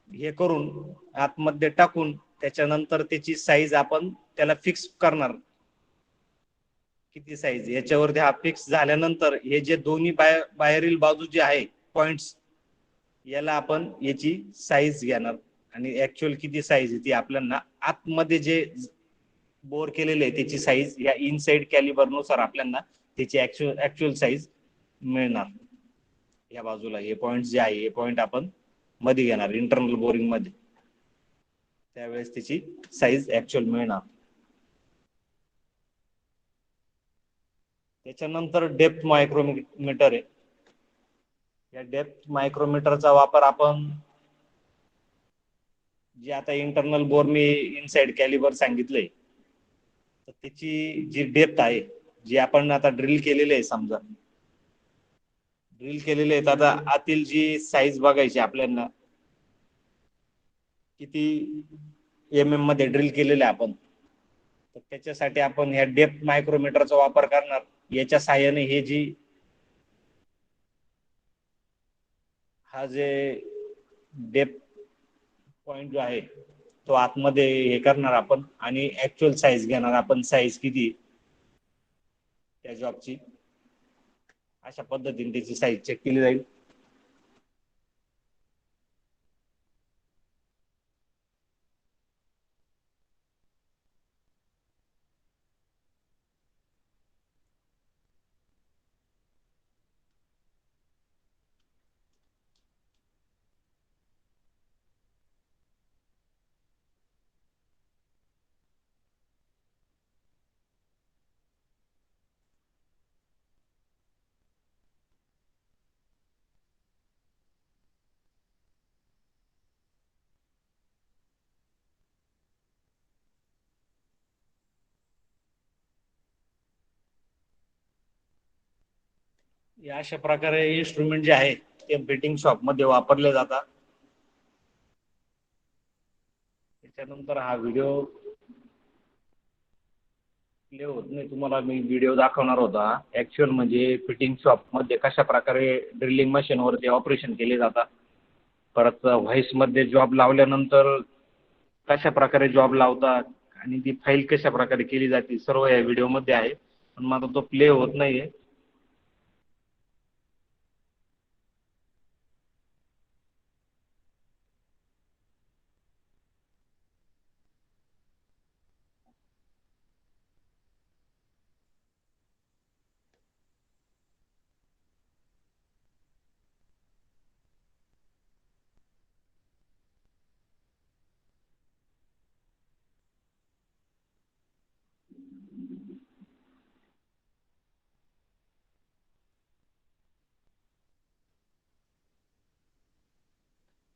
हे करून आतमध्ये टाकून त्याच्यानंतर त्याची साईज आपण त्याला फिक्स करणार. किती साईज याच्यावरती हा फिक्स झाल्यानंतर हे जे दोन्ही बाहेरील बाजू जे आहे पॉइंट्स, याला आपण याची साईज घेणार आणि ऍक्च्युअल किती साईज आहे ती आपल्याला आतमध्ये जे बोर केलेले आहे त्याची साईज या इनसाइड कॅलिबर नुसार आपल्याला त्याची ऍक्च्युअल साईज मिळणार. या बाजूला हे पॉइंट जे आहे, हे पॉइंट आपण मध्ये घेणार इंटरनल बोरिंग मध्ये, त्यावेळेस त्याची साईज ऍक्च्युअल मिळणार. त्याच्यानंतर डेप्थ मायक्रोमीटर आहे. या डेप्थ मायक्रोमीटरचा वापर आपण जे आता internal bore me inside Calibri सांगितलंय, तर त्याची जी डेप्थ आहे, जी आपण आता ड्रिल केलेली आहे, समजा ड्रिल केलेले आहेत, आता आतील जी साईज बघायची आपल्याला, किती मध्ये ड्रिल केलेलं आहे आपण, तर त्याच्यासाठी आपण ह्या डेप्थ मायक्रोमीटरचा वापर करणार. याच्या साहाय्याने हे जी हा जे डेप्थ पॉइंट जो आहे तो आतमध्ये हे करणार आपण, आणि ऍक्च्युअल साईज घेणार आपण, साईज किती त्या जॉबची. अशा पद्धतीने त्याची साईज चेक केली जाईल. या अशा प्रकारे इन्स्ट्रुमेंट जे आहे ते फिटिंग शॉप मध्ये वापरले जातात. त्याच्यानंतर हा व्हिडिओ प्ले होत नाही, तुम्हाला मी व्हिडिओ दाखवणार होता ऍक्च्युअल म्हणजे फिटिंग शॉप मध्ये कशा प्रकारे ड्रिलिंग मशीन वरती ऑपरेशन केले जातात. परत व्हाईस मध्ये जॉब लावल्यानंतर कशा प्रकारे जॉब लावतात आणि ती फाईल कशा प्रकारे केली जाते, सर्व या व्हिडिओ मध्ये आहे, पण माझा तो प्ले होत नाहीये.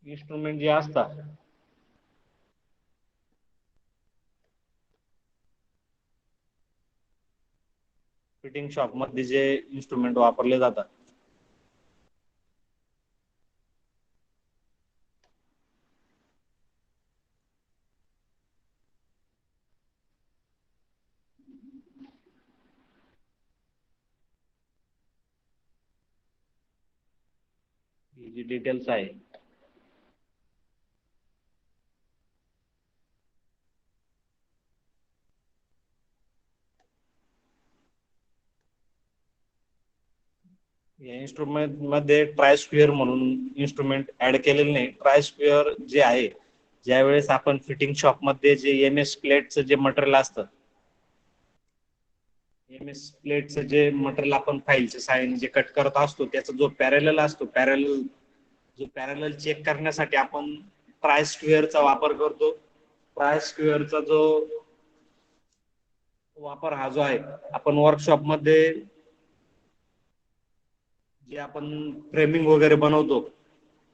इन्स्ट्रुमेंट जे असतात फिटिंग शॉप मध्ये जे इन्स्ट्रुमेंट वापरले जातात, ही जी डिटेल्स आहे या इन्स्ट्रुमेंट मध्ये ट्रायस्क्वेअर म्हणून इन्स्ट्रुमेंट ऍड केलेले नाही. ट्रायस्क्वेअर जे आहे, ज्यावेळेस आपण फिटिंग शॉप मध्ये जे MS प्लेटचं जे मटेरियल असतं, MS प्लेटचं जे मटेरियल आपण फाईलच्या साहाय्याने जे कट करत असतो, त्याचा जो पॅरलल असतो, पॅरलल चेक करण्यासाठी आपण ट्रायस्क्वेअरचा वापर करतो. ट्रायस्क्वेअरचा जो वापर हा जो आहे, आपण वर्कशॉप मध्ये जे आपण फ्रेमिंग वगैरे बनवतो,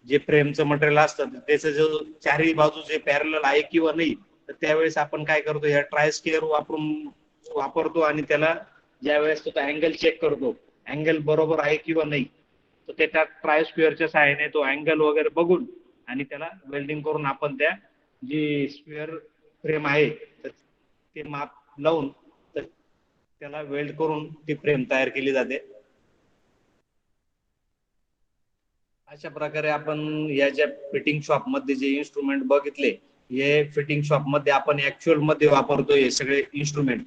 जे फ्रेमचं मटेरियल असतं त्याचं जो चारही बाजू जे पॅरलल आहे किंवा नाही, तर त्यावेळेस आपण काय करतो, या ट्रायस्क्वेअर वापरतो आणि त्याला ज्यावेळेस तो अँगल चेक करतो, अँगल बरोबर आहे किंवा नाही, तर त्याच्या ट्रायस्क्वेअरच्या सहाय्याने तो अँगल वगैरे बघून आणि त्याला वेल्डिंग करून आपण त्या जी स्क्वेअर फ्रेम आहे तर ते माप लावून तर त्याला वेल्ड करून ती फ्रेम तयार केली जाते. अशा प्रकारे आपण या ज्या फिटिंग शॉप मध्ये जे इन्स्ट्रुमेंट बघितले, हे फिटिंग शॉप मध्ये आपण ऍक्च्युअल मध्ये वापरतो हे सगळे इन्स्ट्रुमेंट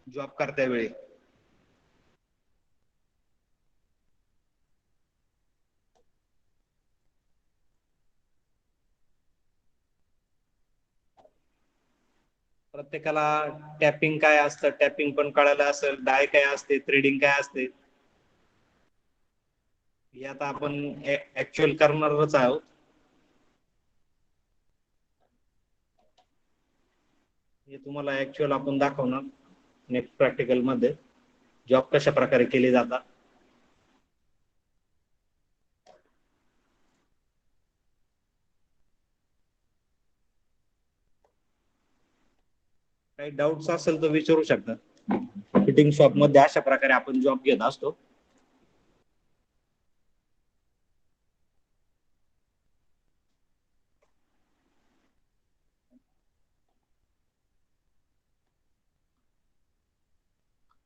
जॉब करता वेळी. प्रत्येकाला टॅपिंग काय असतं, टॅपिंग पण कळालं असेल, डाय काय असते, थ्रेडिंग काय असते, हे आता आपण ऍक्च्युअल करणारच आहोत. हे तुम्हाला ऍक्च्युअल आपण दाखवणार नेक्स्ट प्रॅक्टिकल मध्ये जॉब कशा प्रकारे केले जातात. काही डाऊट्स असेल तर विचारू शकता. फिटिंग शॉप मध्ये अशा प्रकारे आपण जॉब घेत असतो.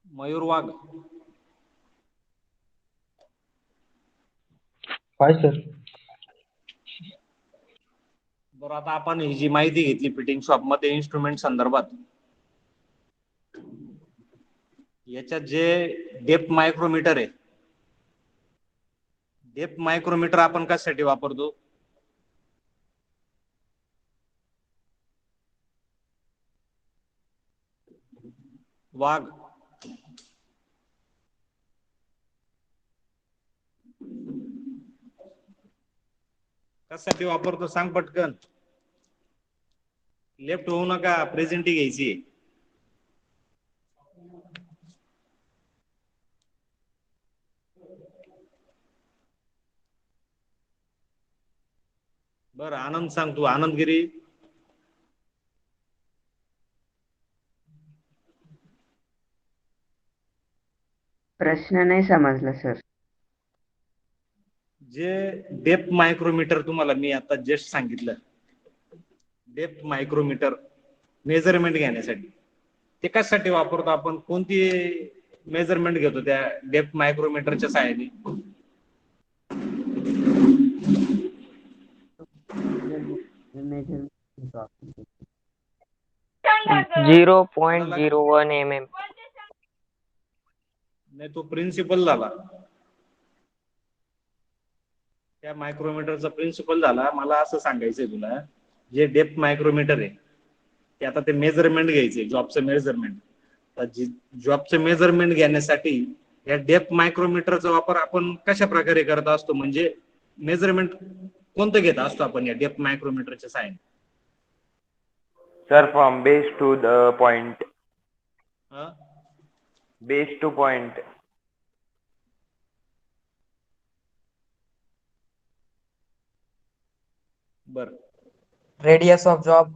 मयूर वाघ. काय सर? बरं, आता आपण ही जी माहिती घेतली फिटिंग शॉप मध्ये इन्स्ट्रुमेंट संदर्भात, याच्यात जे डेप्थ मायक्रोमीटर आहे, डेप्थ मायक्रोमीटर आपण कशासाठी वापरतो? वाघ. कशासाठी वापरतो सांग पटकन. लेफ्ट होऊ नका, प्रेझेंटी घ्यायची. बरं आनंद सांग तू, आनंदगिरी. प्रश्न नाही समजला सर. जे डेप्थ मायक्रोमीटर तुम्हाला मी आता जस्ट सांगितलं, डेप्थ मायक्रोमीटर मेजरमेंट घेण्यासाठी, ते कशासाठी वापरतो आपण? कोणती मेजरमेंट घेतो त्या डेप्थ मायक्रोमीटरच्या सहाय्याने? 0.01 mm. नाही, तो प्रिन्सिपल झाला. त्या मायक्रोमीटरचा प्रिन्सिपल झाला. मला असं सांगायचंय तुला, जे डेप्थ मायक्रोमीटर आहे ते आता ते मेजरमेंट घ्यायचे, जॉबचं मेजरमेंट. तर जॉबचं मेजरमेंट घेण्यासाठी या डेप्थ मायक्रोमीटरचा वापर आपण कशा प्रकारे करत असतो? म्हणजे मेजरमेंट कोणतं घेत असतो आपण या डेप्थ मायक्रोमीटरच्या साहाय्याने? Sir from base to the point. Base to point. Burr, radius of job.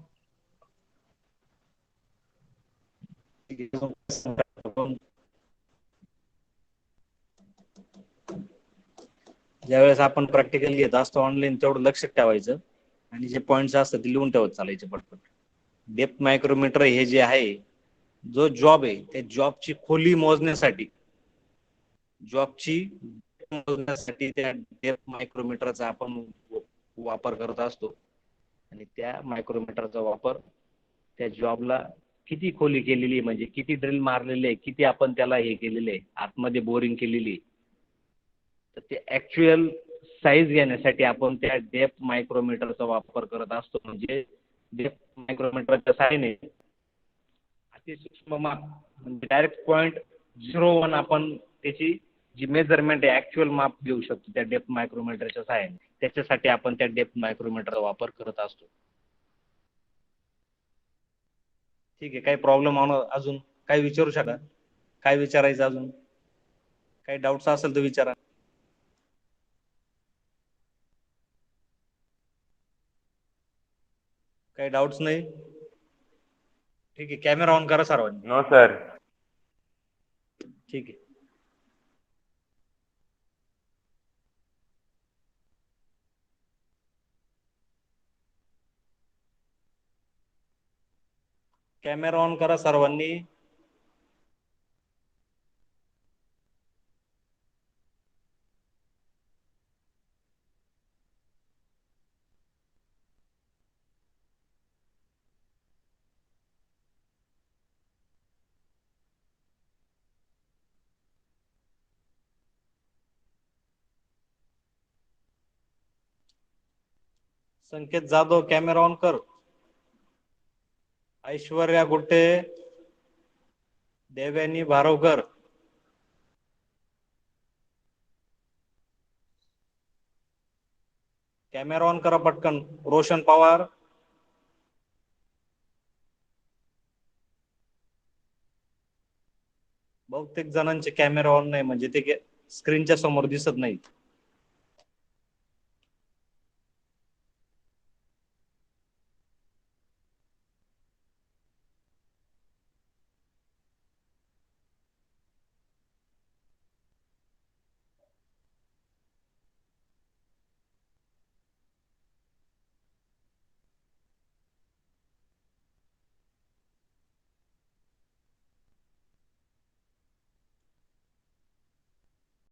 ज्यावेळेस आपण प्रॅक्टिकल घेत असतो ऑनलाईन, तेवढं लक्ष ठेवायचं आणि जे पॉइंट्स असतात ते लिहून ठेवत चालायचे पटपट. डेप्थ मायक्रोमीटर हे जे आहे, जो जॉब आहे त्या जॉबची खोली मोजण्यासाठी, त्या डेप्थ मायक्रोमीटरचा आपण वापर करत असतो. आणि त्या मायक्रोमीटरचा वापर त्या जॉबला किती खोली केलेली, म्हणजे किती ड्रिल मारलेले आहे, किती आपण त्याला हे केलेले आहे, आतमध्ये बोरिंग केलेली आहे, तर ते ऍक्च्युअल साईज घेण्यासाठी आपण त्या डेप्थ मायक्रोमीटरचा वापर करत असतो. म्हणजे डेप्थ मायक्रोमीटरच्या साहाय्याने अतिसूक्ष्म माप, म्हणजे डायरेक्ट 0.01 आपण त्याची जी मेजरमेंट आहे, ऍक्च्युअल माप घेऊ शकतो त्या डेप्थ मायक्रोमीटरच्या साहाय्याने. त्याच्यासाठी आपण त्या डेप्थ मायक्रोमीटरचा वापर करत असतो. ठीक आहे, काही प्रॉब्लेम अजून काही विचारू शका? काय विचारायचं अजून? काही डाऊट्स असेल तर विचारा. काही डाऊट्स नाही? ठीक आहे, कॅमेरा ऑन करा सर्वांनी. No sir. ठीक आहे. कॅमेरा ऑन करा सर्वांनी. संकेत जाधव कॅमेरा ऑन कर. ऐश्वर्या गुट्टे, देवयानी भारोकर, कॅमेरा ऑन करा पटकन. रोशन पवार, बहुतेक जणांचे कॅमेरा ऑन नाही, म्हणजे ते स्क्रीनच्या समोर दिसत नाही.